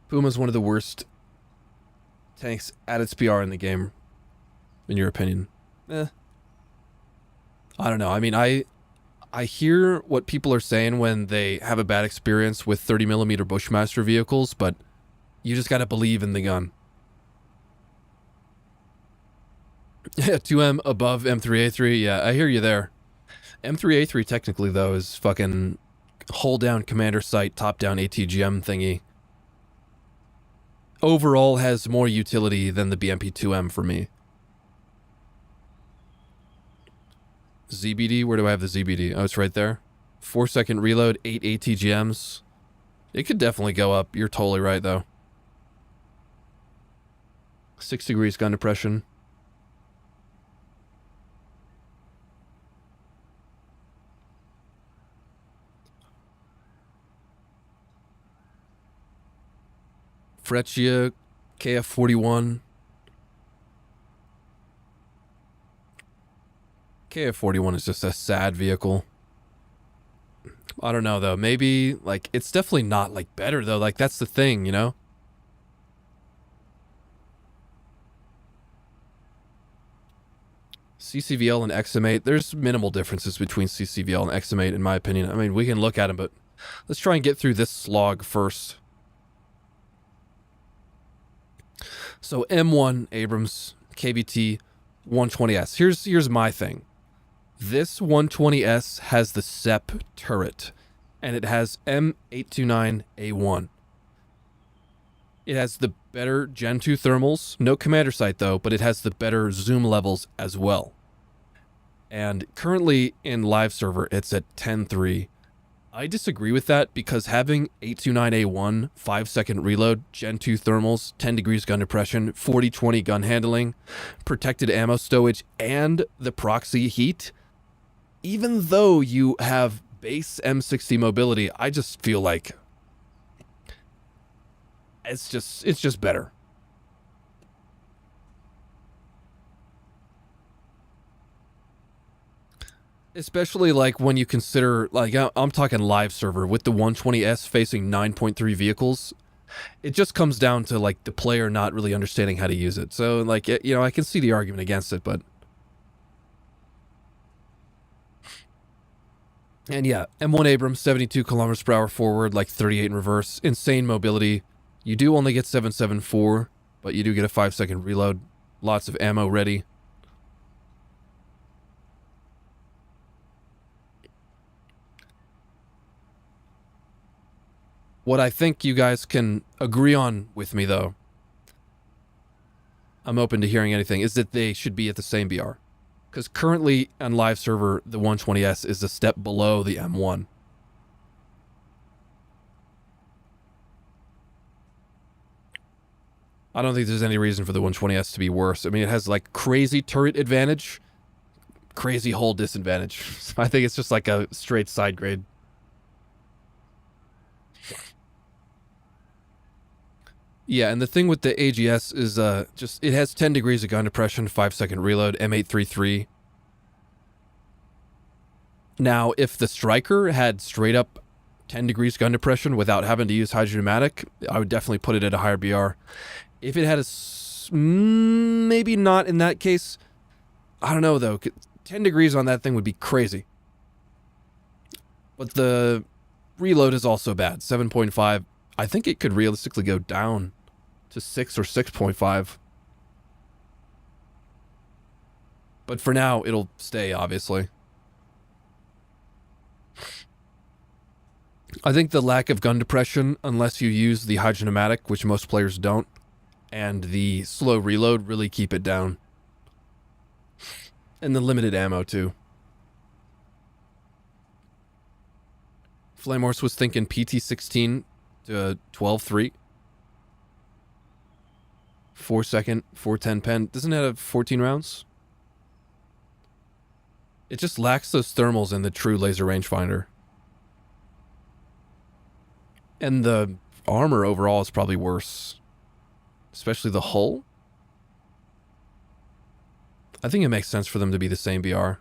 Puma's one of the worst tanks at its PR in the game, in your opinion. I don't know. I mean, I hear what people are saying when they have a bad experience with 30mm Bushmaster vehicles, but you just gotta believe in the gun. Yeah, 2M above M3A3. Yeah, I hear you there. M3A3 technically, though, is fucking hold down commander sight, top down ATGM thingy. Overall has more utility than the BMP-2M for me. ZBD, where do I have the ZBD? Oh, it's right there. 4-second reload, 8 ATGMs. It could definitely go up. You're totally right, though. 6 degrees gun depression. Freccia, KF-41. KF-41 is just a sad vehicle. I don't know, though. Maybe, like, it's definitely not, like, better, though. Like, that's the thing, CCVL and XM8, there's minimal differences between CCVL and XM8, in my opinion. I mean, we can look at them, but let's try and get through this slog first. So, M1 Abrams, KBT, 120S. Here's my thing. This 120S has the SEP turret, and it has M829A1. It has the better Gen 2 thermals, no commander sight though, but it has the better zoom levels as well. And currently in live server, it's at 10.3. I disagree with that because having 829A1, 5-second reload, Gen 2 thermals, 10 degrees gun depression, 40-20 gun handling, protected ammo stowage, and the proxy heat, even though you have base M60 mobility, I just feel like it's just better. Especially like when you consider, like I'm talking live server with the 120S facing 9.3 vehicles. It just comes down to like the player not really understanding how to use it. So like, you know, I can see the argument against it, but. And yeah, M1 Abrams, 72 kilometers per hour forward, like 38 in reverse. Insane mobility. You do only get 774, but you do get a 5-second reload. Lots of ammo ready. What I think you guys can agree on with me, though, I'm open to hearing anything, is that they should be at the same BR. Because currently on live server, the 120S is a step below the M1. I don't think there's any reason for the 120S to be worse. I mean, it has like crazy turret advantage, crazy hull disadvantage. So I think it's just like a straight side grade. Yeah, and the thing with the AGS is just it has 10 degrees of gun depression, 5-second reload, M833. Now, if the Striker had straight up 10 degrees gun depression without having to use hydromatic, I would definitely put it at a higher BR. If it had maybe not in that case, I don't know though. 10 degrees on that thing would be crazy. But the reload is also bad, 7.5. I think it could realistically go down to 6 or 6.5. But for now, it'll stay, obviously. I think the lack of gun depression, unless you use the hydromatic, which most players don't, and the slow reload really keep it down. And the limited ammo, too. Flame Horse was thinking PT-16 to 12.3. 4-second, 410 pen. Doesn't it have 14 rounds? It just lacks those thermals in the true laser rangefinder. And the armor overall is probably worse. Especially the hull. I think it makes sense for them to be the same BR.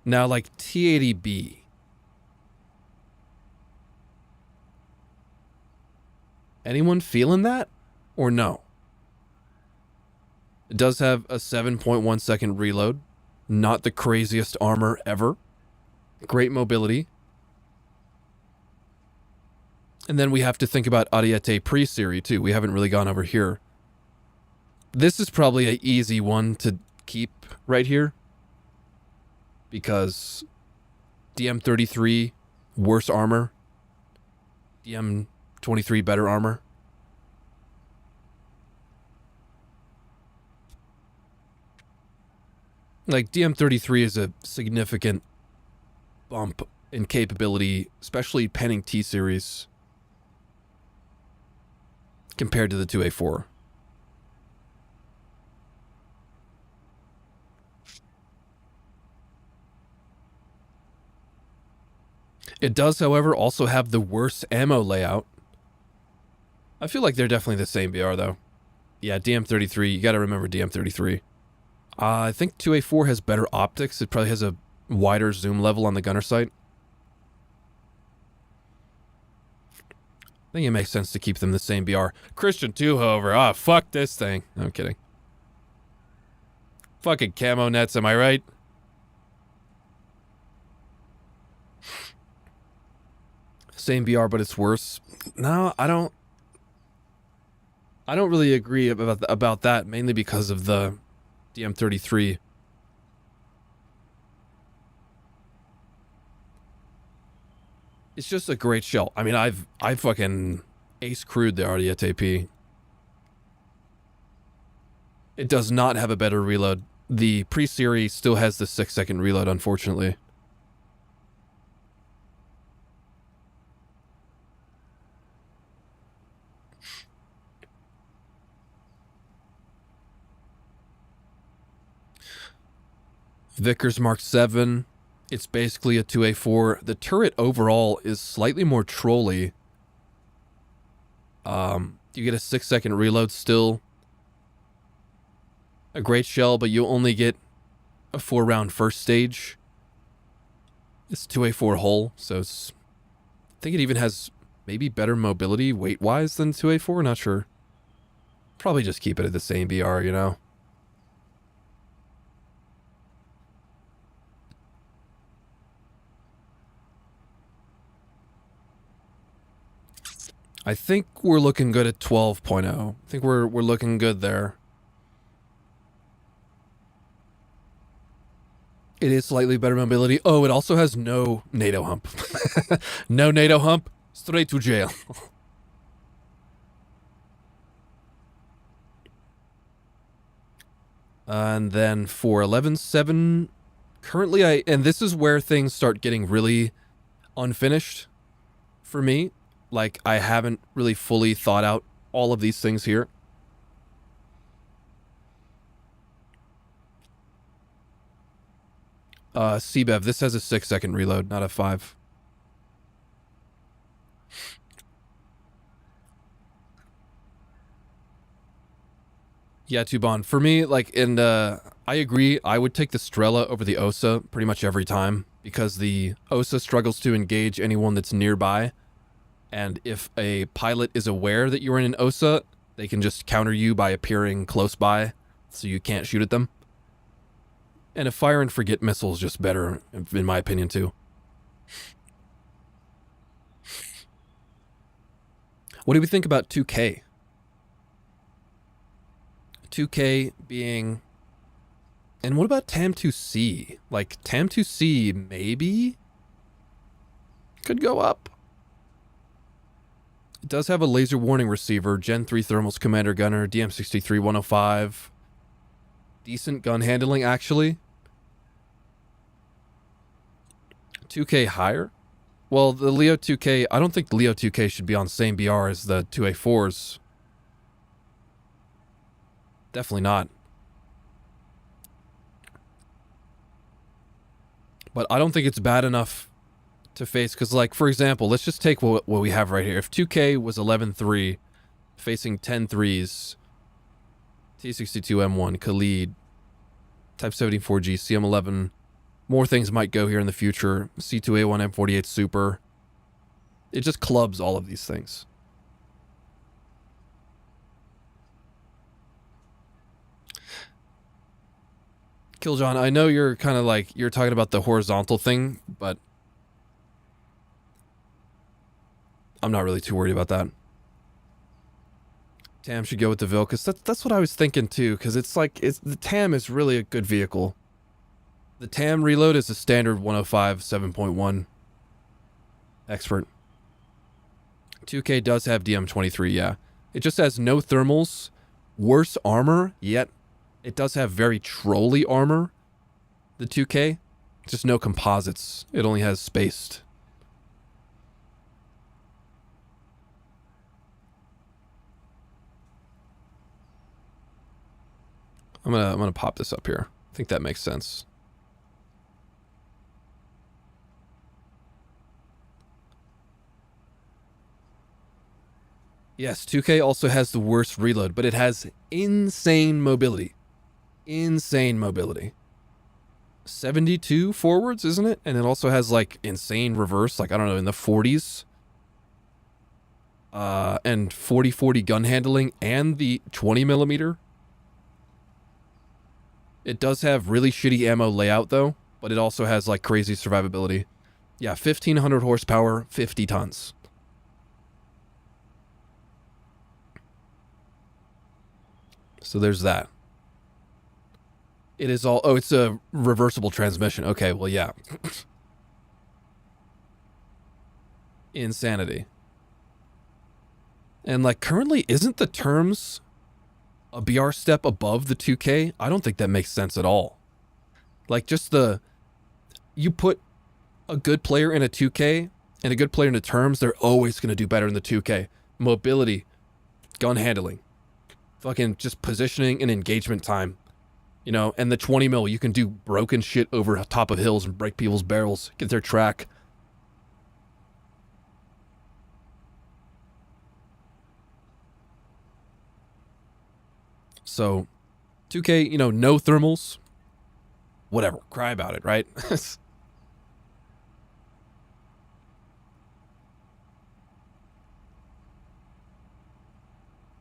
Now, like T-80B. Anyone feeling that? Or no? It does have a 7.1 second reload. Not the craziest armor ever. Great mobility. And then we have to think about Ariete Pre-Series too. We haven't really gone over here. This is probably an easy one to keep right here. Because DM33, worse armor. DM23, better armor. Like, DM33 is a significant bump in capability, especially penning T-Series, compared to the 2A4. It does, however, also have the worst ammo layout. I feel like they're definitely the same BR, though. Yeah, DM33, you gotta remember DM33. I think 2A4 has better optics. It probably has a wider zoom level on the gunner sight. I think it makes sense to keep them the same BR. Christian 2, however, fuck this thing. No, I'm kidding. Fucking camo nets, am I right? Same BR, but it's worse. No, I don't really agree about that, mainly because of the DM33. It's just a great shell. I mean, I fucking ace crewed the RDTAP. It does not have a better reload. The pre-series still has the 6-second reload, unfortunately. Vickers Mark 7. It's basically a 2A4. The turret overall is slightly more trolly. You get a 6-second reload still. A great shell, but you only get a 4-round first stage. It's 2A4 hull, so it's... I think it even has maybe better mobility weight-wise than 2A4, not sure. Probably just keep it at the same BR, you know? I think we're looking good at 12.0. I think we're looking good there. It is slightly better mobility. Oh, it also has no NATO hump. No NATO hump, straight to jail. And then for 11.7, currently and this is where things start getting really unfinished for me. Like, I haven't really fully thought out all of these things here. CBEV, this has a 6-second reload, not a 5. Yeah, Tuban. For me, like, and I agree, I would take the Strela over the OSA pretty much every time, because the OSA struggles to engage anyone that's nearby. And if a pilot is aware that you're in an OSA, they can just counter you by appearing close by, so you can't shoot at them. And a fire and forget missile is just better, in my opinion, too. What do we think about 2K? 2K being... And what about TAM2C? Like, TAM2C maybe could go up. It does have a laser warning receiver, Gen 3 thermals commander gunner, DM63 105. Decent gun handling, actually. 2K higher? Well, the Leo 2K, I don't think the Leo 2K should be on the same BR as the 2A4s. Definitely not. But I don't think it's bad enough to face, because, like, for example, let's just take what we have right here. If 2K was 11.3, facing 10.3s, T-62M1, Khalid, Type 74G, CM11, more things might go here in the future, C2A1 M48 Super. It just clubs all of these things. Killjohn, I know you're kind of like, you're talking about the horizontal thing, but I'm not really too worried about that. TAM should go with the Vil, because that's what I was thinking too, because it's like, the TAM is really a good vehicle. The TAM reload is a standard 105 7.1 expert. 2K does have DM23, yeah. It just has no thermals, worse armor, yet it does have very trolly armor, the 2K. Just no composites. It only has spaced. I'm gonna pop this up here. I think that makes sense. Yes, 2K also has the worst reload, but it has insane mobility. Insane mobility. 72 forwards, isn't it? And it also has, like, insane reverse, like, I don't know, in the 40s. And 40-40 gun handling and the 20mm. It does have really shitty ammo layout, though, but it also has, like, crazy survivability. Yeah, 1,500 horsepower, 50 tons. So there's that. It is all... Oh, it's a reversible transmission. Okay, well, yeah. insanity. And like currently, isn't the terms a BR step above the 2K? I don't think that makes sense at all. Like just you put a good player in a 2K and a good player in the terms, they're always going to do better in the 2K. Mobility, gun handling, fucking just positioning and engagement time. You know, and the 20 mil, you can do broken shit over top of hills and break people's barrels, get their track. So, 2K, you know, no thermals. Whatever, cry about it, right?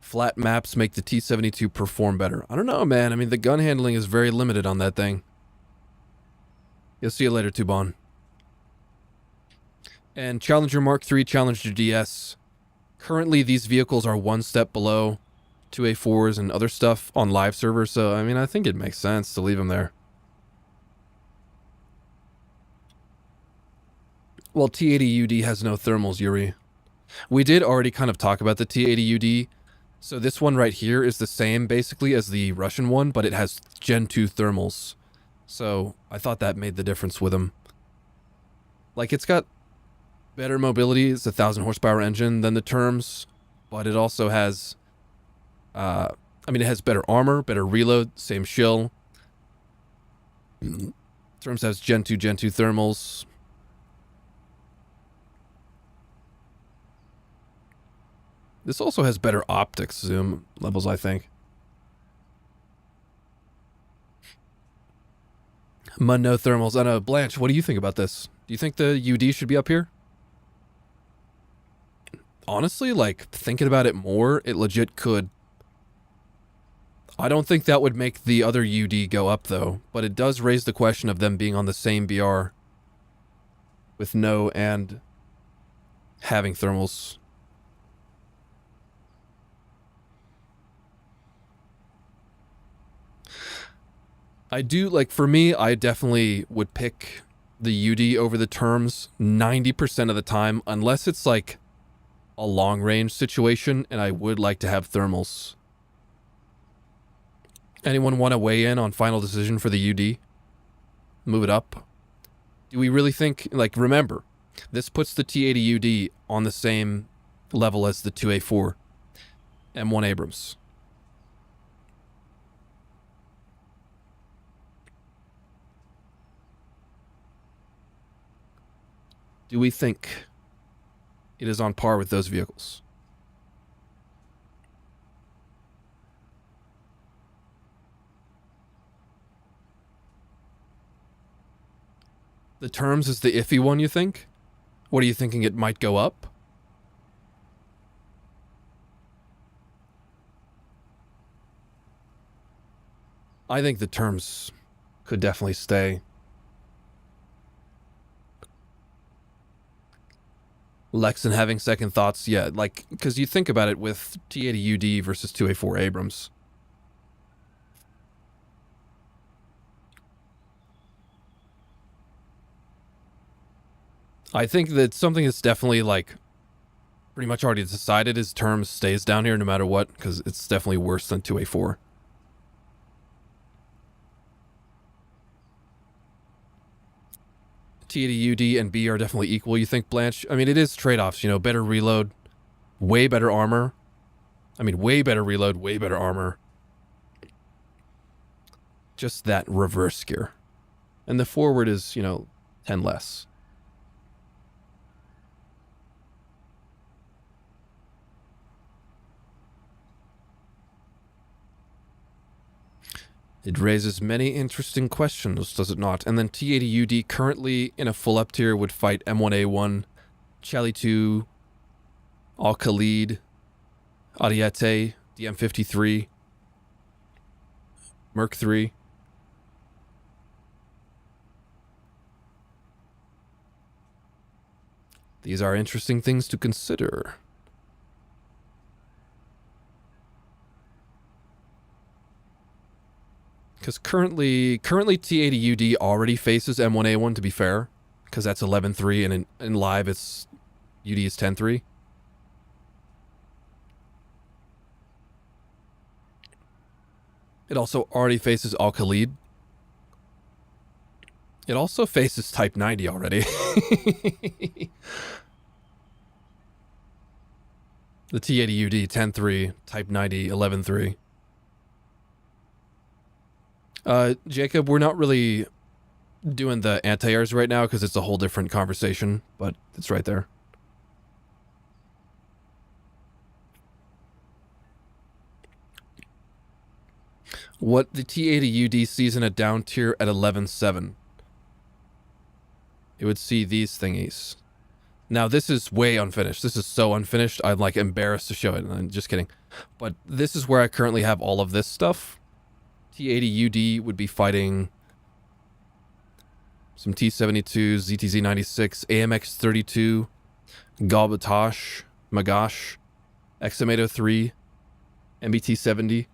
Flat maps make the T-72 perform better. I don't know, man. I mean, the gun handling is very limited on that thing. You'll see you later, Tubon. And Challenger Mark III, Challenger DS. Currently, these vehicles are one step below 2A4s and other stuff on live servers, so, I mean, I think it makes sense to leave them there. Well, T-80UD has no thermals, Yuri. We did already kind of talk about the T-80UD. So this one right here is the same, basically, as the Russian one, but it has Gen 2 thermals. So I thought that made the difference with them. Like, it's got better mobility. It's a 1,000 horsepower engine than the terms, but it also has... I mean, it has better armor, better reload, same shill. Terms has Gen 2 thermals. This also has better optics zoom levels, I think. Mun no thermals. I know, Blanche, what do you think about this? Do you think the UD should be up here? Honestly, like, thinking about it more, it legit could. I don't think that would make the other UD go up, though, but it does raise the question of them being on the same BR with no and having thermals. I do, like, for me, I definitely would pick the UD over the terms 90% of the time, unless it's, like, a long-range situation, and I would like to have thermals. Anyone want to weigh in on final decision for the UD? Move it up? Do we really think, like, remember, this puts the T-80UD on the same level as the 2A4 M1 Abrams. Do we think it is on par with those vehicles? The terms is the iffy one, you think? What are you thinking, it might go up? I think the terms could definitely stay. Lexan having second thoughts, yeah, like, because you think about it with T-80UD versus 2A4 Abrams. I think that something that's definitely, like, pretty much already decided is terms stays down here no matter what, because it's definitely worse than 2A4. T-80UD and B are definitely equal, you think, Blanche? I mean, it is trade-offs, you know, better reload, way better armor. I mean, way better reload, way better armor. Just that reverse gear. And the forward is, you know, 10 less. It raises many interesting questions, does it not? And then T-80UD currently in a full up tier would fight M1A1, Charlie 2, Al Khalid, Ariete, DM53, Merc 3. These are interesting things to consider. Because currently T-80UD already faces M1A1, to be fair, because that's 11.3, and in live it's, UD is 10.3. It also already faces Al Khalid. It also faces Type 90 already. The T-80 UD 10.3, Type 90 11.3. Jacob, we're not really doing the anti-airs right now because it's a whole different conversation, but it's right there. What the T-80 UD sees in a down tier at 11.7. It would see these thingies. Now, this is way unfinished. This is so unfinished, I'm like embarrassed to show it. I'm just kidding. But this is where I currently have all of this stuff. T-80 UD would be fighting some T-72s, ZTZ-96, AMX-32, Galbatosh, Magash, XM-803, MBT-70,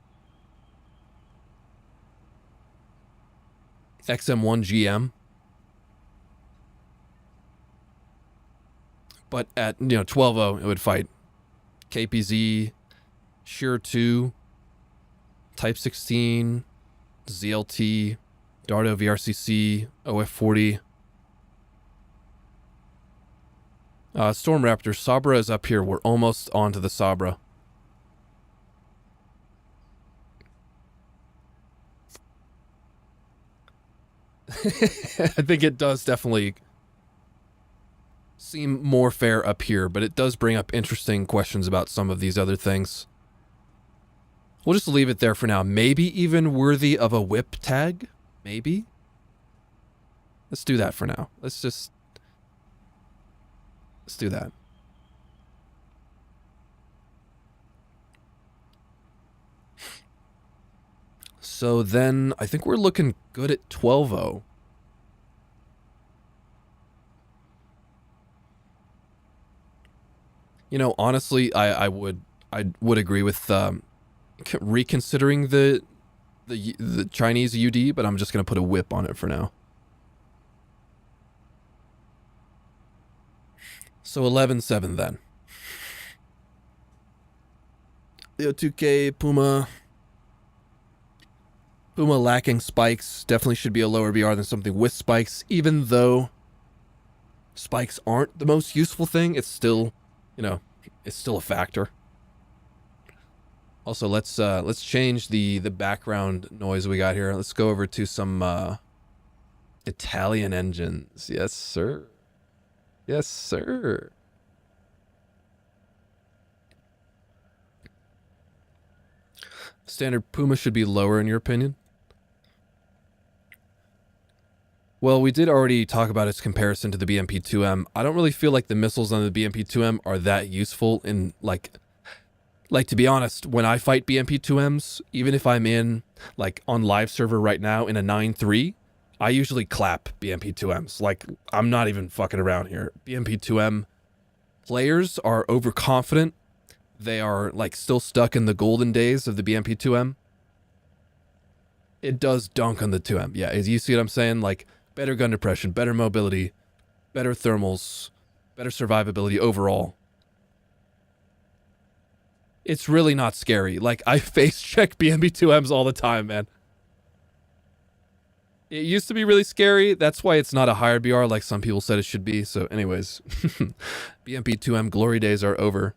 XM-1GM. But at, 12.0, it would fight KPZ, Shear 2, Type 16, ZLT, Dardo VRCC, OF40. Storm Raptor, Sabra is up here. We're almost onto the Sabra. I think it does definitely seem more fair up here, but it does bring up interesting questions about some of these other things. We'll just leave it there for now. Maybe even worthy of a whip tag? Maybe? Let's do that for now. Let's do that. So then I think we're looking good at 12.0. Honestly, I would agree with reconsidering the Chinese UD, but I'm just gonna put a whip on it for now. So 11.7 then. The 2K Puma lacking spikes definitely should be a lower BR than something with spikes, even though spikes aren't the most useful thing. It's still, it's still a factor. Also, let's change the background noise we got here. Let's go over to some Italian engines. Yes, sir. Yes, sir. Standard Puma should be lower in your opinion? Well, we did already talk about its comparison to the BMP-2M. I don't really feel like the missiles on the BMP-2M are that useful in, like, to be honest, when I fight BMP-2Ms, even if I'm in, like, on live server right now in a 9.3, I usually clap BMP-2Ms. Like, I'm not even fucking around here. BMP-2M players are overconfident. They are, like, still stuck in the golden days of the BMP-2M. It does dunk on the 2M. Yeah, you see what I'm saying? Like, better gun depression, better mobility, better thermals, better survivability overall. It's really not scary. Like, I face check BMP-2Ms all the time, man. It used to be really scary. That's why it's not a higher BR like some people said it should be. So anyways, BMP-2M glory days are over.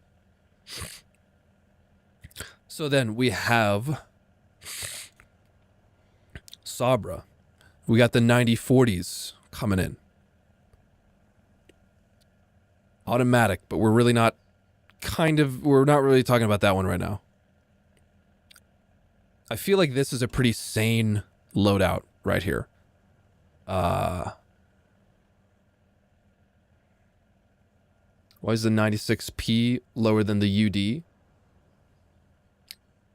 So then we have Sabra. We got the 9040s coming in. Automatic, but we're really not we're not really talking about that one right now. I feel like this is a pretty sane loadout right here. Why is the 96P lower than the UD?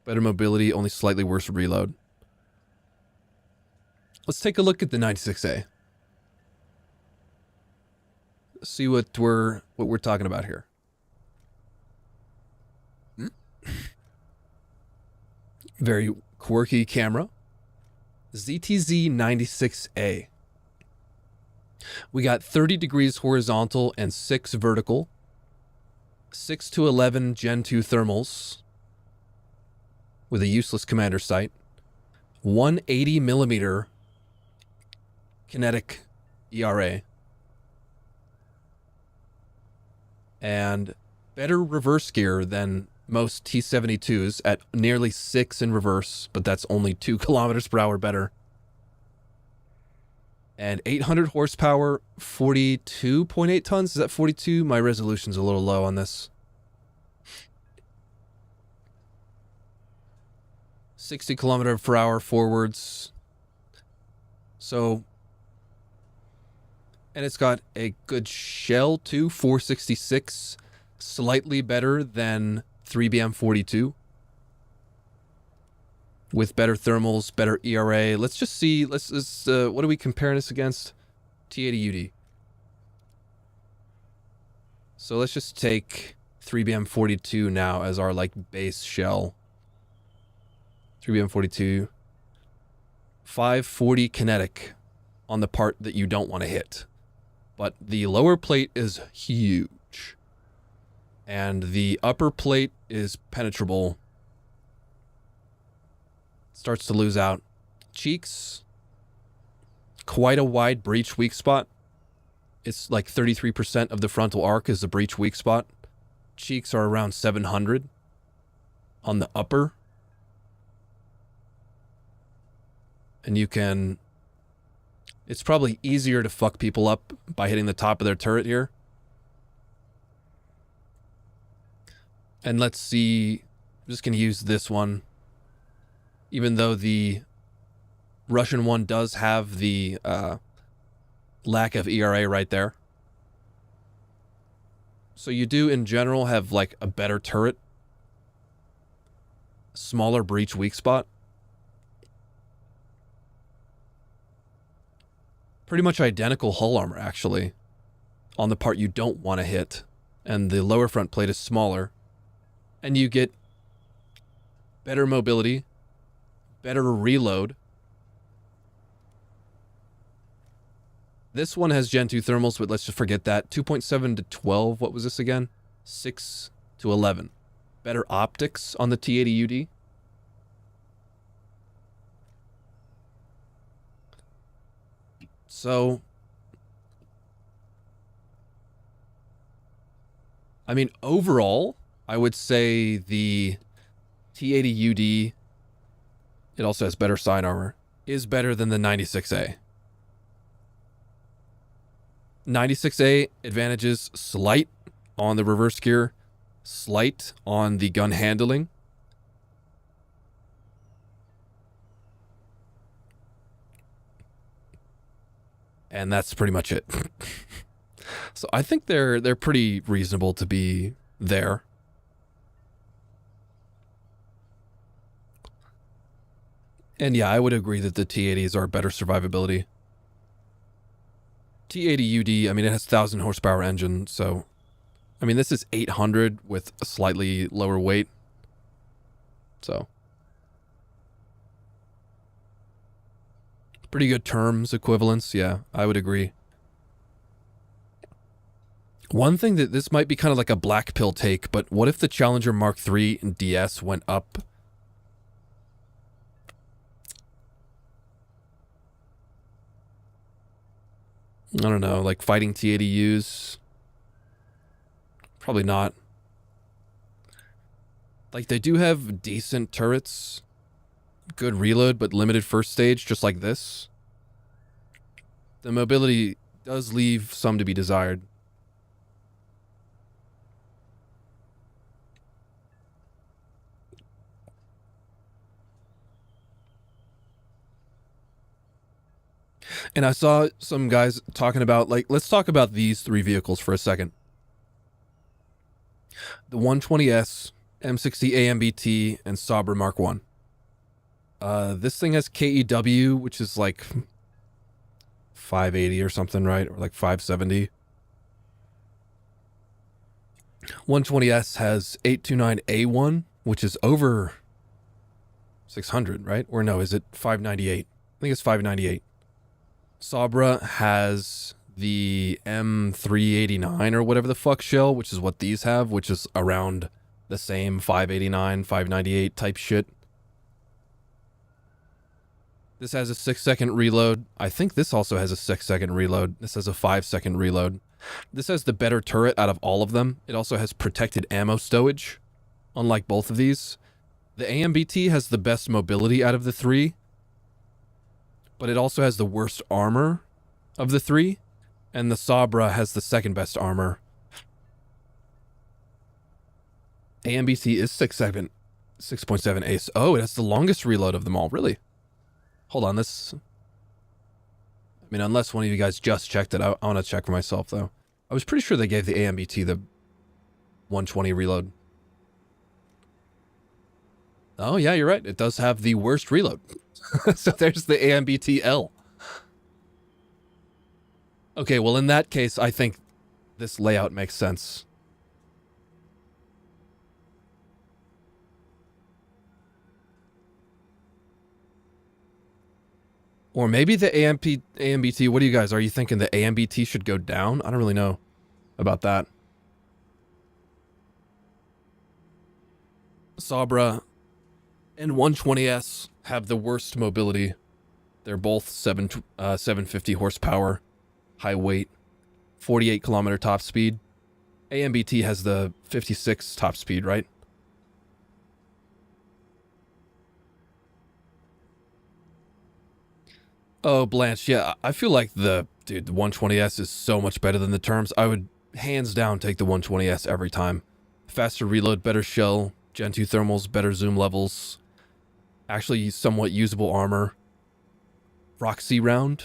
Better mobility, only slightly worse reload. Let's take a look at the 96A. See what we're talking about here. Very quirky camera. ZTZ 96A. We got 30 degrees horizontal and 6 vertical. 6 to 11 Gen 2 thermals with a useless commander sight, 180 millimeter kinetic ERA, and better reverse gear than most T-72s at nearly 6 in reverse, but that's only 2 kilometers per hour better. And 800 horsepower, 42.8 tons. Is that 42? My resolution's a little low on this. 60 kilometer per hour forwards. So, and it's got a good shell too, 466, slightly better than 3BM 42. With better thermals, better ERA. Let's just see, what are we comparing this against? T-80UD. So let's just take 3BM 42 now as our like base shell. 3BM 42. 540 kinetic on the part that you don't want to hit. But the lower plate is huge. And the upper plate is penetrable. Starts to lose out. Cheeks, quite a wide breach weak spot. It's like 33% of the frontal arc is the breach weak spot. Cheeks are around 700 on the upper. And you can... It's probably easier to fuck people up by hitting the top of their turret here. And let's see... I'm just going to use this one. Even though the Russian one does have the lack of ERA right there. So you do, in general, have like a better turret. Smaller breach weak spot. Pretty much identical hull armor, actually, on the part you don't want to hit. And the lower front plate is smaller. And you get better mobility. Better reload. This one has Gen 2 thermals, but let's just forget that. 2.7 to 12. What was this again? 6 to 11. Better optics on the T-80UD. So, I mean, overall, I would say the T-80UD, it also has better side armor, is better than the 96A. 96A advantages slight on the reverse gear, slight on the gun handling. And that's pretty much it. So I think they're pretty reasonable to be there. And yeah, I would agree that the T-80s are better survivability. T-80UD, I mean, it has 1,000 horsepower engine, so... I mean, this is 800 with a slightly lower weight. So... pretty good terms equivalence, yeah, I would agree. One thing that this might be kind of like a black pill take, but what if the Challenger Mark III and DS went up? I don't know, like fighting T-80Us? Probably not. Like, they do have decent turrets. Good reload, but limited first stage, just like this. The mobility does leave some to be desired. And I saw some guys talking about, like, let's talk about these three vehicles for a second. The 120S, M60 AMBT, and Sabra Mark 1. This thing has KEW, which is like 580 or something, right? Or like 570. 120S has 829A1, which is over 600, right? Or no, is it 598? I think it's 598. Sabra has the M389 or whatever the fuck shell, which is what these have, which is around the same 589, 598 type shit. This has a 6-second reload. I think this also has a 6-second reload. This has a 5-second reload. This has the better turret out of all of them. It also has protected ammo stowage, unlike both of these. The AMBT has the best mobility out of the three, but it also has the worst armor of the three, and the Sabra has the second best armor. AMBT is 6.7 ace. Oh, it has the longest reload of them all, really? Hold on, this... I mean, unless one of you guys just checked it, I want to check for myself, though. I was pretty sure they gave the AMBT the 120 reload. Oh, yeah, you're right. It does have the worst reload. So there's the AMBT L. Okay, well, in that case, I think this layout makes sense. Or maybe the AMBT, what do you guys, are you thinking the AMBT should go down? I don't really know about that. Sabra and 120S have the worst mobility. They're both 750 horsepower, high weight, 48 kilometer top speed. AMBT has the 56 top speed, right? Oh, Blanche, yeah, I feel like the 120S is so much better than the terms. I would hands down take the 120S every time. Faster reload, better shell, Gen 2 thermals, better zoom levels, actually somewhat usable armor. Roxy round.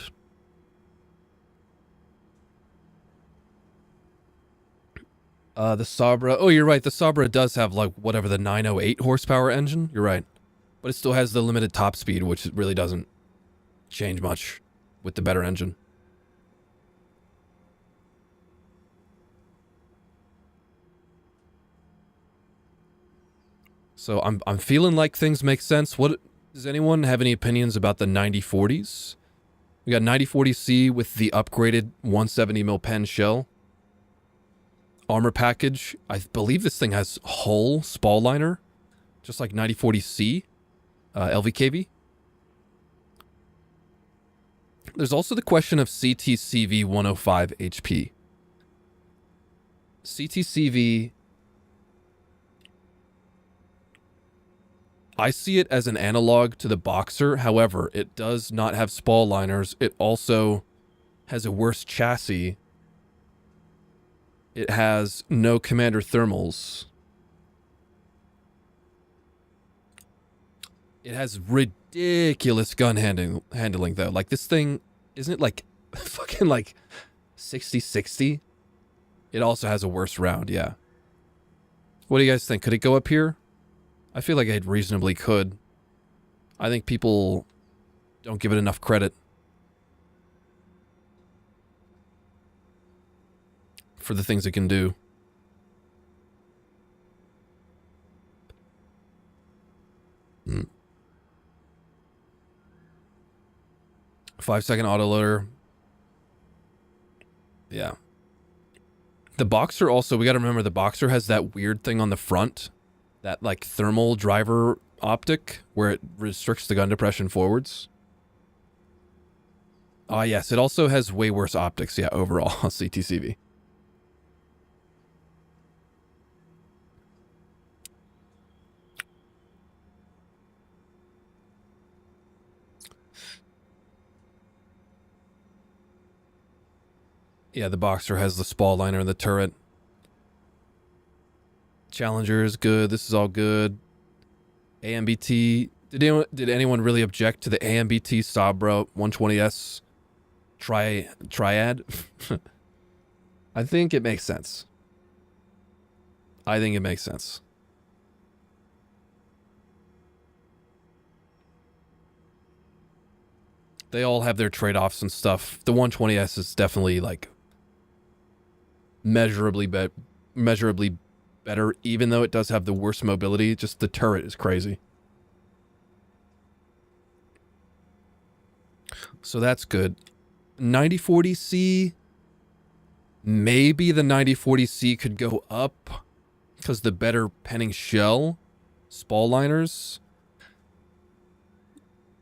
The Sabra, oh, you're right, the Sabra does have, like, whatever, the 908 horsepower engine, you're right. But it still has the limited top speed, which really doesn't change much with the better engine. So I'm feeling like things make sense. What does anyone have any opinions about the 9040s? We got 9040C with the upgraded 170mm pen shell. Armor package. I believe this thing has hull spall liner, just like 9040C, LVKV. There's also the question of CTCV 105 HP. CTCV, I see it as an analog to the Boxer. However, it does not have spall liners. It also has a worse chassis. It has no commander thermals. It has ridiculous gun handling though. Like, this thing, isn't it like fucking like 60-60? It also has a worse round, yeah. What do you guys think? Could it go up here? I feel like it reasonably could. I think people don't give it enough credit for the things it can do. Mm. 5-second autoloader. Yeah. The Boxer also, we gotta remember the Boxer has that weird thing on the front, that like thermal driver optic where it restricts the gun depression forwards. Ah, yes, it also has way worse optics, yeah, overall, CTCV. Yeah, the Boxer has the spall liner in the turret. Challenger is good. This is all good. AMBT. Did anyone really object to the AMBT Sabra 120S triad? I think it makes sense. I think it makes sense. They all have their trade-offs and stuff. The 120S is definitely like measurably better, even though it does have the worst mobility. Just the turret is crazy. So that's good. 9040C, Maybe the 9040C could go up because the better penning shell, spall liners.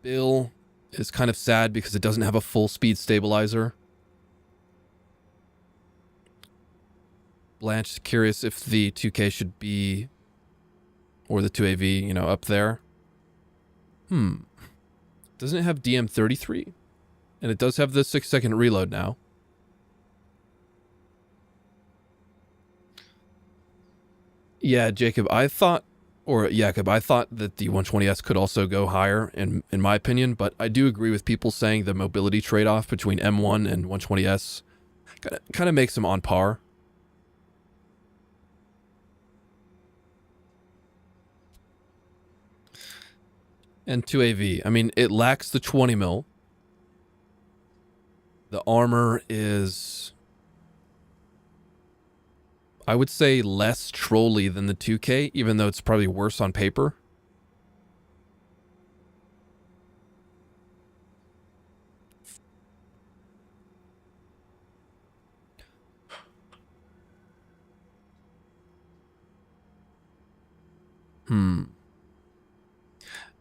Bill is kind of sad because it doesn't have a full speed stabilizer. Blanche is curious if the 2K should be, or the 2AV, you know, up there. Doesn't it have DM33? And it does have the 6-second reload now. Yeah, Jacob, I thought that the 120S could also go higher, in my opinion, but I do agree with people saying the mobility trade-off between M1 and 120S kind of makes them on par. And 2AV, I mean, it lacks the 20 mil. The armor is, I would say, less trolly than the 2K, even though it's probably worse on paper.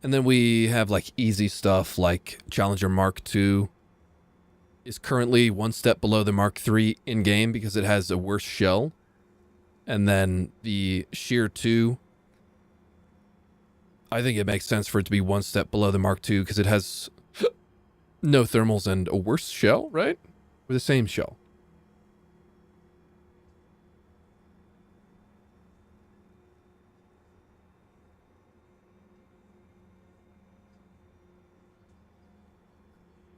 And then we have like easy stuff like Challenger Mark II is currently one step below the Mark III in game because it has a worse shell. And then the Shear 2, I think it makes sense for it to be one step below the Mark II because it has no thermals and a worse shell, right? Or the same shell?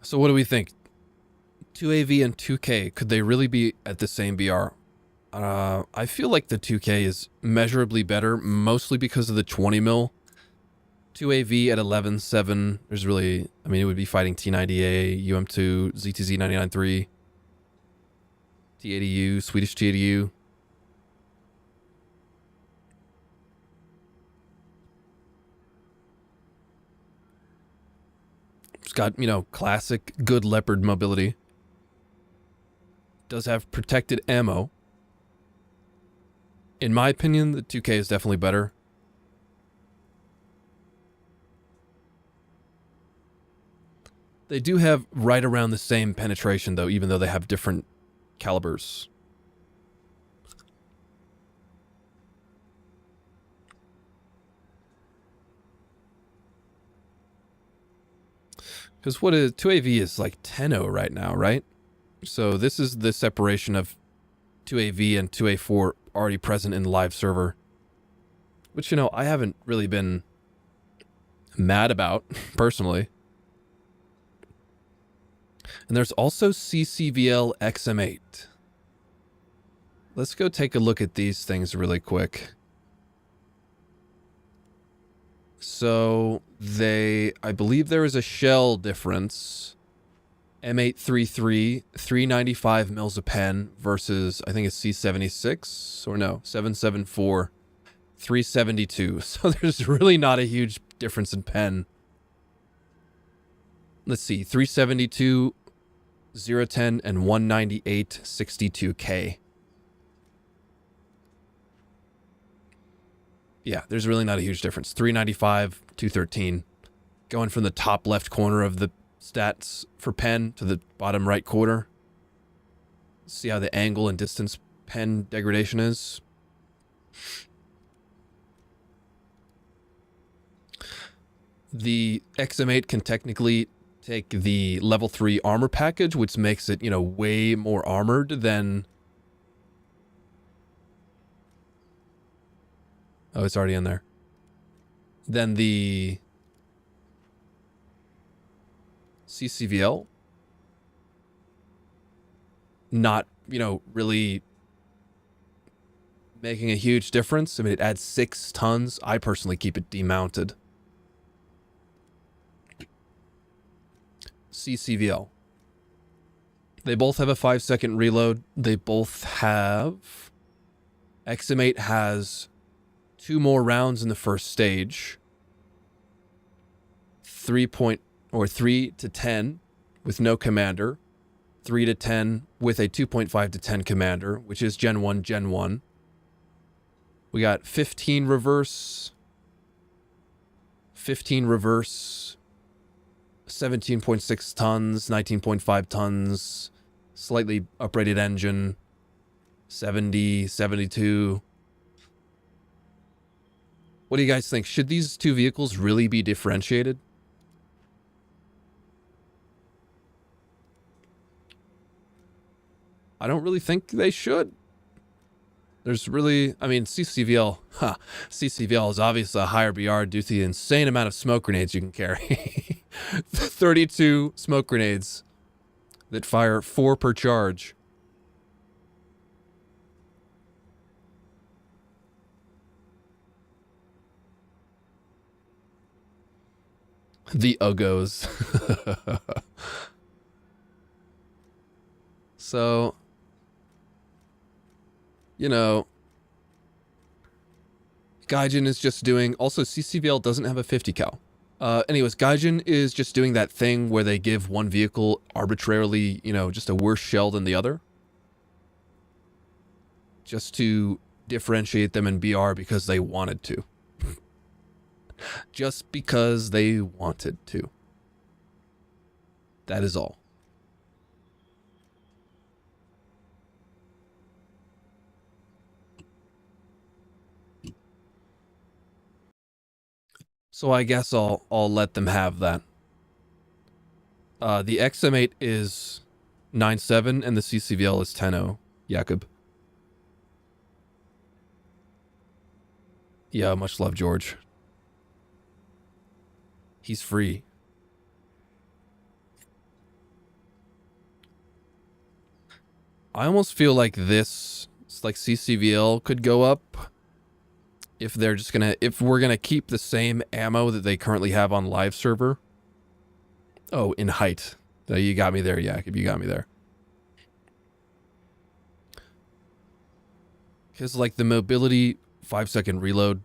So what do we think? 2AV and 2K, could they really be at the same BR? I feel like the 2K is measurably better, mostly because of the 20 mil. 2AV at 11.7, there's really, I mean, it would be fighting T-90A, UM2, ZTZ 99.3, T-80U, Swedish T-80U. It's got, you know, classic good Leopard mobility. Does have protected ammo. In my opinion, the 2K is definitely better. They do have right around the same penetration, though, even though they have different calibers. Because what is 2AV is like 10.0 right now, right? So this is the separation of 2AV and 2A4 already present in the live server. Which, you know, I haven't really been mad about, personally. And there's also CCVL XM8. Let's go take a look at these things really quick. So I believe there is a shell difference. M833, 395 mils a pen versus, I think it's C76, or no, 774, 372. So there's really not a huge difference in pen. Let's see, 372, 010, and 198, 62K. Yeah, there's really not a huge difference. 395, 213. Going from the top left corner of the stats for pen to the bottom right corner. See how the angle and distance pen degradation is. The XM8 can technically take the level 3 armor package, which makes it, you know, way more armored than... Oh, it's already in there. Than the CCVL. Not, you know, really making a huge difference. I mean, it adds 6 tons. I personally keep it demounted. CCVL. They both have a 5-second reload. They both have... XM8 has 2 more rounds in the first stage. 3 to 10 with no commander. 3 to 10 with a 2.5 to 10 commander, which is Gen 1, Gen 1. We got 15 reverse, 17.6 tons, 19.5 tons, slightly uprated engine, 70, 72. What do you guys think? Should these two vehicles really be differentiated? I don't really think they should. There's really, I mean, CCVL is obviously a higher BR due to the insane amount of smoke grenades you can carry. 32 smoke grenades that fire 4 per charge. The Uggos. So, you know, Gaijin is just doing, also CCVL doesn't have a 50 cal. Anyways, Gaijin is just doing that thing where they give one vehicle arbitrarily, you know, just a worse shell than the other. Just to differentiate them in BR because they wanted to. Just because they wanted to. That is all. So I guess I'll let them have that. The XM8 is 9.7 and the CCVL is 10.0. Jakob. Yeah, much love, George. He's free. I almost feel like this, it's like CCVL could go up if they're just gonna, if we're gonna keep the same ammo that they currently have on live server. Oh, in height. You got me there, Jakob. You got me there. Because like the mobility 5-second reload.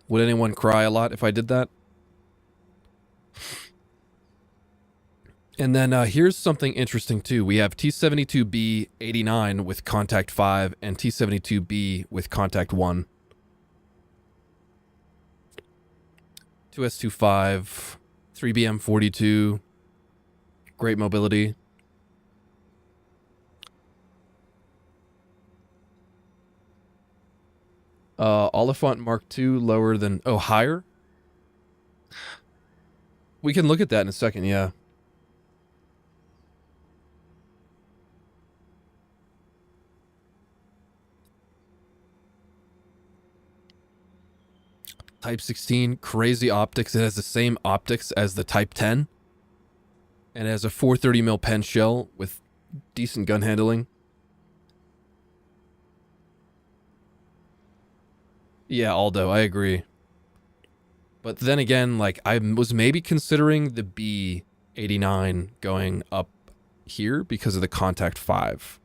Would anyone cry a lot if I did that? And then here's something interesting too. We have T-72B 89 with contact 5 and T-72B with contact 1. 2S25, 3BM 42, great mobility. Olifant Mark II lower than, oh, higher? We can look at that in a second, yeah. Type 16, crazy optics. It has the same optics as the Type 10. And it has a 430mm pen shell with decent gun handling. Yeah, Aldo, I agree. But then again, like, I was maybe considering the B89 going up here because of the contact 5.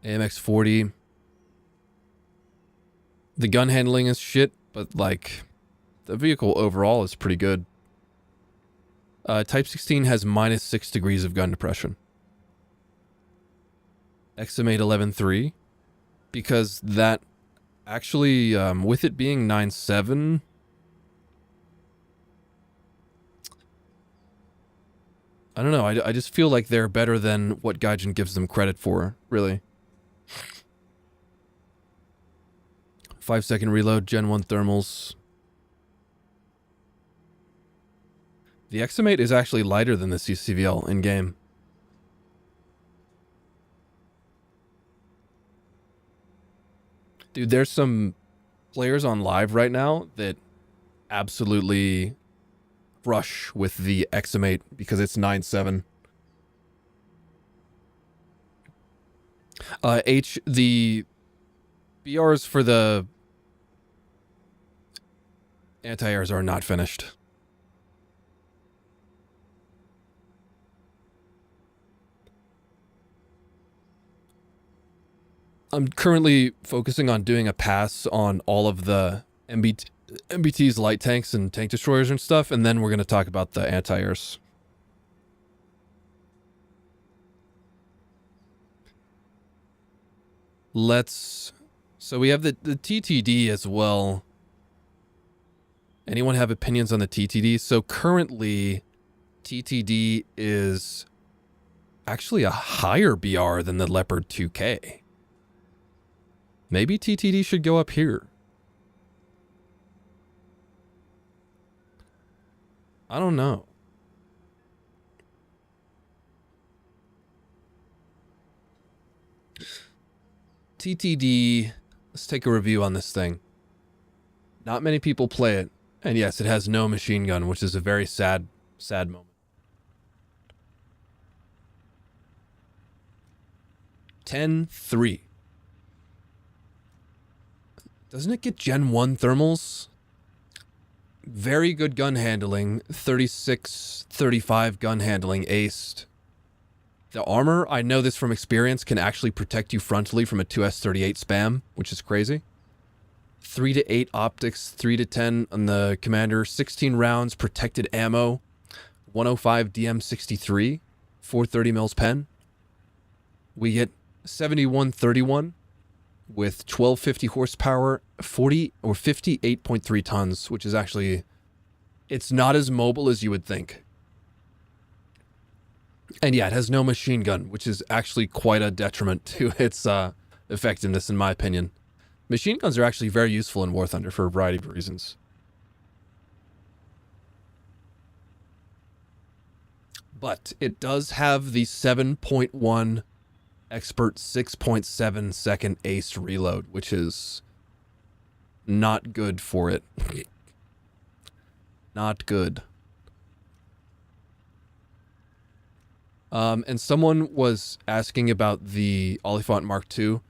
AMX 40. The gun handling is shit, but like the vehicle overall is pretty good. Type 16 has -6 degrees of gun depression. XM8 11.3, because that actually, with it being 9.7, I don't know, I just feel like they're better than what Gaijin gives them credit for, really. 5-second reload, Gen 1 thermals. The XM8 is actually lighter than the CCVL in-game. Dude, there's some players on live right now that absolutely rush with the XM8 because it's 9.7. The BRs for the anti-airs are not finished. I'm currently focusing on doing a pass on all of the MBT's light tanks and tank destroyers and stuff, and then we're going to talk about the anti-airs. So we have the TTD as well. Anyone have opinions on the TTD? So currently, TTD is actually a higher BR than the Leopard 2K. Maybe TTD should go up here. I don't know. TTD, let's take a review on this thing. Not many people play it. And yes, it has no machine gun, which is a very sad moment. 10-3. Doesn't it get Gen 1 thermals? Very good gun handling. 36-35 gun handling, aced. The armor, I know this from experience, can actually protect you frontally from a 2S38 spam, which is crazy. 3 to 8 optics, 3 to 10 on the commander, 16 rounds, protected ammo, 105 DM63, 430 mils pen. We get 7131 with 1250 horsepower, 40 or 58.3 tons, which is actually, it's not as mobile as you would think. And yeah, it has no machine gun, which is actually quite a detriment to its effectiveness, in my opinion. Machine guns are actually very useful in War Thunder for a variety of reasons. But it does have the 7.1 expert 6.7 second ace reload, which is not good for it. Not good. And someone was asking about the Olifant Mark II.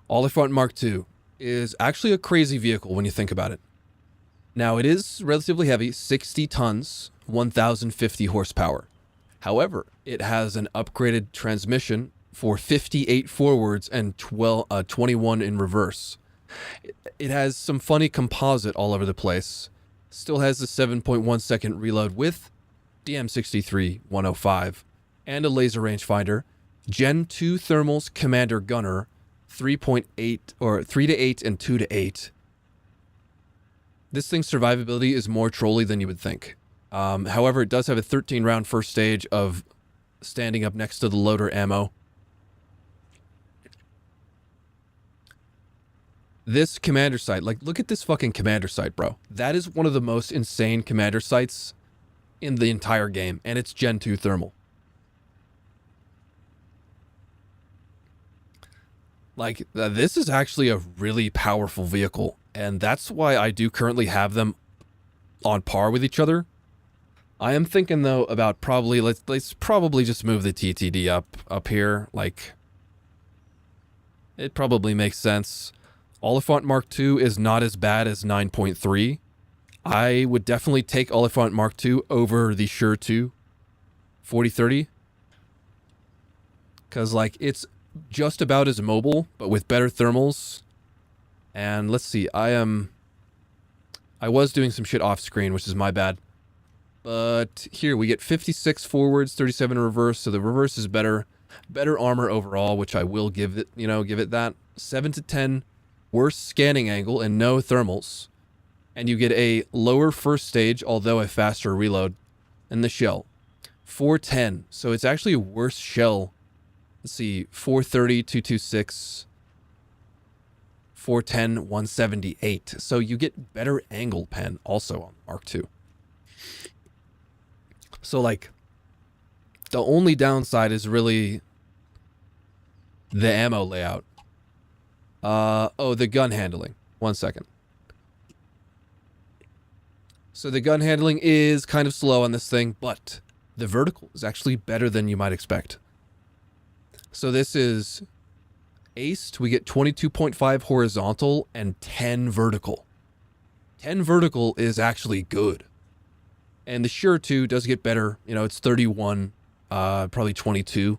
Olifant Mark II is actually a crazy vehicle when you think about it. Now, it is relatively heavy, 60 tons, 1,050 horsepower. However, it has an upgraded transmission for 58 forwards and 21 in reverse. It has some funny composite all over the place. Still has the 7.1 second reload with DM63 105 and a laser rangefinder. Gen 2 thermals, commander gunner, 3.8 or 3 to 8 and 2 to 8. This thing's survivability is more trolly than you would think. However, it does have a 13 round first stage of standing up next to the loader ammo. This commander sight, like, look at this fucking commander sight, bro. That is one of the most insane commander sights in the entire game, and it's Gen 2 thermal. Like, this is actually a really powerful vehicle, and that's why I do currently have them on par with each other. I am thinking, though, about probably, let's probably just move the TTD up here. Like, it probably makes sense. Olifant Mark II is not as bad as 9.3. I would definitely take Olifant Mark II over the Sure 2 4030. Because, like, it's just about as mobile, but with better thermals. And let's see, I was doing some shit off screen, which is my bad. But here we get 56 forwards, 37 in reverse, so the reverse is better. Better armor overall, which I will give it, give it that. 7 to 10 worse scanning angle and no thermals. And you get a lower first stage, although a faster reload. And the shell. 410, so it's actually a worse shell. Let's see, 430, 226, 410, 178. So you get better angle pen also on Mark II. So, like, the only downside is really the ammo layout. Oh, the gun handling. 1 second. So the gun handling is kind of slow on this thing, but the vertical is actually better than you might expect. So this is aced. We get 22.5 horizontal and 10 vertical. 10 vertical is actually good. And the Sure 2 does get better. It's 31, probably 22.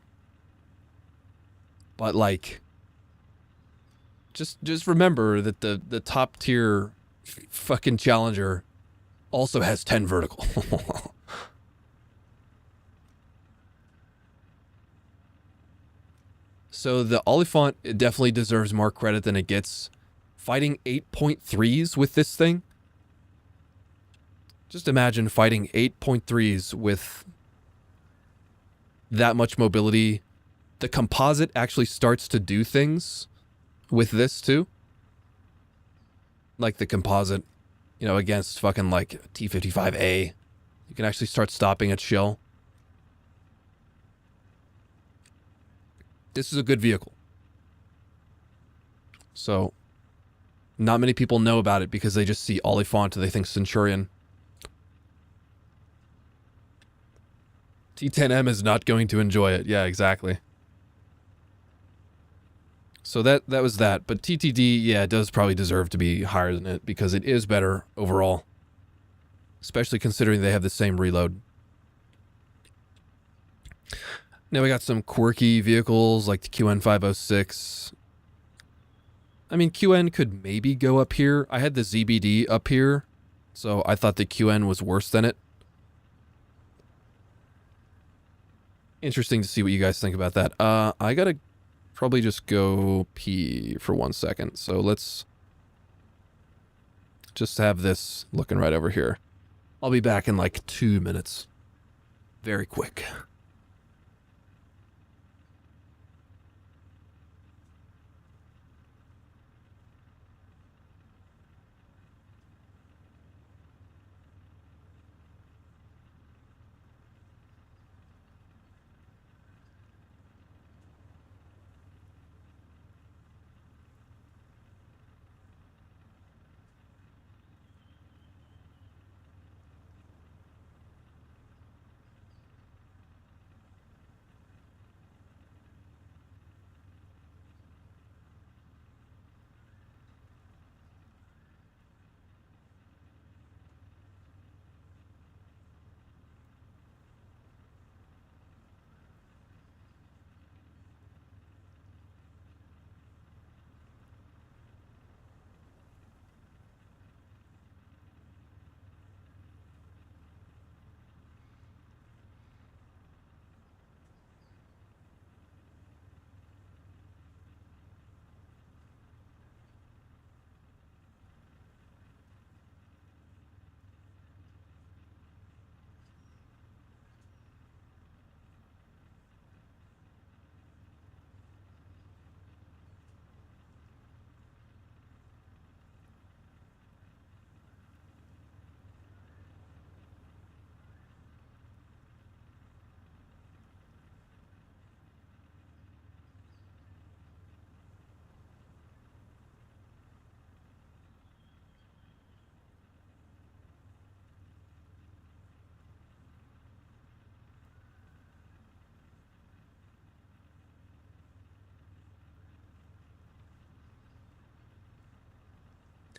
But like, just remember that the top tier fucking Challenger also has 10 vertical. So the Olifant, it definitely deserves more credit than it gets. Fighting 8.3s with this thing. Just imagine fighting 8.3s with that much mobility. The composite actually starts to do things with this too. Like the composite, you know, against fucking like T-55A. You can actually start stopping at shell. This is a good vehicle. So, not many people know about it because they just see Olifant and they think Centurion. T-10M is not going to enjoy it. Yeah, exactly. So that was that. But TTD, yeah, it does probably deserve to be higher than it because it is better overall. Especially considering they have the same reload. Now we got some quirky vehicles like the QN506. I mean, QN could maybe go up here. I had the ZBD up here, so I thought the QN was worse than it. Interesting to see what you guys think about that. I gotta probably just go pee for 1 second. So let's just have this looking right over here. I'll be back in like 2 minutes. Very quick.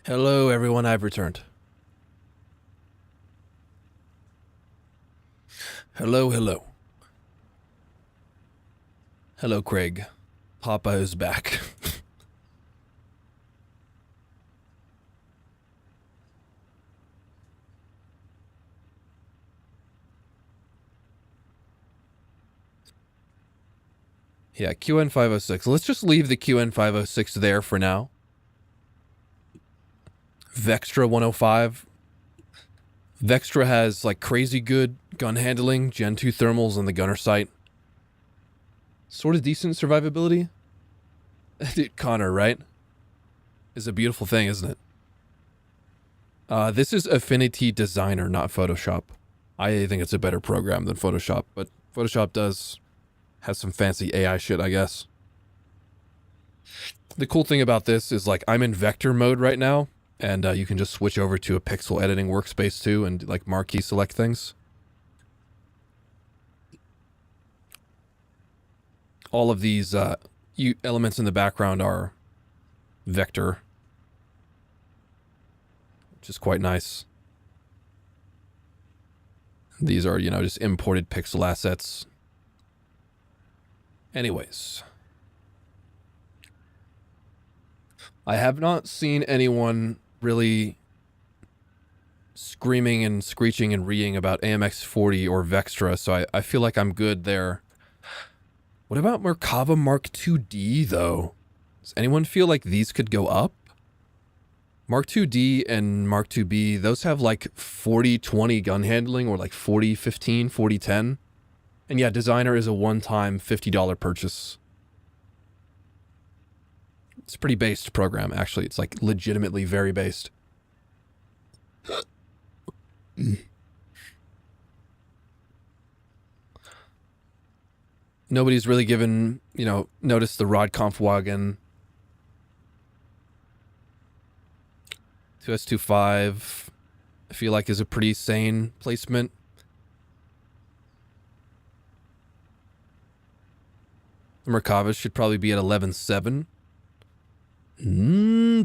Hello, everyone. I've returned. Hello, hello. Hello, Craig. Papa is back. Yeah, QN506. Let's just leave the QN506 there for now. Vextra 105. Vextra has like crazy good gun handling, Gen 2 thermals on the gunner sight. Sort of decent survivability. Dude, Connor, right? Is a beautiful thing, isn't it? This is Affinity Designer, not Photoshop. I think it's a better program than Photoshop, but Photoshop does have some fancy AI shit, I guess. The cool thing about this is like I'm in vector mode right now. And you can just switch over to a pixel editing workspace too and like marquee select things. All of these elements in the background are vector, which is quite nice. These are, you know, just imported pixel assets. Anyways. I have not seen anyone really screaming and screeching and reeing about AMX 40 or Vextra, so I feel like I'm good there. What about Merkava Mark II-D, though? Does anyone feel like these could go up? Mark II-D and Mark II-B, those have like 40-20 gun handling, or like 40-15, 40-10. And yeah, Designer is a one-time $50 purchase. It's a pretty based program, actually. It's like legitimately very based. Nobody's really given, you know, notice the Rodkampfwagen. 2S25, I feel like is a pretty sane placement. The Merkava should probably be at 11.7.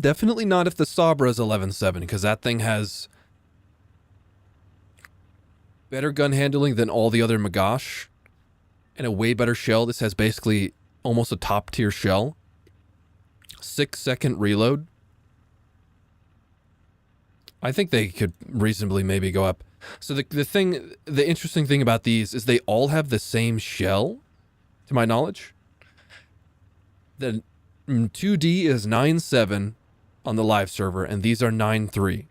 Definitely not if the Sabra is 11.7, because that thing has better gun handling than all the other Magash, and a way better shell. This has basically almost a top tier shell. 6-second reload. I think they could reasonably maybe go up. So the interesting thing about these is they all have the same shell, to my knowledge. The 2D is 9.7 on the live server, and these are 9.3.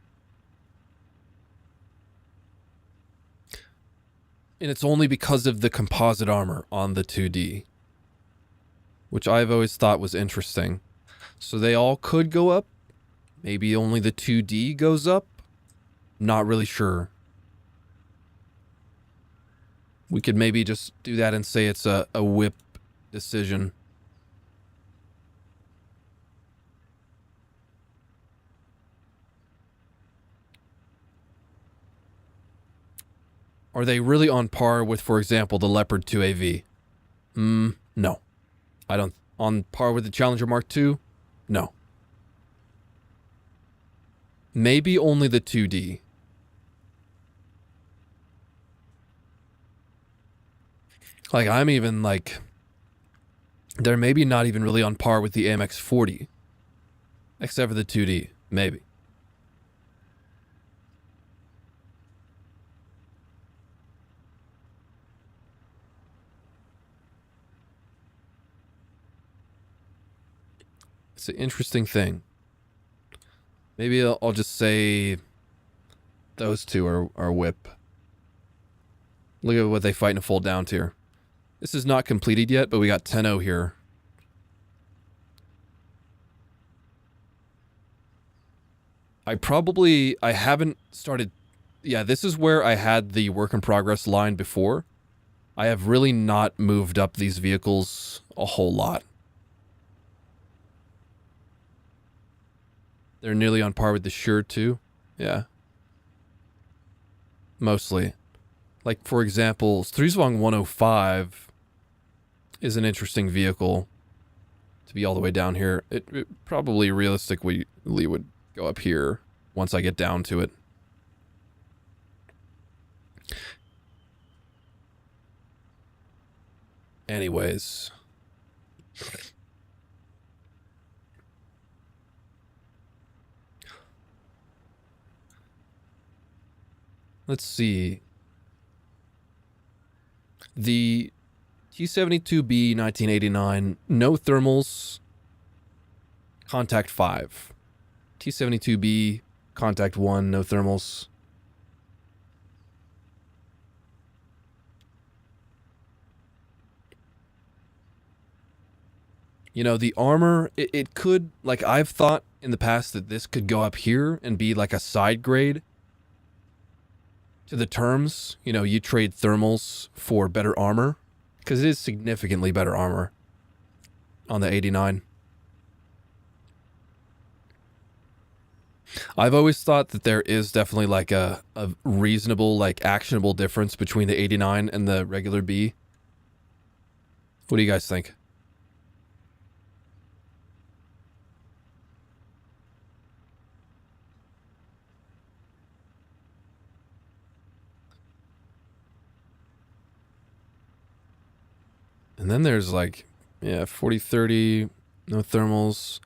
And it's only because of the composite armor on the 2D, which I've always thought was interesting. So they all could go up. Maybe only the 2D goes up. Not really sure. We could maybe just do that and say it's a whip decision. Are they really on par with, for example, the Leopard 2AV? No. I don't. On par with the Challenger Mark II? No. Maybe only the 2D. Like, I'm even like, they're maybe not even really on par with the AMX 40. Except for the 2D. Maybe. It's an interesting thing. Maybe I'll just say those two are whip. Look at what they fight in a full down tier. This is not completed yet, but we got 10-0 here. I haven't started. Yeah, this is where I had the work in progress line before. I have really not moved up these vehicles a whole lot. They're nearly on par with the Shure too. Yeah. Mostly. Like, for example, Strizwang 105 is an interesting vehicle to be all the way down here. It probably realistically would go up here once I get down to it. Anyways. Let's see. The T-72B 1989, no thermals, contact 5. T-72B, contact 1, no thermals. You know, the armor, it could, like, I've thought in the past that this could go up here and be like a side grade to the terms. You know, you trade thermals for better armor, because it is significantly better armor on the 89. I've always thought that there is definitely like a reasonable, like actionable difference between the 89 and the regular B. What do you guys think? And then there's like, yeah, 40-30, no thermals.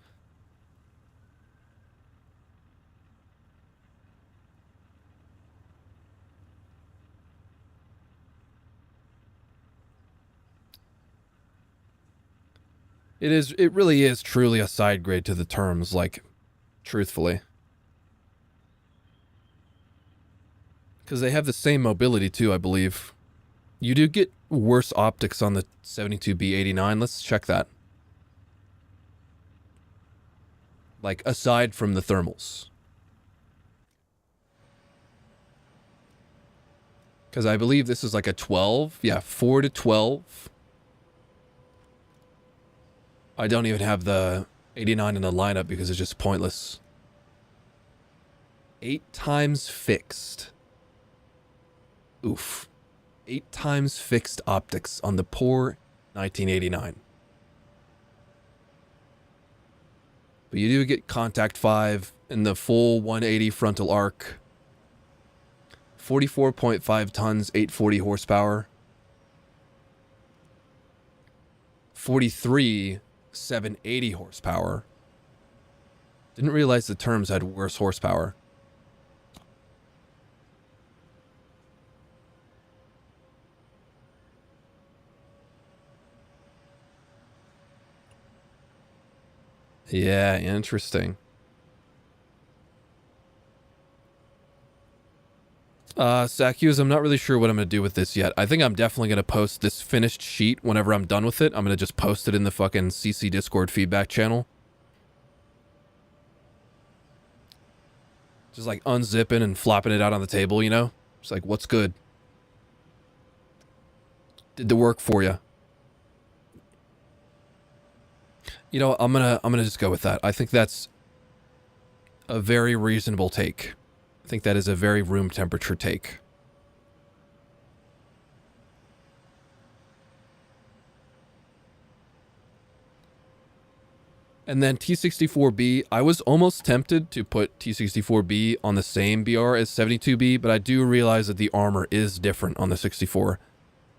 It really is truly a side grade to the terms, like, truthfully. Because they have the same mobility too, I believe. You do get worse optics on the 72B89. Let's check that. Like, aside from the thermals. Because I believe this is like a 12. Yeah, 4 to 12. I don't even have the 89 in the lineup because it's just pointless. 8 times fixed. Oof. 8 times fixed optics on the poor 1989. But you do get contact 5 in the full 180 frontal arc. 44.5 tons, 840 horsepower. 43, 780 horsepower. Didn't realize the terms had worse horsepower. Yeah, interesting. Sacuse, I'm not really sure what I'm going to do with this yet. I think I'm definitely going to post this finished sheet whenever I'm done with it. I'm going to just post it in the fucking CC Discord feedback channel. Just like unzipping and flopping it out on the table, you know? Just like, what's good? Did the work for you. You know, I'm gonna just go with that. I think that's a very reasonable take. I think that is a very room temperature take. And then T64B, I was almost tempted to put T64B on the same BR as 72B, but I do realize that the armor is different on the 64.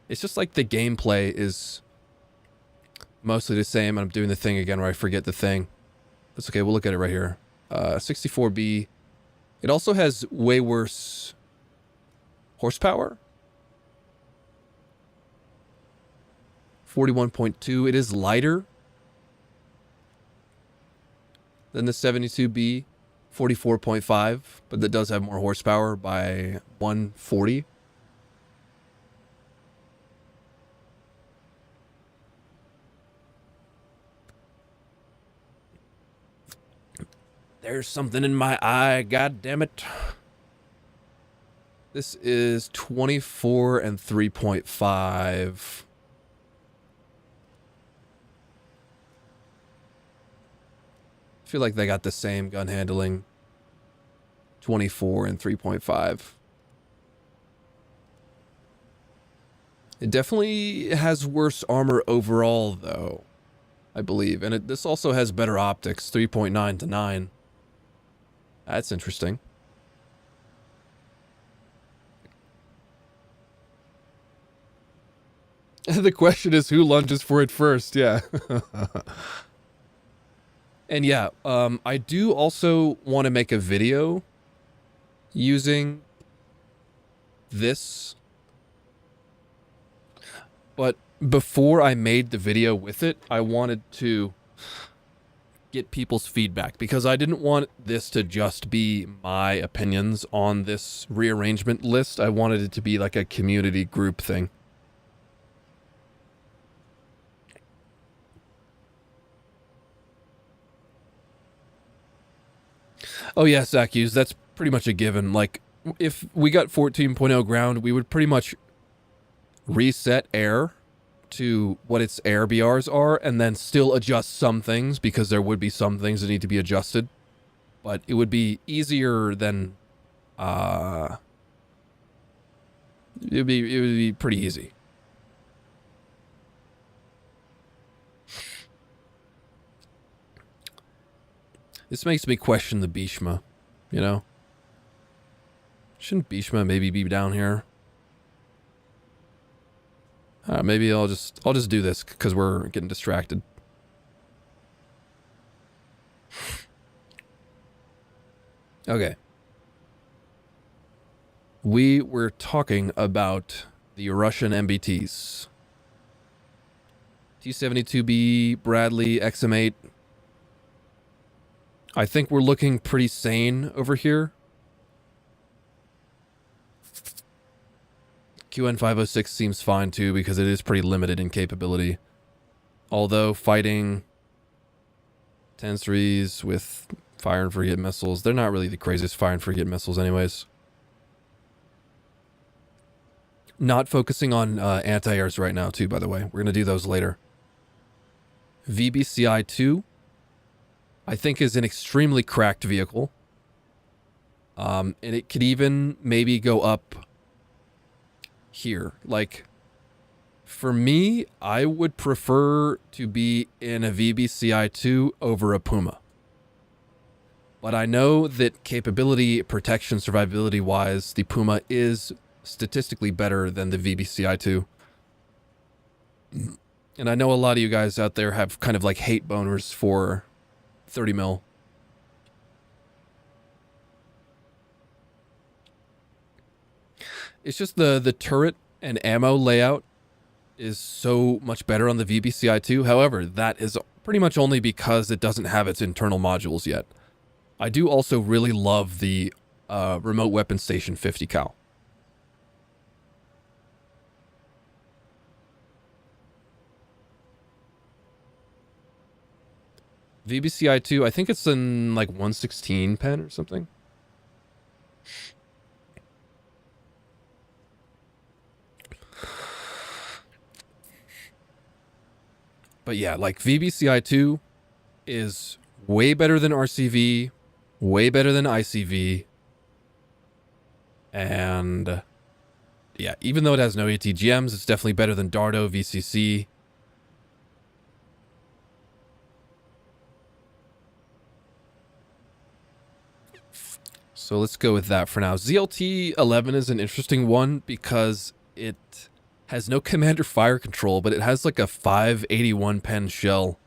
It's just like the gameplay is mostly the same. I'm doing the thing again where I forget the thing. That's okay, we'll look at it right here. 64B. It also has way worse horsepower. 41.2. It is lighter than the 72B. 44.5. But that does have more horsepower by 140. There's something in my eye, god damn it. This is 24 and 3.5. I feel like they got the same gun handling. 24 and 3.5. It definitely has worse armor overall, though, I believe. And this also has better optics, 3.9 to 9. That's interesting. The question is who lunges for it first, yeah. And yeah, I do also want to make a video using this. But before I made the video with it, I wanted to get people's feedback because I didn't want this to just be my opinions on this rearrangement list. I wanted it to be like a community group thing. Oh yeah, Zacuse, that's pretty much a given. Like, if we got 14.0 ground, we would pretty much reset air to what its air BRs are, and then still adjust some things, because there would be some things that need to be adjusted. But it would be easier than, it would be pretty easy. This makes me question the Bhishma, you know? Shouldn't Bhishma maybe be down here? Maybe I'll just do this because we're getting distracted. Okay. We were talking about the Russian MBTs. T-72B, Bradley, XM8. I think we're looking pretty sane over here. QN506 seems fine too because it is pretty limited in capability. Although fighting 10-3s with fire and forget missiles, they're not really the craziest fire and forget missiles anyways. Not focusing on anti-airs right now too, by the way. We're going to do those later. VBCI-2, I think, is an extremely cracked vehicle. And it could even maybe go up here. Like, for me, I would prefer to be in a VBCI-2 over a Puma. But I know that capability, protection, survivability-wise, the Puma is statistically better than the VBCI-2. And I know a lot of you guys out there have kind of like hate boners for 30 mil. It's just the turret and ammo layout is so much better on the VBCI-2. However, that is pretty much only because it doesn't have its internal modules yet. I do also really love the Remote Weapon Station 50 cal. VBCI-2, I think it's in like 116 pen or something. But yeah, like VBCI-2 is way better than RCV, way better than ICV. And yeah, even though it has no ATGMs, it's definitely better than Dardo, VCC. So let's go with that for now. ZLT-11 is an interesting one because it has no commander fire control, but it has like a 581 pen shell.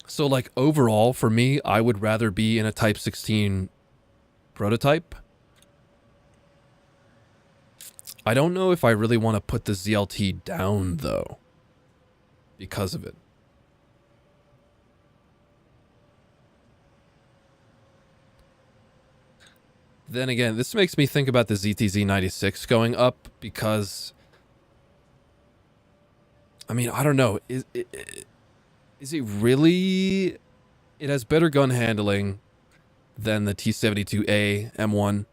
So like overall for me, I would rather be in a Type 16 prototype. I don't know if I really want to put the ZLT down though, because of it. Then again, this makes me think about the ZTZ-96 going up because, I mean, I don't know. Is it really? It has better gun handling than the T-72A M1.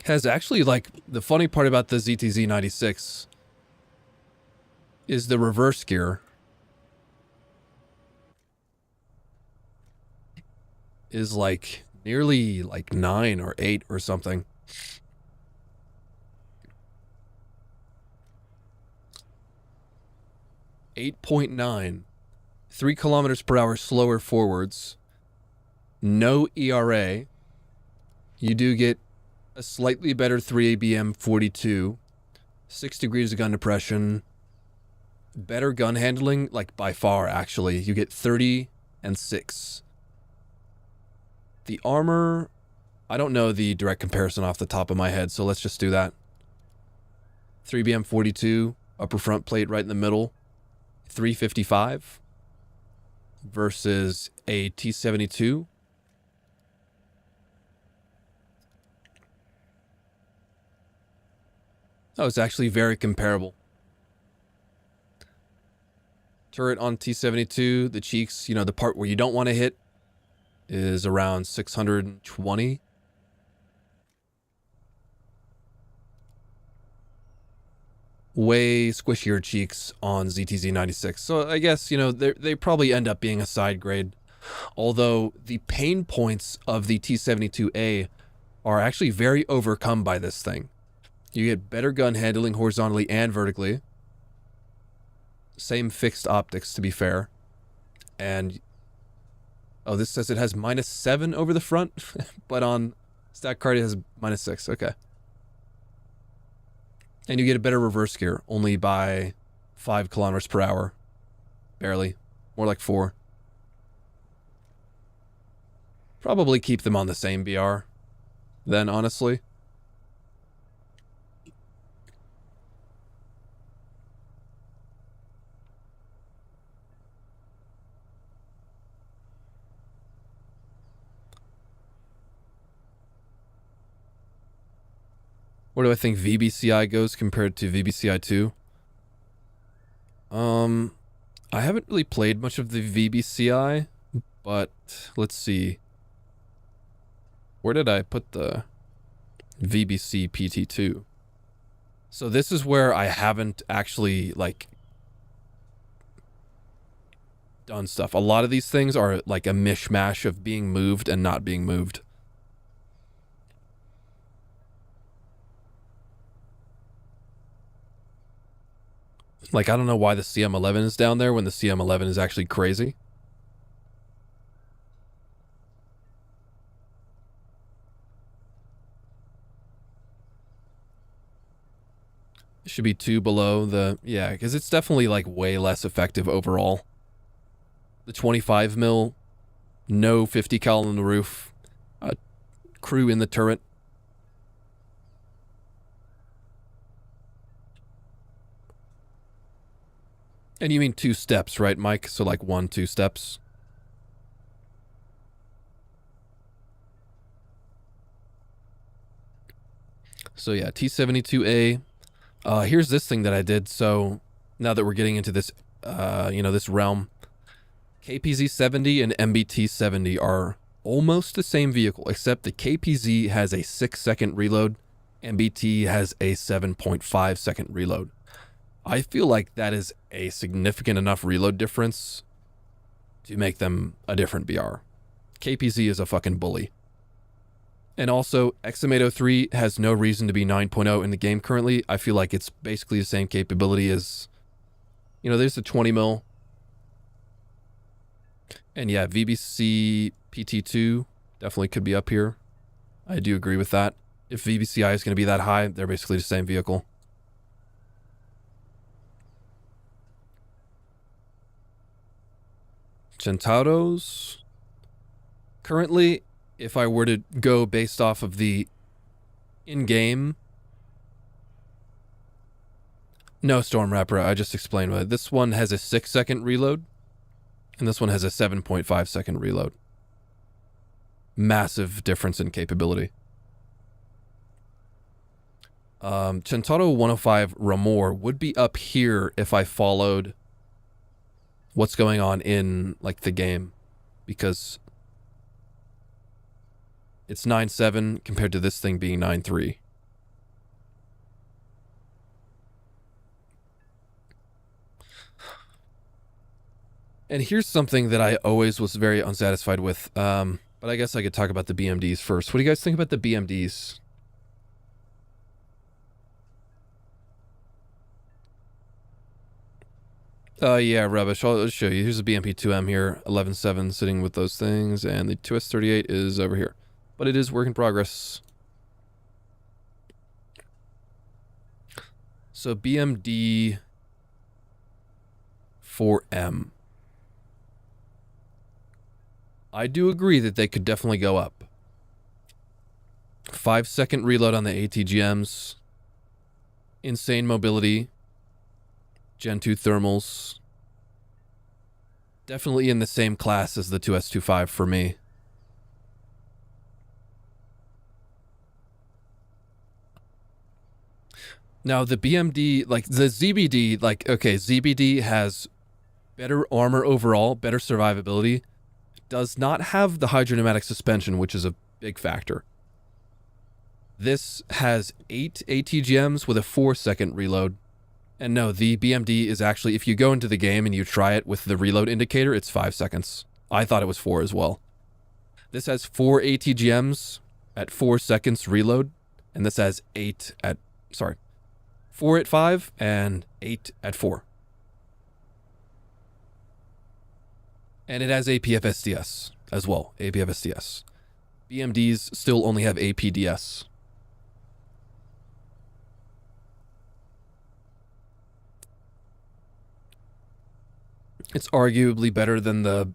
Has actually, like, the funny part about the ZTZ-96 is the reverse gear is like nearly like 9 or 8 or something. .9, 3 kilometers per hour slower forwards, no ERA. You do get a slightly better 3 ABM 42, 6 degrees of gun depression, better gun handling, like by far actually. You get 30 and 6. The armor, I don't know the direct comparison off the top of my head, so let's just do that. 3BM 42, upper front plate right in the middle, 355 versus a T-72. Oh, it's actually very comparable. Turret on T-72, the cheeks, you know, the part where you don't want to hit, is around 620. Way squishier cheeks on ZTZ-96. So I guess, you know, they probably end up being a side grade. Although the pain points of the T-72A are actually very overcome by this thing. You get better gun handling horizontally and vertically. Same fixed optics, to be fair. And oh, this says it has -7 over the front, but on stack card it has -6. Okay. And you get a better reverse gear, only by 5 kilometers per hour. Barely. More like 4. Probably keep them on the same BR then, honestly. Where do I think VBCI goes compared to VBCI 2? I haven't really played much of the VBCI, but let's see. Where did I put the VBC PT2? So this is where I haven't actually, like, done stuff. A lot of these things are like a mishmash of being moved and not being moved. Like, I don't know why the CM11 is down there when the CM11 is actually crazy. It should be 2 below the... Yeah, because it's definitely, like, way less effective overall. The 25 mil, no 50 cal on the roof, crew in the turret. And you mean 2 steps, right, Mike? So like 1, 2 steps. So yeah, T-72A. Here's this thing that I did. So now that we're getting into this, this realm, KPZ-70 and MBT-70 are almost the same vehicle, except the KPZ has a 6-second reload, MBT has a 7.5-second reload. I feel like that is a significant enough reload difference to make them a different BR. KPZ is a fucking bully. And also, XM803 has no reason to be 9.0 in the game currently. I feel like it's basically the same capability as, there's the 20 mil. And yeah, VBC PT2 definitely could be up here. I do agree with that. If VBCI is going to be that high, they're basically the same vehicle. Centauros. Currently, if I were to go based off of the in-game... No, Storm Rapper, I just explained what. This one has a 6-second reload, and this one has a 7.5-second reload. Massive difference in capability. Centauro 105 Ramor would be up here if I followed what's going on in, like, the game, because it's 9.7 compared to this thing being 9.3. And here's something that I always was very unsatisfied with, but I guess I could talk about the BMDs first. What do you guys think about the BMDs? Yeah, rubbish. I'll show you. Here's a BMP-2M here, 11.7 sitting with those things, and the 2S38 is over here. But it is work in progress. So BMD 4M. I do agree that they could definitely go up. 5-second reload on the ATGMs. Insane mobility. Gen 2 thermals. Definitely in the same class as the 2S25 for me. Now, the BMD, like the ZBD, like, okay, ZBD has better armor overall, better survivability, does not have the hydrodynamic suspension, which is a big factor. This has 8 ATGMs with a 4-second reload. And no, the BMD is actually, if you go into the game and you try it with the reload indicator, it's 5 seconds. I thought it was 4 as well. This has 4 ATGMs at 4 seconds reload, and this has 4 at 5 and 8 at 4. And it has APFSDS as well, APFSDS. BMDs still only have APDS. It's arguably better than the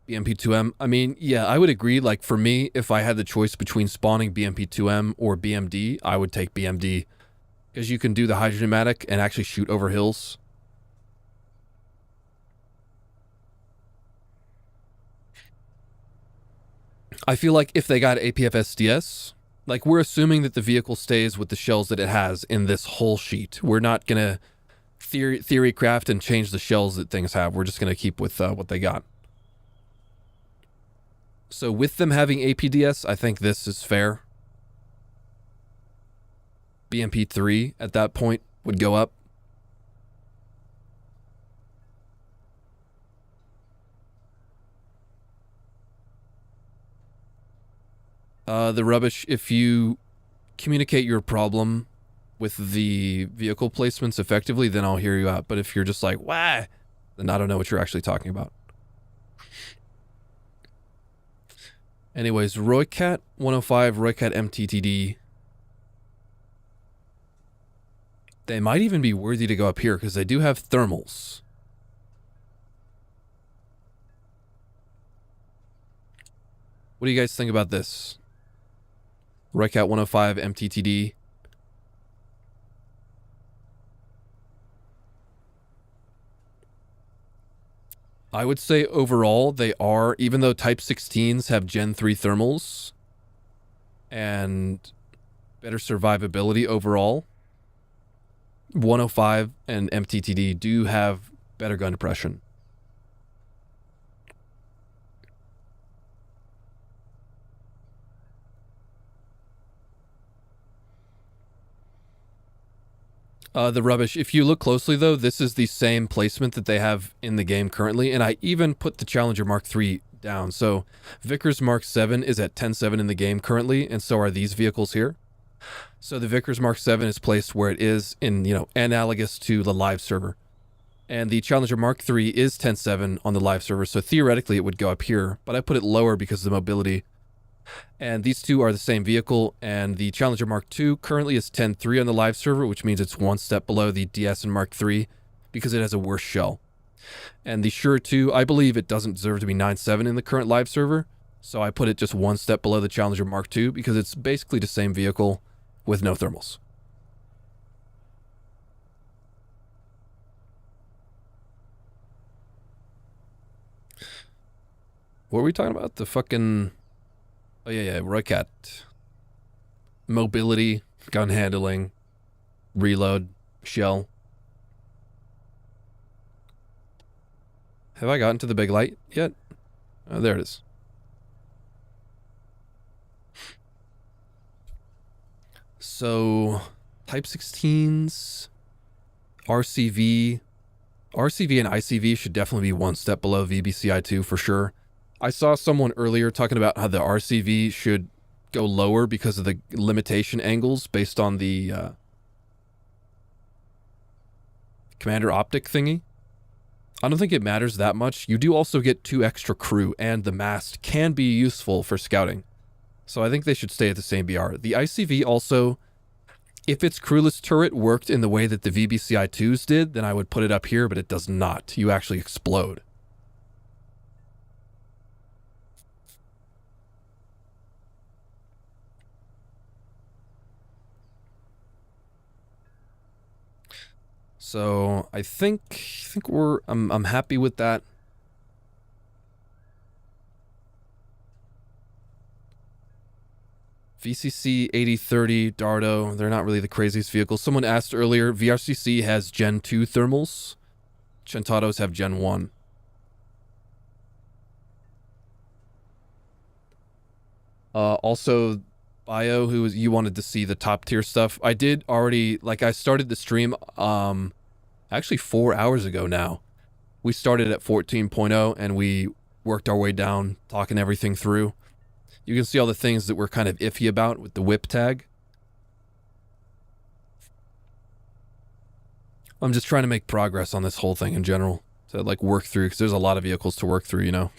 BMP-2M. I mean, yeah, I would agree. Like, for me, if I had the choice between spawning BMP-2M or BMD, I would take BMD. Because you can do the hydrodynamic and actually shoot over hills. I feel like if they got APFSDS, Like, we're assuming that the vehicle stays with the shells that it has in this whole sheet. We're not going to theory craft and change the shells that things have. We're just going to keep with what they got. So with them having APDS, I think this is fair. BMP3 at that point would go up. The rubbish, if you communicate your problem with the vehicle placements effectively, then I'll hear you out. But if you're just like, why? Then I don't know what you're actually talking about. Anyways, Roycat 105, Roycat MTTD. They might even be worthy to go up here because they do have thermals. What do you guys think about this? Roycat 105 MTTD. I would say overall they are, even though Type 16s have Gen 3 thermals and better survivability overall, 105 and MTTD do have better gun depression. The rubbish, if you look closely though, this is the same placement that they have in the game currently, and I even put the Challenger Mark III down. So Vickers Mark 7 is at 10.7 in the game currently, and so are these vehicles here. So the Vickers Mark 7 is placed where it is in, you know, analogous to the live server. And the Challenger Mark III is 10.7 on the live server, so theoretically it would go up here, but I put it lower because of the mobility. And these two are the same vehicle, and the Challenger Mark II currently is 10.3 on the live server, which means it's one step below the DS and Mark III because it has a worse shell. And the Shure II, I believe it doesn't deserve to be 9.7 in the current live server, so I put it just one step below the Challenger Mark II because it's basically the same vehicle with no thermals. What were we talking about? The fucking... Oh, yeah, Roycat. Mobility, gun handling, reload, shell. Have I gotten to the big light yet? Oh, there it is. So, Type 16s, RCV. RCV and ICV should definitely be one step below VBCI2 for sure. I saw someone earlier talking about how the RCV should go lower because of the limitation angles based on the commander optic thingy. I don't think it matters that much. You do also get 2 extra crew, and the mast can be useful for scouting. So I think they should stay at the same BR. The ICV also, if its crewless turret worked in the way that the VBCI2s did, then I would put it up here, but it does not. You actually explode. So I think I'm happy with that. VCC 8030 Dardo, they're not really the craziest vehicles. Someone asked earlier, VRCC has Gen 2 thermals. Centados have Gen 1. Also, Bio, you wanted to see the top tier stuff. I did already, like, I started the stream, actually 4 hours ago now. We started at 14.0 and we worked our way down, talking everything through. You can see all the things that we're kind of iffy about with the whip tag. I'm just trying to make progress on this whole thing in general. To, like, work through, because there's a lot of vehicles to work through, you know?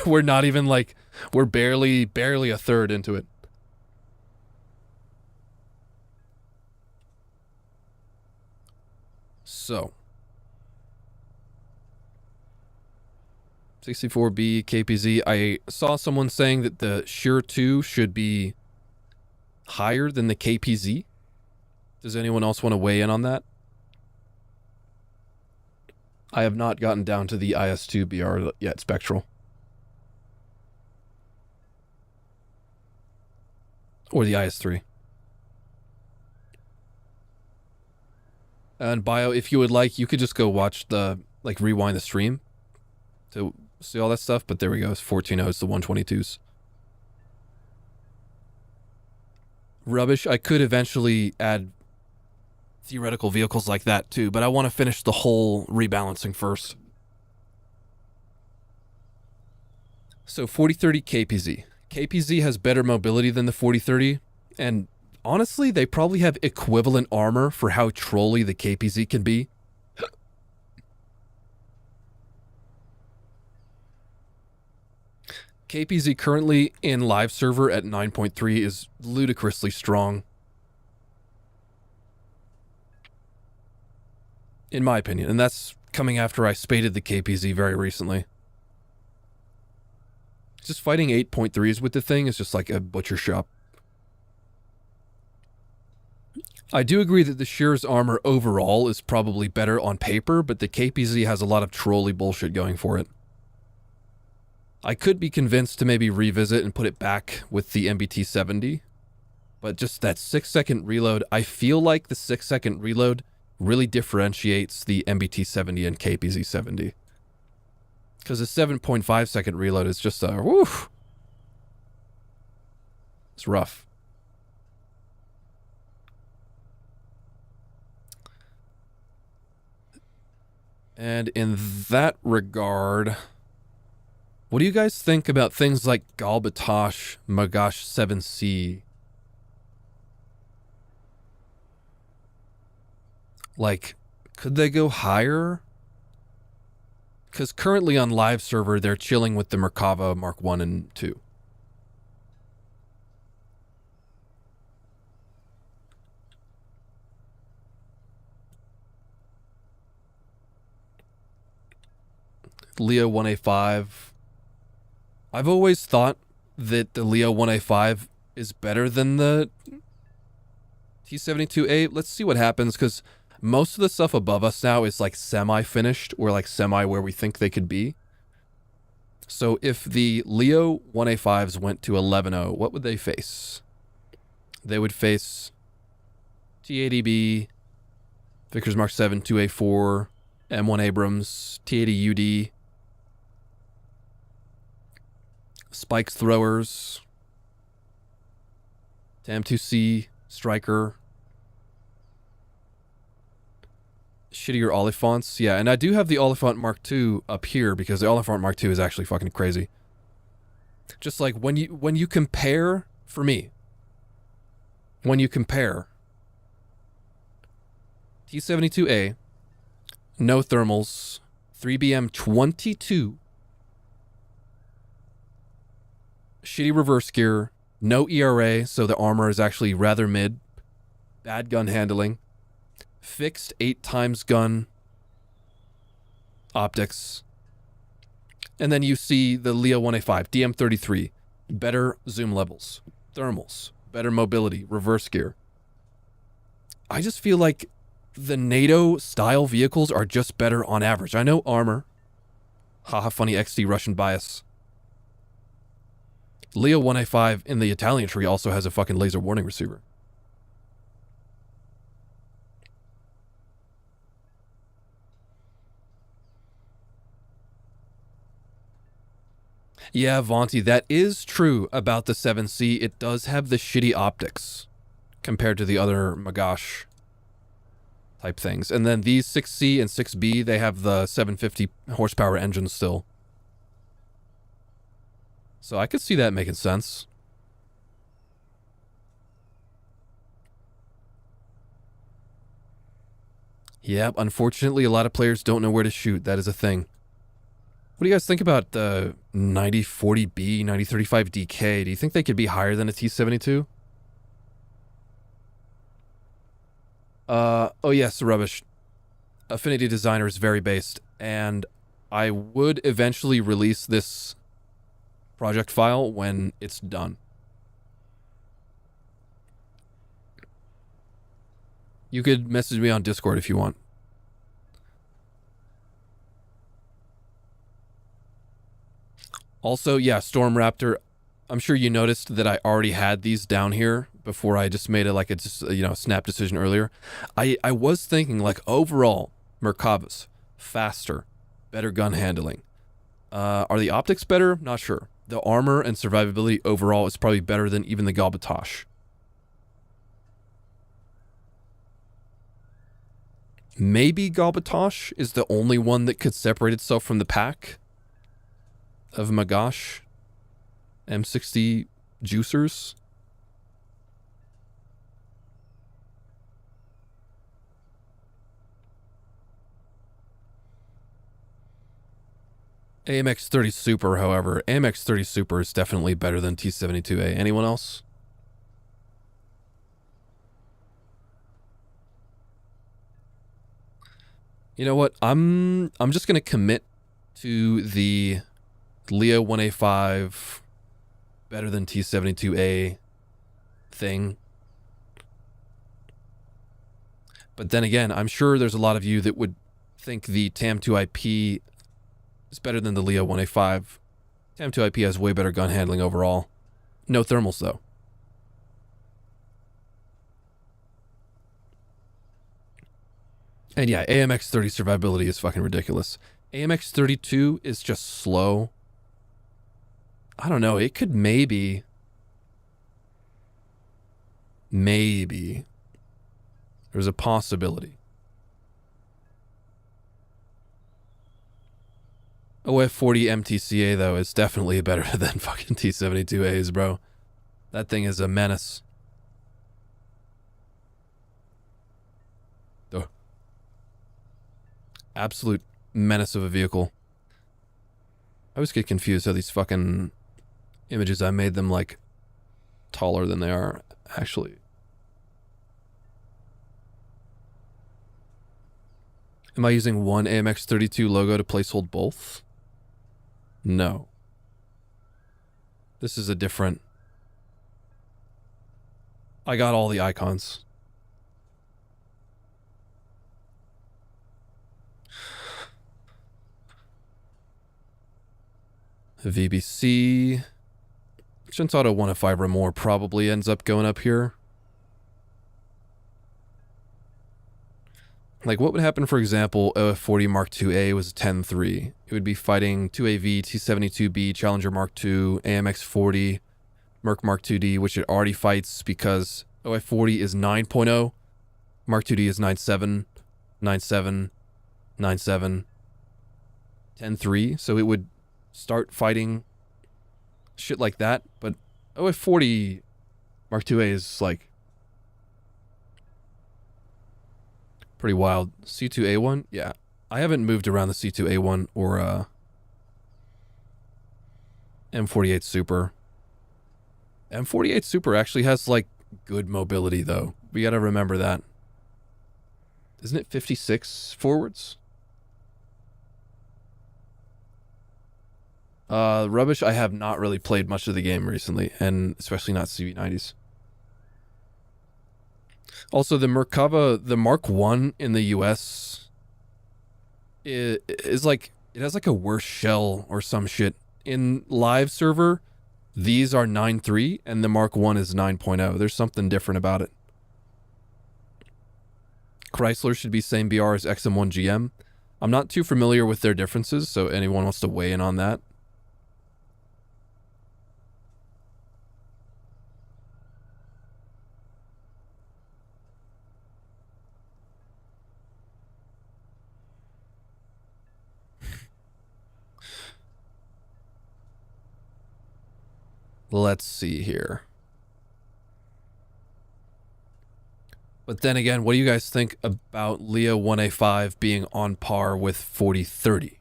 We're not even, like, we're barely a third into it. So. 64B, KPZ. I saw someone saying that the Shure 2 should be higher than the KPZ. Does anyone else want to weigh in on that? I have not gotten down to the IS2 BR yet, Spectral. or the IS-3. And Bio, if you would like, you could just go watch the, like, rewind the stream to see all that stuff, but there we go, it's 14.0, it's the 122s. Rubbish, I could eventually add theoretical vehicles like that too, but I want to finish the whole rebalancing first. So 4030 KPZ. KPZ has better mobility than the 4030, and honestly, they probably have equivalent armor for how trolly the KPZ can be. KPZ currently in live server at 9.3 is ludicrously strong. In my opinion, and that's coming after I spaded the KPZ very recently. Just fighting 8.3s with the thing is just like a butcher shop. I do agree that the Shear's armor overall is probably better on paper, but the KPZ has a lot of trolley bullshit going for it. I could be convinced to maybe revisit and put it back with the MBT-70, but just that 6-second reload, I feel like the 6-second reload really differentiates the MBT-70 and KPZ-70. Because a 7.5-second reload is just a, woof. It's rough. And in that regard, what do you guys think about things like Galbatosh, Magash 7C? Like, could they go higher? Because currently on live server, they're chilling with the Merkava Mark 1 and 2. Leo 1A5. I've always thought that the Leo 1A5 is better than the T-72A. Let's see what happens, because most of the stuff above us now is like semi-finished, or like semi where we think they could be. So if the Leo 1A5s went to 11.0, what would they face? They would face T-80B, Vickers Mark 7 2A4, M1 Abrams, T-80 UD, Spikes Throwers, TAM2C, Striker, shittier Olifants. Yeah, and I do have the Olifant Mark II up here because the Olifant Mark II is actually fucking crazy. Just like when you compare, for me, when you compare T-72A, no thermals, 3BM 22, shitty reverse gear, no ERA, so the armor is actually rather mid, bad gun handling, fixed 8x gun optics, and then you see the Leo 1A5, DM33, better zoom levels, thermals, better mobility, reverse gear. I just feel like the NATO style vehicles are just better on average. I know armor, haha funny XD Russian bias. Leo 1A5 in the Italian tree also has a fucking laser warning receiver. Yeah, Vonti, that is true about the 7C. It does have the shitty optics compared to the other Magash type things. And then these 6C and 6B, they have the 750 horsepower engine still. So I could see that making sense. Yep, unfortunately, a lot of players don't know where to shoot. That is a thing. What do you guys think about the 9040B, 9035 DK? Do you think they could be higher than a T-72? Oh yes, rubbish. Affinity Designer is very based, and I would eventually release this project file when it's done. You could message me on Discord if you want. Also, yeah, Storm Raptor. I'm sure you noticed that I already had these down here before I just made it like it's, you know, snap decision earlier. I was thinking like overall, Merkavas, faster, better gun handling. Are the optics better? Not sure. The armor and survivability overall is probably better than even the Galbatosh. Maybe Galbatosh is the only one that could separate itself from the pack of Magash M60 juicers. AMX-30 Super, however, AMX-30 Super is definitely better than T-72A. Anyone else? You know what? I'm just gonna commit to the Leo 1A5 better than T-72A thing. But then again, I'm sure there's a lot of you that would think the TAM2IP is better than the Leo 1A5. TAM2IP has way better gun handling overall. No thermals though. And yeah, AMX-30 survivability is fucking ridiculous. AMX-32 is just slow. I don't know, it could maybe... There's a possibility. OF40 MTCA, though, is definitely better than fucking T-72As, bro. That thing is a menace. Oh. Absolute menace of a vehicle. I always get confused how these fucking images, I made them, like, taller than they are, actually. Am I using one AMX32 logo to placehold both? No. This is a different... I got all the icons. VBC... Shinsato 105 or more probably ends up going up here. Like, what would happen, for example, OF40 Mark IIA was a 10-3. It would be fighting 2AV, T-72B, Challenger Mark II, AMX-40, Merc Mark IID, which it already fights because OF40 is 9.0, Mark IID is 9.7, 9.7, 9.7, 10-3. So it would start fighting shit like that, but OF40 Mark IIA is, like, pretty wild. C2A1? Yeah. I haven't moved around the C2A1 or M48 Super. M48 Super actually has, like, good mobility, though. We gotta remember that. Isn't it 56 forwards? Rubbish, I have not really played much of the game recently, and especially not CV90s. Also, the Merkava, the Mark 1 in the US is like, it has like a worse shell or some shit. In live server, these are 9.3 and the Mark 1 is 9.0. There's something different about it. Chrysler should be same BR as XM1 GM. I'm not too familiar with their differences, so anyone wants to weigh in on that? Let's see here. But then again, what do you guys think about Leo 1A5 being on par with 4030?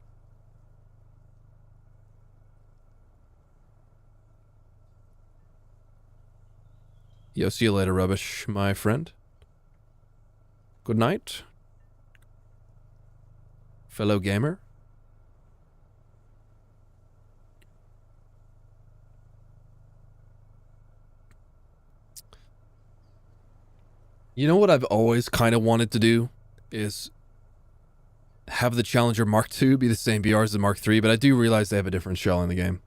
Yo, see you later, Rubbish, my friend. Good night, fellow gamer. You know what I've always kind of wanted to do is have the Challenger Mark II be the same BR as the Mark III, but I do realize they have a different shell in the game.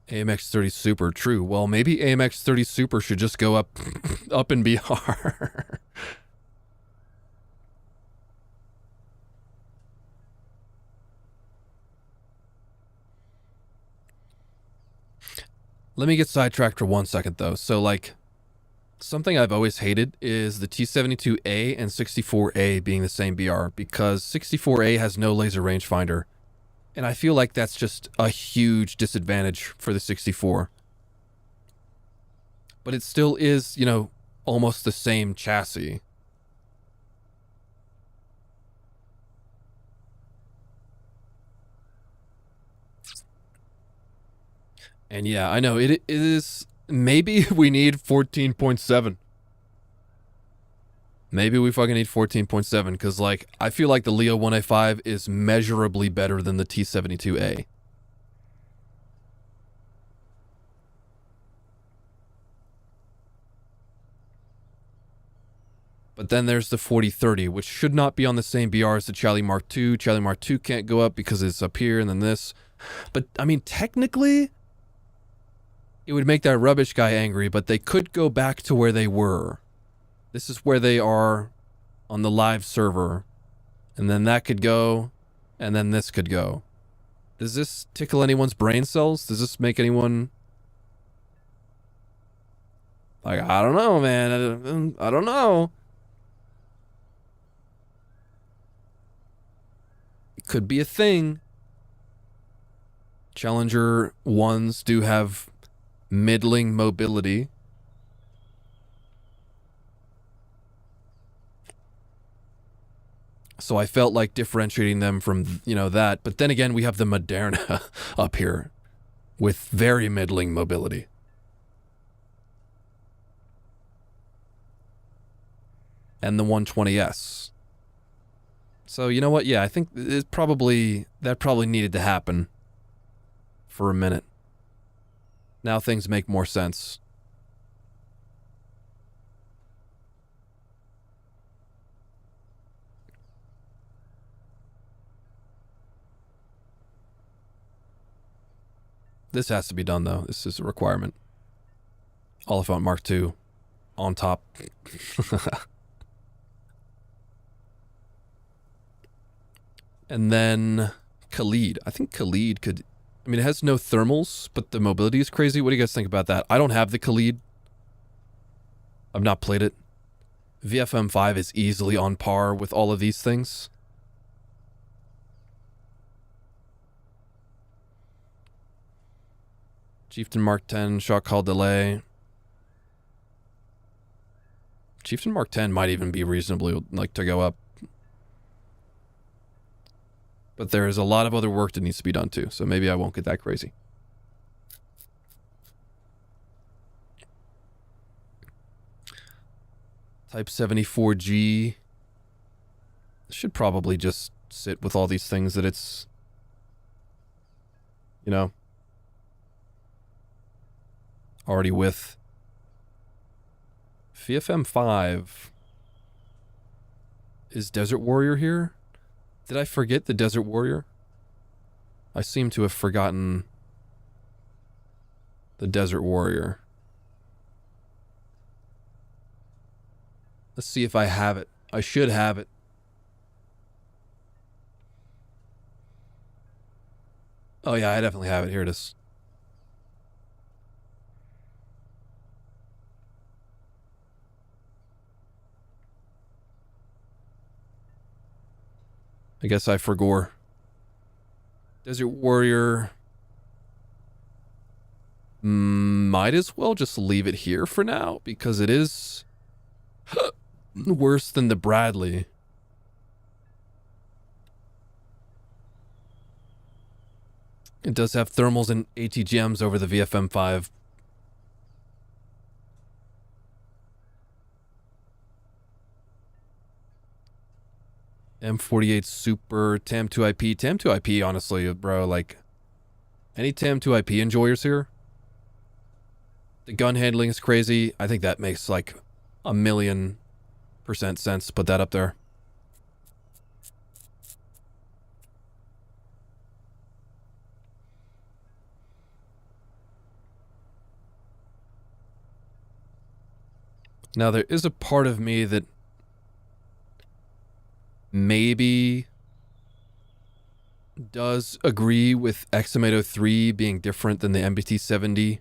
AMX30 Super, true. Well, maybe AMX30 Super should just go up, up in BR. Let me get sidetracked for 1 second, though. So, like, something I've always hated is the T-72A and 64A being the same BR, because 64A has no laser rangefinder. And I feel like that's just a huge disadvantage for the 64. But it still is, you know, almost the same chassis. And yeah, I know, it is... Maybe we need 14.7. Maybe we fucking need 14.7, because, like, I feel like the Leo 1A5 is measurably better than the T-72A. But then there's the 4030, which should not be on the same BR as the Charlie Mark II. Charlie Mark II can't go up because it's up here and then this. But, I mean, technically, it would make that rubbish guy angry, but they could go back to where they were. This is where they are on the live server. And then that could go, and then this could go. Does this tickle anyone's brain cells? Does this make anyone... Like, I don't know, man. I don't know. It could be a thing. Challenger 1s do have middling mobility. So I felt like differentiating them from, you know, that. But then again, we have the Moderna up here with very middling mobility. And the 120S. So, you know what? Yeah, I think that probably needed to happen for a minute. Now things make more sense. This has to be done, though. This is a requirement. Olifant Mark II on top. And then Khalid. I think Khalid could... I mean, it has no thermals, but the mobility is crazy. What do you guys think about that? I don't have the Khalid. I've not played it. VFM5 is easily on par with all of these things. Chieftain Mark 10, shot call delay. Chieftain Mark 10 might even be reasonably, like, to go up. But there is a lot of other work that needs to be done too, so maybe I won't get that crazy. Type 74G should probably just sit with all these things that it's, you know, already with. VFM5. Is Desert Warrior here? Did I forget the Desert Warrior? I seem to have forgotten the Desert Warrior. Let's see if I have it. I should have it. Oh yeah, I definitely have it. Here it is. I guess I forgot. Desert Warrior. Might as well just leave it here for now, because it is worse than the Bradley. It does have thermals and ATGMs over the VFM5. M48 Super, TAM2IP. TAM2IP, honestly, bro, like, any TAM2IP enjoyers here? The gun handling is crazy. I think that makes, like, 1,000,000% sense to put that up there. Now, there is a part of me that maybe does agree with XM803 being different than the MBT-70.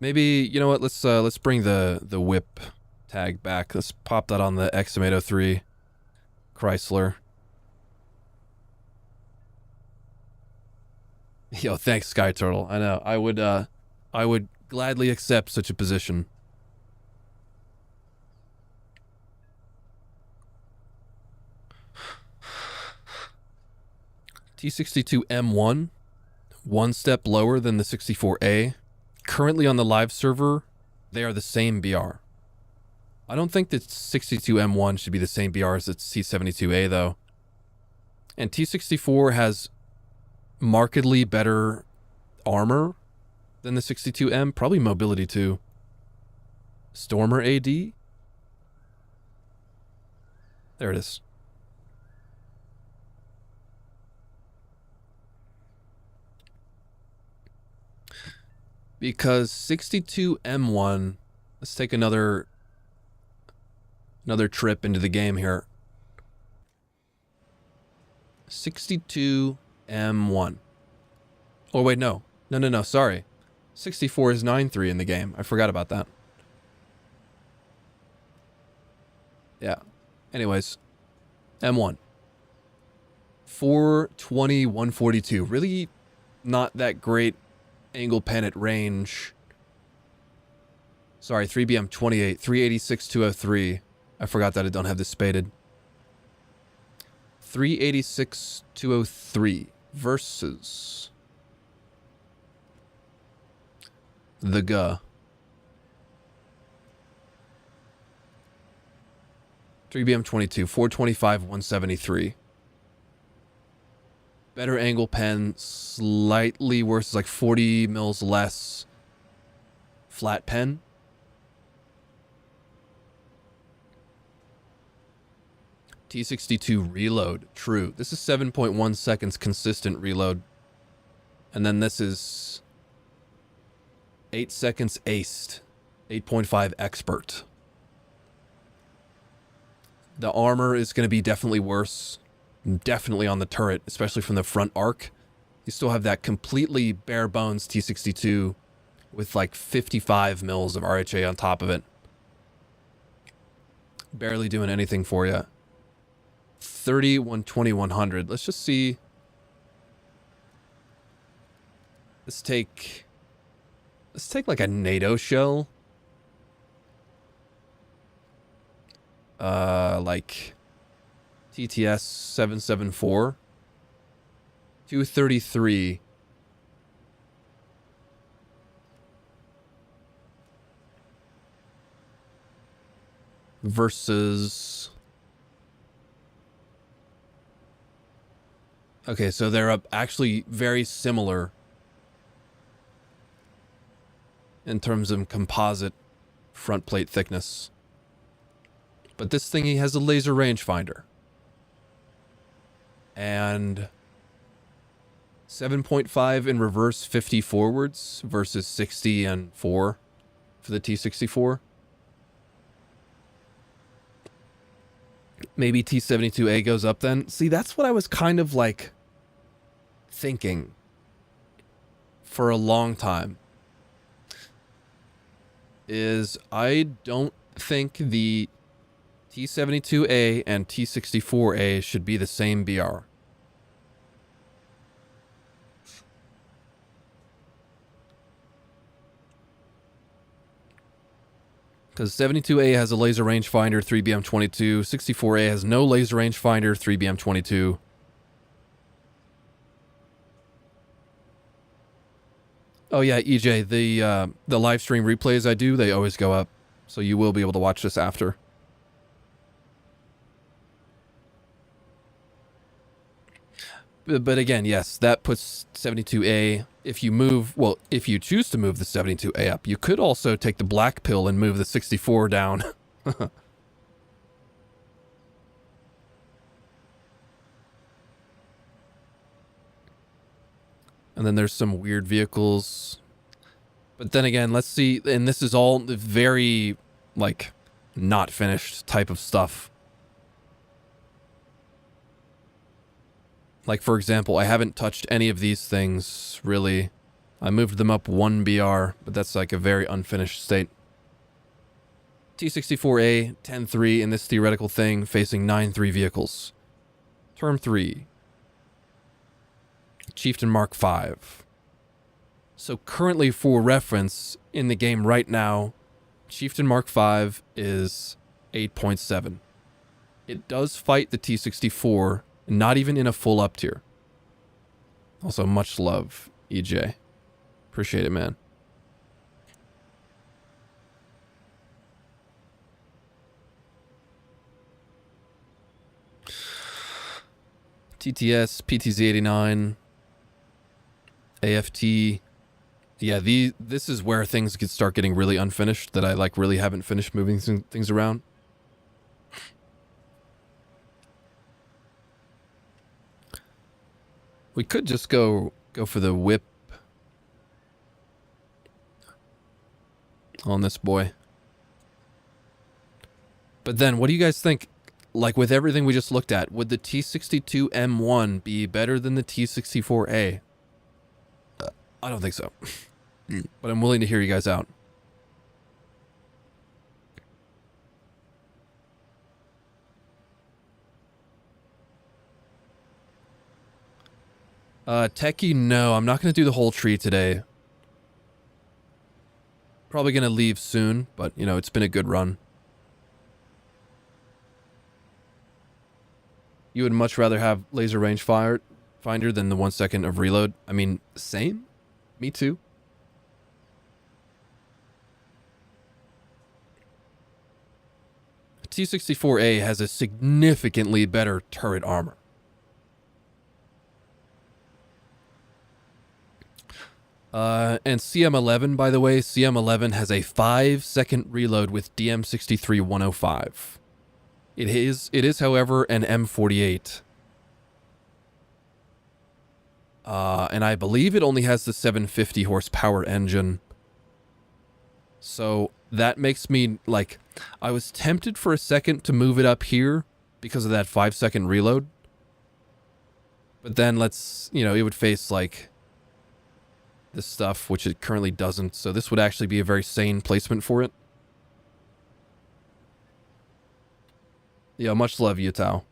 Maybe, you know what, let's bring the whip tag back. Let's pop that on the XM803 Chrysler. Yo, thanks, Sky Turtle. I know. I would gladly accept such a position. T62M1, one step lower than the 64A. Currently on the live server, they are the same BR. I don't think that 62M1 should be the same BR as its T72A, though. And T64 has markedly better armor than the 62M, probably mobility too. Stormer AD? There it is. Because 62M1, let's take another trip into the game here. 62M1. Oh wait, no, sorry. 64 is 9.3 in the game. I forgot about that. Yeah. Anyways, M1. 420, 142. Really not that great angle pen at range. Sorry, 3BM 28, 386, 203. I forgot that I don't have this spaded. 386, 203 versus the GA. 3BM 22, 425, 173. Better angle pen, slightly worse, it's like 40 mils less flat pen. T62 reload, true. This is 7.1 seconds consistent reload. And then this is 8 seconds aced, 8.5 expert. The armor is going to be definitely worse. Definitely on the turret, especially from the front arc. You still have that completely bare bones T62 with like 55 mils of RHA on top of it. Barely doing anything for you. 30, 120, 100. Let's just see. Let's take like a NATO shell. Like TTS 774. 233. Versus... Okay, so they're actually very similar in terms of composite front plate thickness. But this thingy has a laser rangefinder. And 7.5 in reverse, 50 forwards versus 60 and 4 for the T64. Maybe T72A goes up then. See, that's what I was kind of like thinking for a long time. Is I don't think the T72A and T64A should be the same BR. Because 72A has a laser rangefinder, 3BM22. 64A has no laser rangefinder, 3BM22. Oh yeah, EJ, the live stream replays I do, they always go up. So you will be able to watch this after. But again, yes, that puts 72A, if you move, well, if you choose to move the 72A up, you could also take the black pill and move the 64 down. And then there's some weird vehicles. But then again, let's see, and this is all very, like, not finished type of stuff. Like, for example, I haven't touched any of these things, really. I moved them up 1 BR, but that's like a very unfinished state. T-64A, 10-3 in this theoretical thing, facing 9-3 vehicles. Term 3. Chieftain Mark 5. So currently, for reference, in the game right now, Chieftain Mark 5 is 8.7. It does fight the T-64, not even in a full up tier. Also, much love, EJ. Appreciate it, man. TTS, PTZ-89, AFT. Yeah, this is where things could start getting really unfinished, that I like really haven't finished moving things around. We could just go for the whip on this boy. But then, what do you guys think? Like, with everything we just looked at, would the T-62M1 be better than the T-64A? I don't think so. But I'm willing to hear you guys out. Techie, no. I'm not going to do the whole tree today. Probably going to leave soon, but, you know, it's been a good run. You would much rather have laser range finder than the 1 second of reload? I mean, same? Me too. T-64A has a significantly better turret armor. And CM11, by the way, CM11 has a 5-second reload with DM63 105. It is, however, an M48. And I believe it only has the 750 horsepower engine. So that makes me, like, I was tempted for a second to move it up here because of that 5-second reload. But then it would face, like, this stuff, which it currently doesn't. So this would actually be a very sane placement for it. Yeah, much love, Yutao.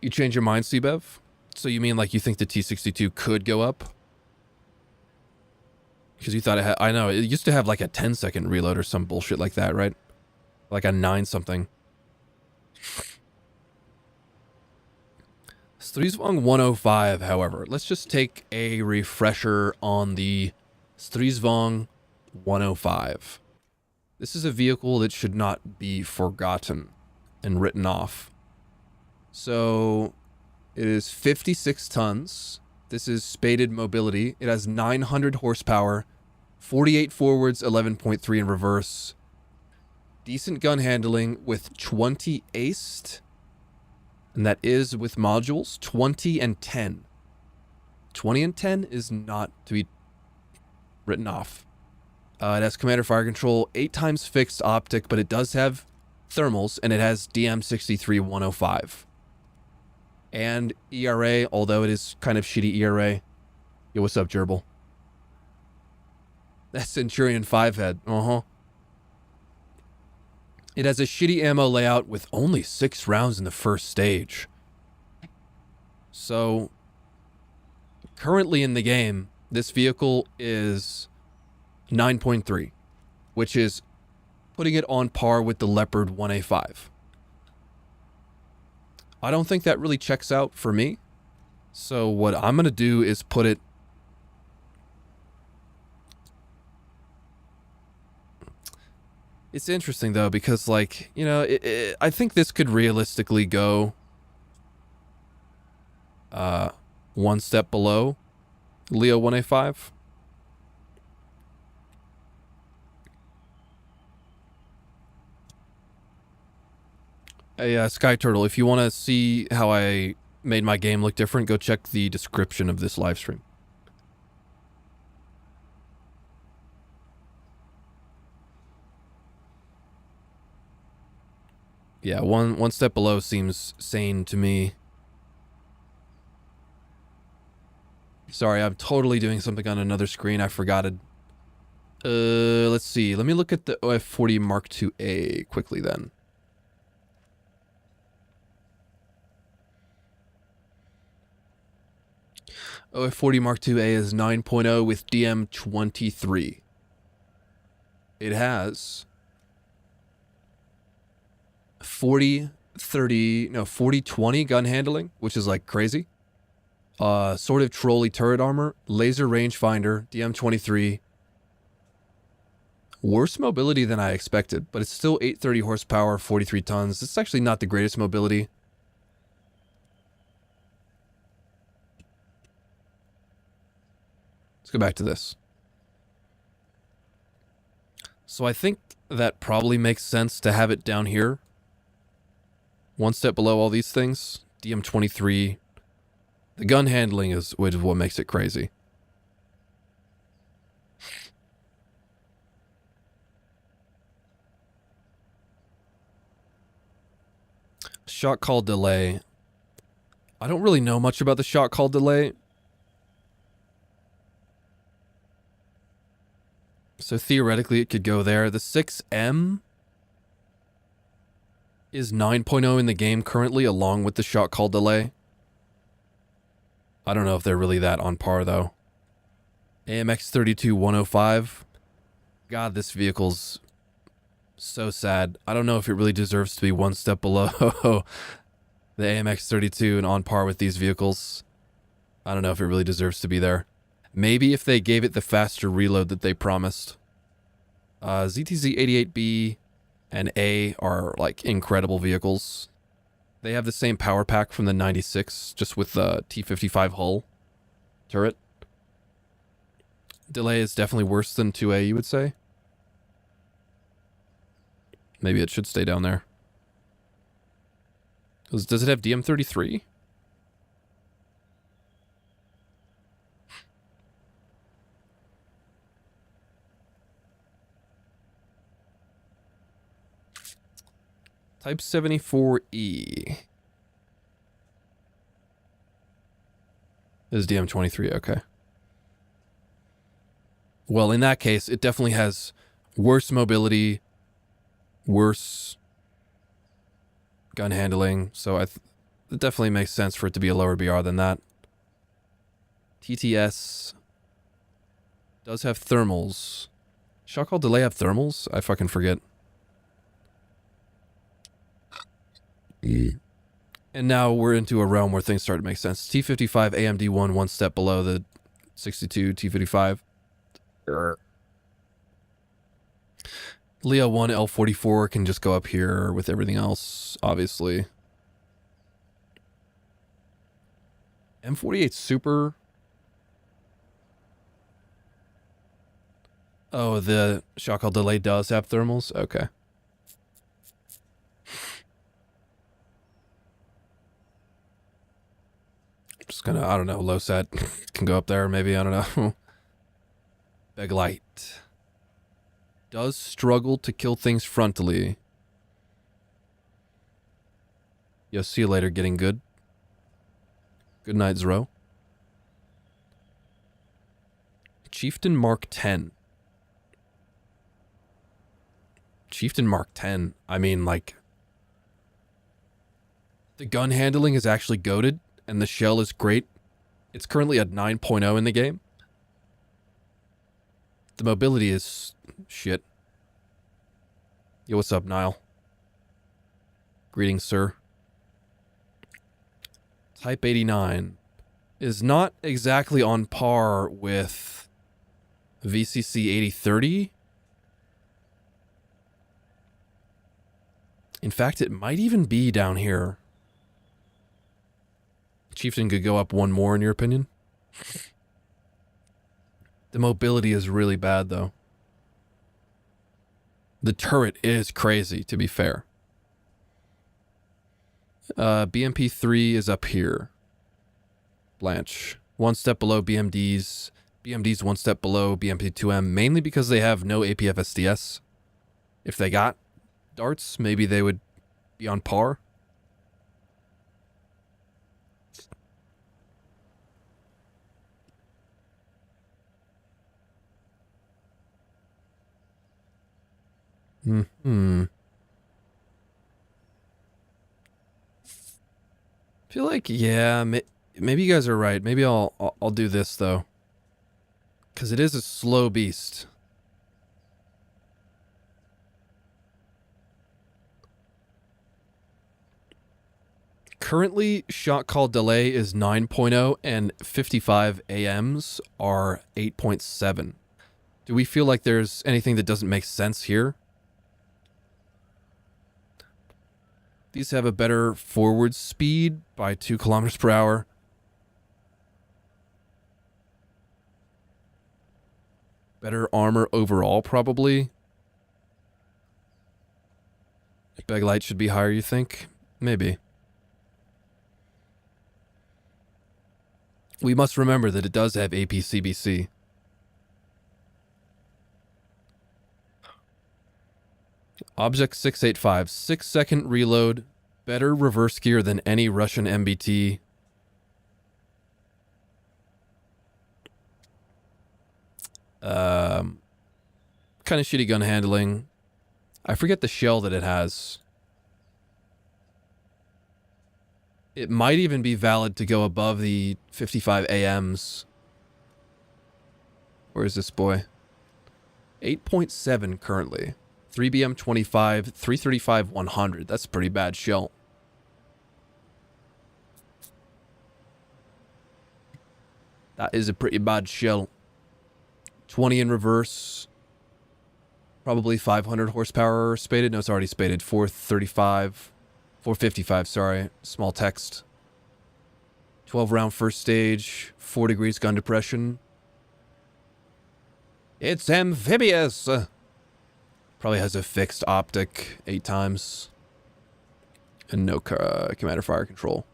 You change your mind, Cbev? So you mean, like, you think the T-62 could go up? Because you thought it had... I know, it used to have, like, a 10-second reload or some bullshit like that, right? Like a 9-something. Strizvong 105, however. Let's just take a refresher on the Strizvong 105. This is a vehicle that should not be forgotten and written off. So, it is 56 tons. This is spaded mobility. It has 900 horsepower, 48 forwards, 11.3 in reverse. Decent gun handling with 20 aced. And that is with modules, 20 and 10. 20 and 10 is not to be written off. It has commander fire control, 8 times fixed optic, but it does have thermals, and it has DM63 105. And ERA, although it is kind of shitty ERA. Yo, what's up, Gerbil? That's Centurion 5 head. It has a shitty ammo layout with only 6 rounds in the first stage. So, currently in the game, this vehicle is 9.3, which is putting it on par with the Leopard 1A5. I don't think that really checks out for me. So what I'm going to do is put it... It's interesting, though, because, like, you know, I think this could realistically go 1 step below Leo 1A5. Hey, Sky Turtle, if you want to see how I made my game look different, go check the description of this live stream. Yeah, one step below seems sane to me. Sorry, I'm totally doing something on another screen. I forgot it. Let's see. Let me look at the OF40 Mark IIA quickly then. OF40 Mark IIA is 9.0 with DM23. It has 40-20 gun handling, which is like crazy. Sort of trolley turret armor, laser rangefinder, DM23. Worse mobility than I expected, but it's still 830 horsepower, 43 tons. It's actually not the greatest mobility. Let's go back to this. So I think that probably makes sense to have it down here. One step below all these things. DM23. The gun handling is what makes it crazy. Shot call delay. I don't really know much about the shot call delay. So theoretically it could go there. The 6M is 9.0 in the game currently, along with the shot call delay. I don't know if they're really that on par though. AMX 32-105. God, this vehicle's so sad. I don't know if it really deserves to be one step below the AMX 32 and on par with these vehicles. I don't know if it really deserves to be there. Maybe if they gave it the faster reload that they promised. ZTZ 88B and A are like incredible vehicles. They have the same power pack from the 96, just with the T55 hull turret. Delay is definitely worse than 2A, you would say. Maybe it should stay down there. Does it have DM33? Type 74E. This is DM23, okay. Well, in that case, it definitely has worse mobility, worse gun handling, so it definitely makes sense for it to be a lower BR than that. TTS does have thermals. Shot call delay have thermals? I fucking forget. And now we're into a realm where things start to make sense. T55 AMD1, one step below the 62 T55. Leo 1 L44 can just go up here with everything else, obviously. M48 Super. Oh, the shot call delay does have thermals? Okay. Just gonna, I don't know, low set can go up there, maybe, I don't know. Beg light. Does struggle to kill things frontally. Yo, see you later, getting good. Good night, Zero. Chieftain Mark 10. Chieftain Mark 10. I mean, like, the gun handling is actually goated, and the shell is great. It's currently at 9.0 in the game. The mobility is shit. Yo, what's up, Niall? Greetings, sir. Type 89 is not exactly on par with VCC 8030. In fact, it might even be down here. Chieftain could go up one more, in your opinion? The mobility is really bad, though. The turret is crazy, to be fair. BMP3 is up here. Blanche. One step below BMDs. BMDs one step below BMP2M, mainly because they have no APF SDS. If they got darts, maybe they would be on par. I feel like, yeah, maybe you guys are right. Maybe I'll do this though, because it is a slow beast. Currently, shot call delay is 9.0 and 55 AMs are 8.7. Do we feel like there's anything that doesn't make sense here? These have a better forward speed by 2 kilometers per hour. Better armor overall, probably. Bag light should be higher, you think? Maybe. We must remember that it does have APCBC. Object 685, 6-second reload, better reverse gear than any Russian MBT. Kind of shitty gun handling. I forget the shell that it has. It might even be valid to go above the 55 AMs. Where is this boy? 8.7 currently. 3BM 25, 335 100. That's a pretty bad shell. That is a pretty bad shell. 20 in reverse. Probably 500 horsepower spaded. No, it's already spaded. 435. 455, sorry. Small text. 12 round first stage. 4 degrees gun depression. It's amphibious! Probably has a fixed optic 8 times. And no commander fire control.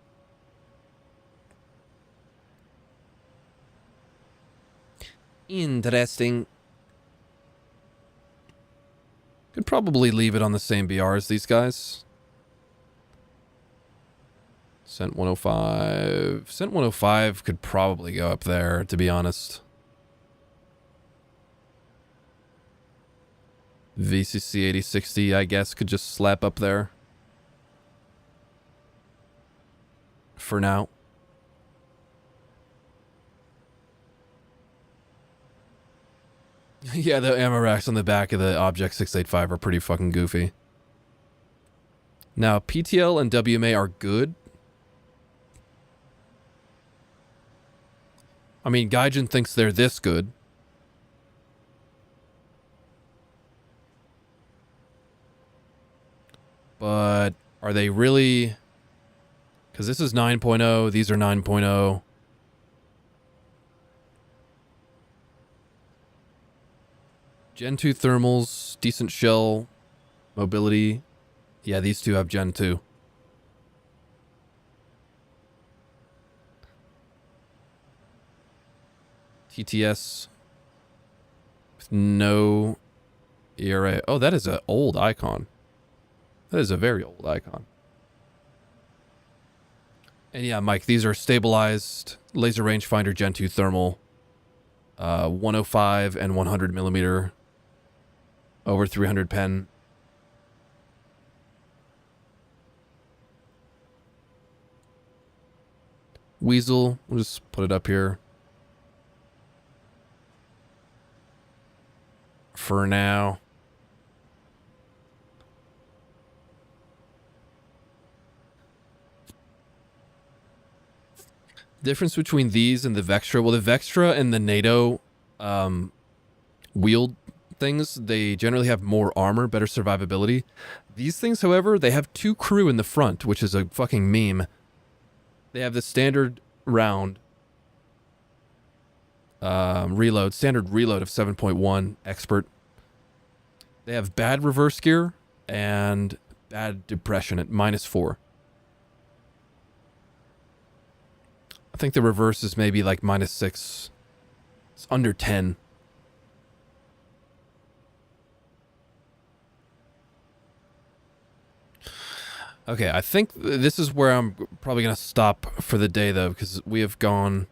Interesting. Could probably leave it on the same BR as these guys. Cent 105. Cent 105 could probably go up there, to be honest. VCC 8060, I guess, could just slap up there. For now. Yeah, the ammo racks on the back of the Object 685 are pretty fucking goofy. Now, PTL and WMA are good. I mean, Gaijin thinks they're this good. But are they really? Because this is 9.0, these are 9.0. Gen 2 thermals, decent shell, mobility. Yeah, these two have Gen 2. TTS with no ERA. Oh, that is an old icon. That is a very old icon. And yeah, Mike, these are stabilized laser rangefinder Gen 2 thermal. 105 and 100 millimeter. Over 300 pen. Weasel, we'll just put it up here. For now. Difference between these and the Vextra. Well, the Vextra and the NATO wheeled things, they generally have more armor, better survivability. These things, however, they have 2 crew in the front, which is a fucking meme. They have the standard round standard reload of 7.1 expert. They have bad reverse gear and bad depression at -4. I think the reverse is maybe like -6. It's under 10. Okay, I think this is where I'm probably going to stop for the day, though, because we have gone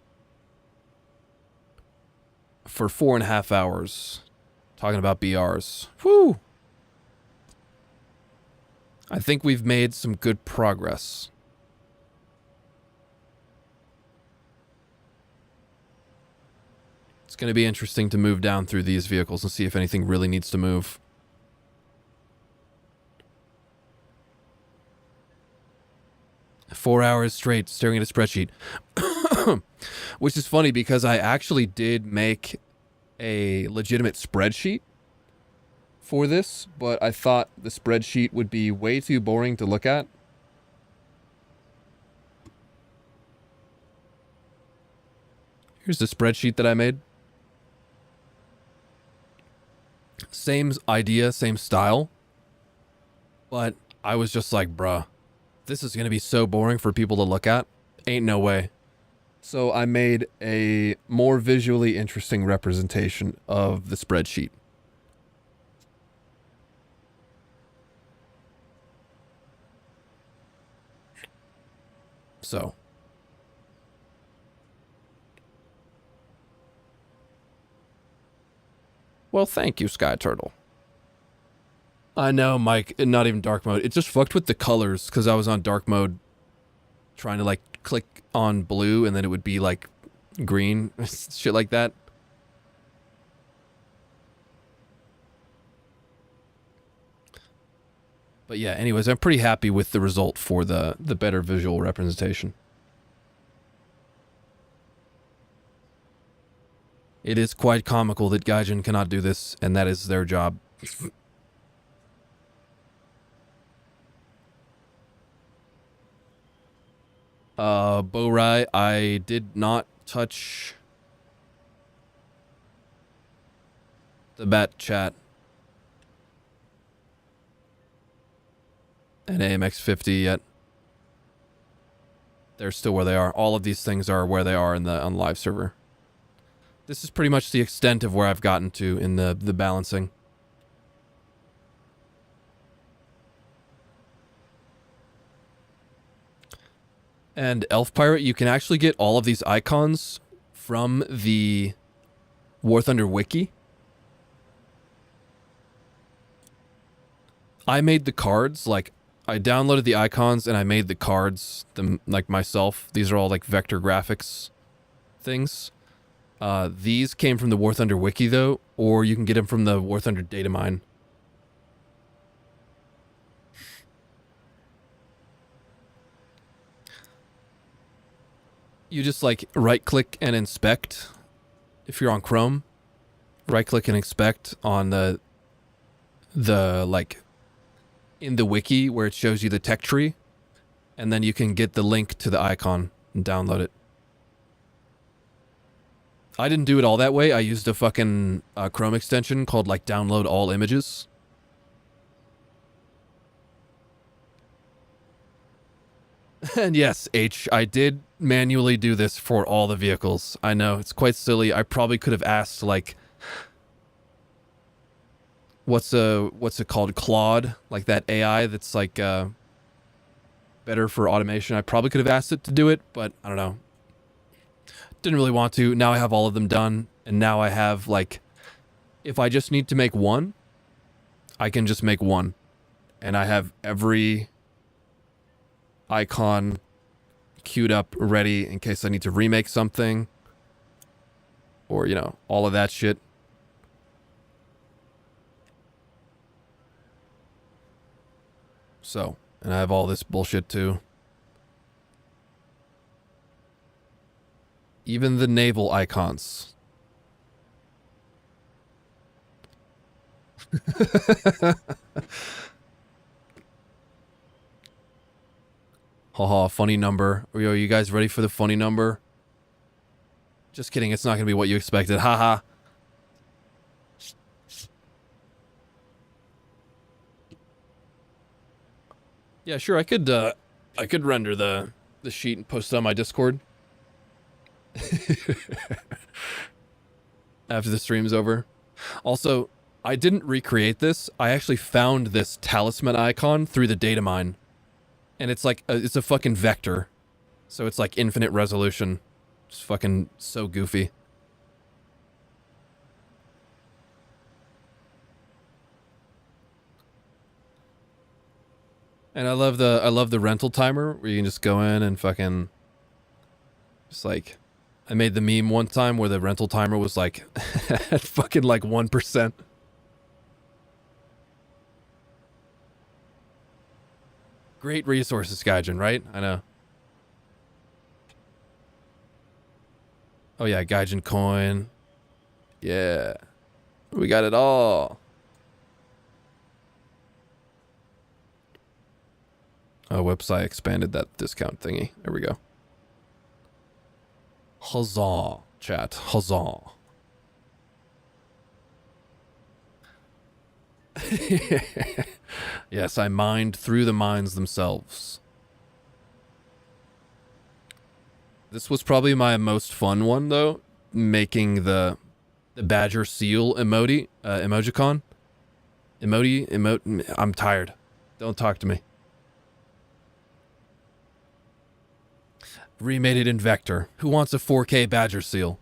for 4.5 hours talking about BRs. Whew! I think we've made some good progress. It's going to be interesting to move down through these vehicles and see if anything really needs to move. Four hours straight staring at a spreadsheet. Which is funny because I actually did make a legitimate spreadsheet for this, but I thought the spreadsheet would be way too boring to look at. Here's the spreadsheet that I made. Same idea, same style. But I was just like, bruh, this is going to be so boring for people to look at. Ain't no way. So I made a more visually interesting representation of the spreadsheet. So. Well, thank you, Sky Turtle. I know, Mike, not even dark mode. It just fucked with the colors because I was on dark mode trying to, like, click on blue and then it would be, like, green. Shit like that. But yeah, anyways, I'm pretty happy with the result for the better visual representation. It is quite comical that Gaijin cannot do this, and that is their job. Borai, I did not touch the bat chat. And AMX50 yet. They're still where they are. All of these things are where they are on the live server. This is pretty much the extent of where I've gotten to in the balancing. And Elf Pirate, you can actually get all of these icons from the War Thunder wiki. I made the cards, like, I downloaded the icons and I made the cards, like, myself. These are all, like, vector graphics things. These came from the War Thunder wiki, though, or you can get them from the War Thunder data mine. You just, like, right-click and inspect. If you're on Chrome, right-click and inspect on the like, in the wiki where it shows you the tech tree, and then you can get the link to the icon and download it. I didn't do it all that way. I used a fucking Chrome extension called, like, download all images. And yes, H, I did manually do this for all the vehicles. I know, it's quite silly. I probably could have asked, like, what's it called? Claude, like that AI that's, like, better for automation. I probably could have asked it to do it, but I don't know. Didn't really want to. Now I have all of them done, and now I have, like, if I just need to make one, I can just make one. And I have every icon queued up, ready, in case I need to remake something. Or, you know, all of that shit. So, and I have all this bullshit too. Even the naval icons. Haha, funny number. Yo, you guys ready for the funny number? Just kidding, it's not gonna be what you expected. Haha. Yeah, sure, I could render the sheet and post it on my Discord. After the stream's over. Also, I didn't recreate this. I actually found this talisman icon through the data mine. And it's like, it's a fucking vector. So it's like infinite resolution. It's fucking so goofy. And I love the rental timer where you can just go in and fucking just like, I made the meme one time where the rental timer was like at fucking like 1%. Great resources, Gaijin, right? I know. Oh yeah, Gaijin coin. Yeah. We got it all. Oh, website expanded that discount thingy. There we go. Huzzah, chat. Huzzah. Yes, I mined through the mines themselves. This was probably my most fun one, though. Making the badger seal emojicon. I'm tired. Don't talk to me. Remade it in vector. Who wants a 4K badger seal?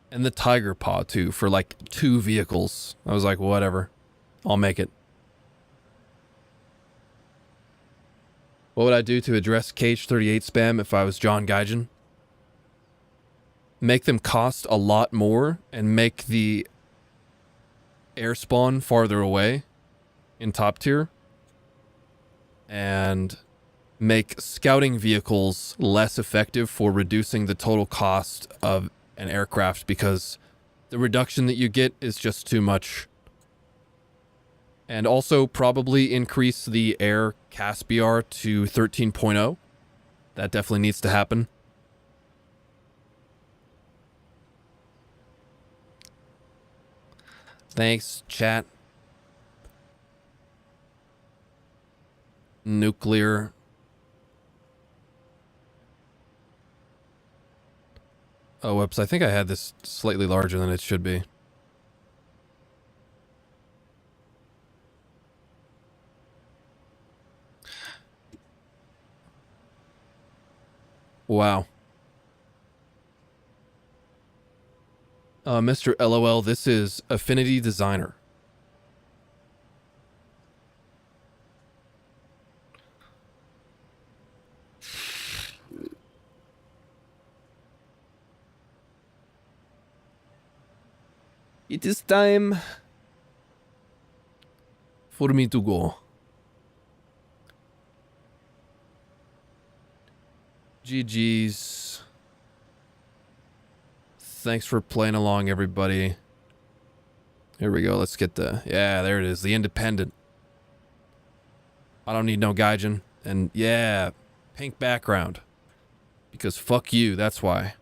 And the tiger paw, too, for like 2 vehicles. I was like, whatever. I'll make it. What would I do to address KH-38 spam if I was John Gaijin? Make them cost a lot more and make the air spawn farther away in top tier. And make scouting vehicles less effective for reducing the total cost of an aircraft because the reduction that you get is just too much. And also probably increase the air CAS-BR to 13.0. That definitely needs to happen. Thanks, chat. Nuclear. Oh, whoops. I think I had this slightly larger than it should be. Wow. Mr. LOL, this is Affinity Designer. It is time for me to go. GG's. Thanks for playing along, everybody. Here we go. Let's get the... Yeah, there it is. The Independent. I don't need no Gaijin. And yeah, pink background. Because fuck you, that's why.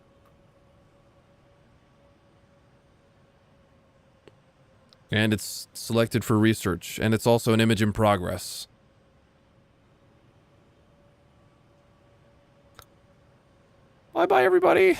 And it's selected for research. And it's also an image in progress. Bye-bye, everybody.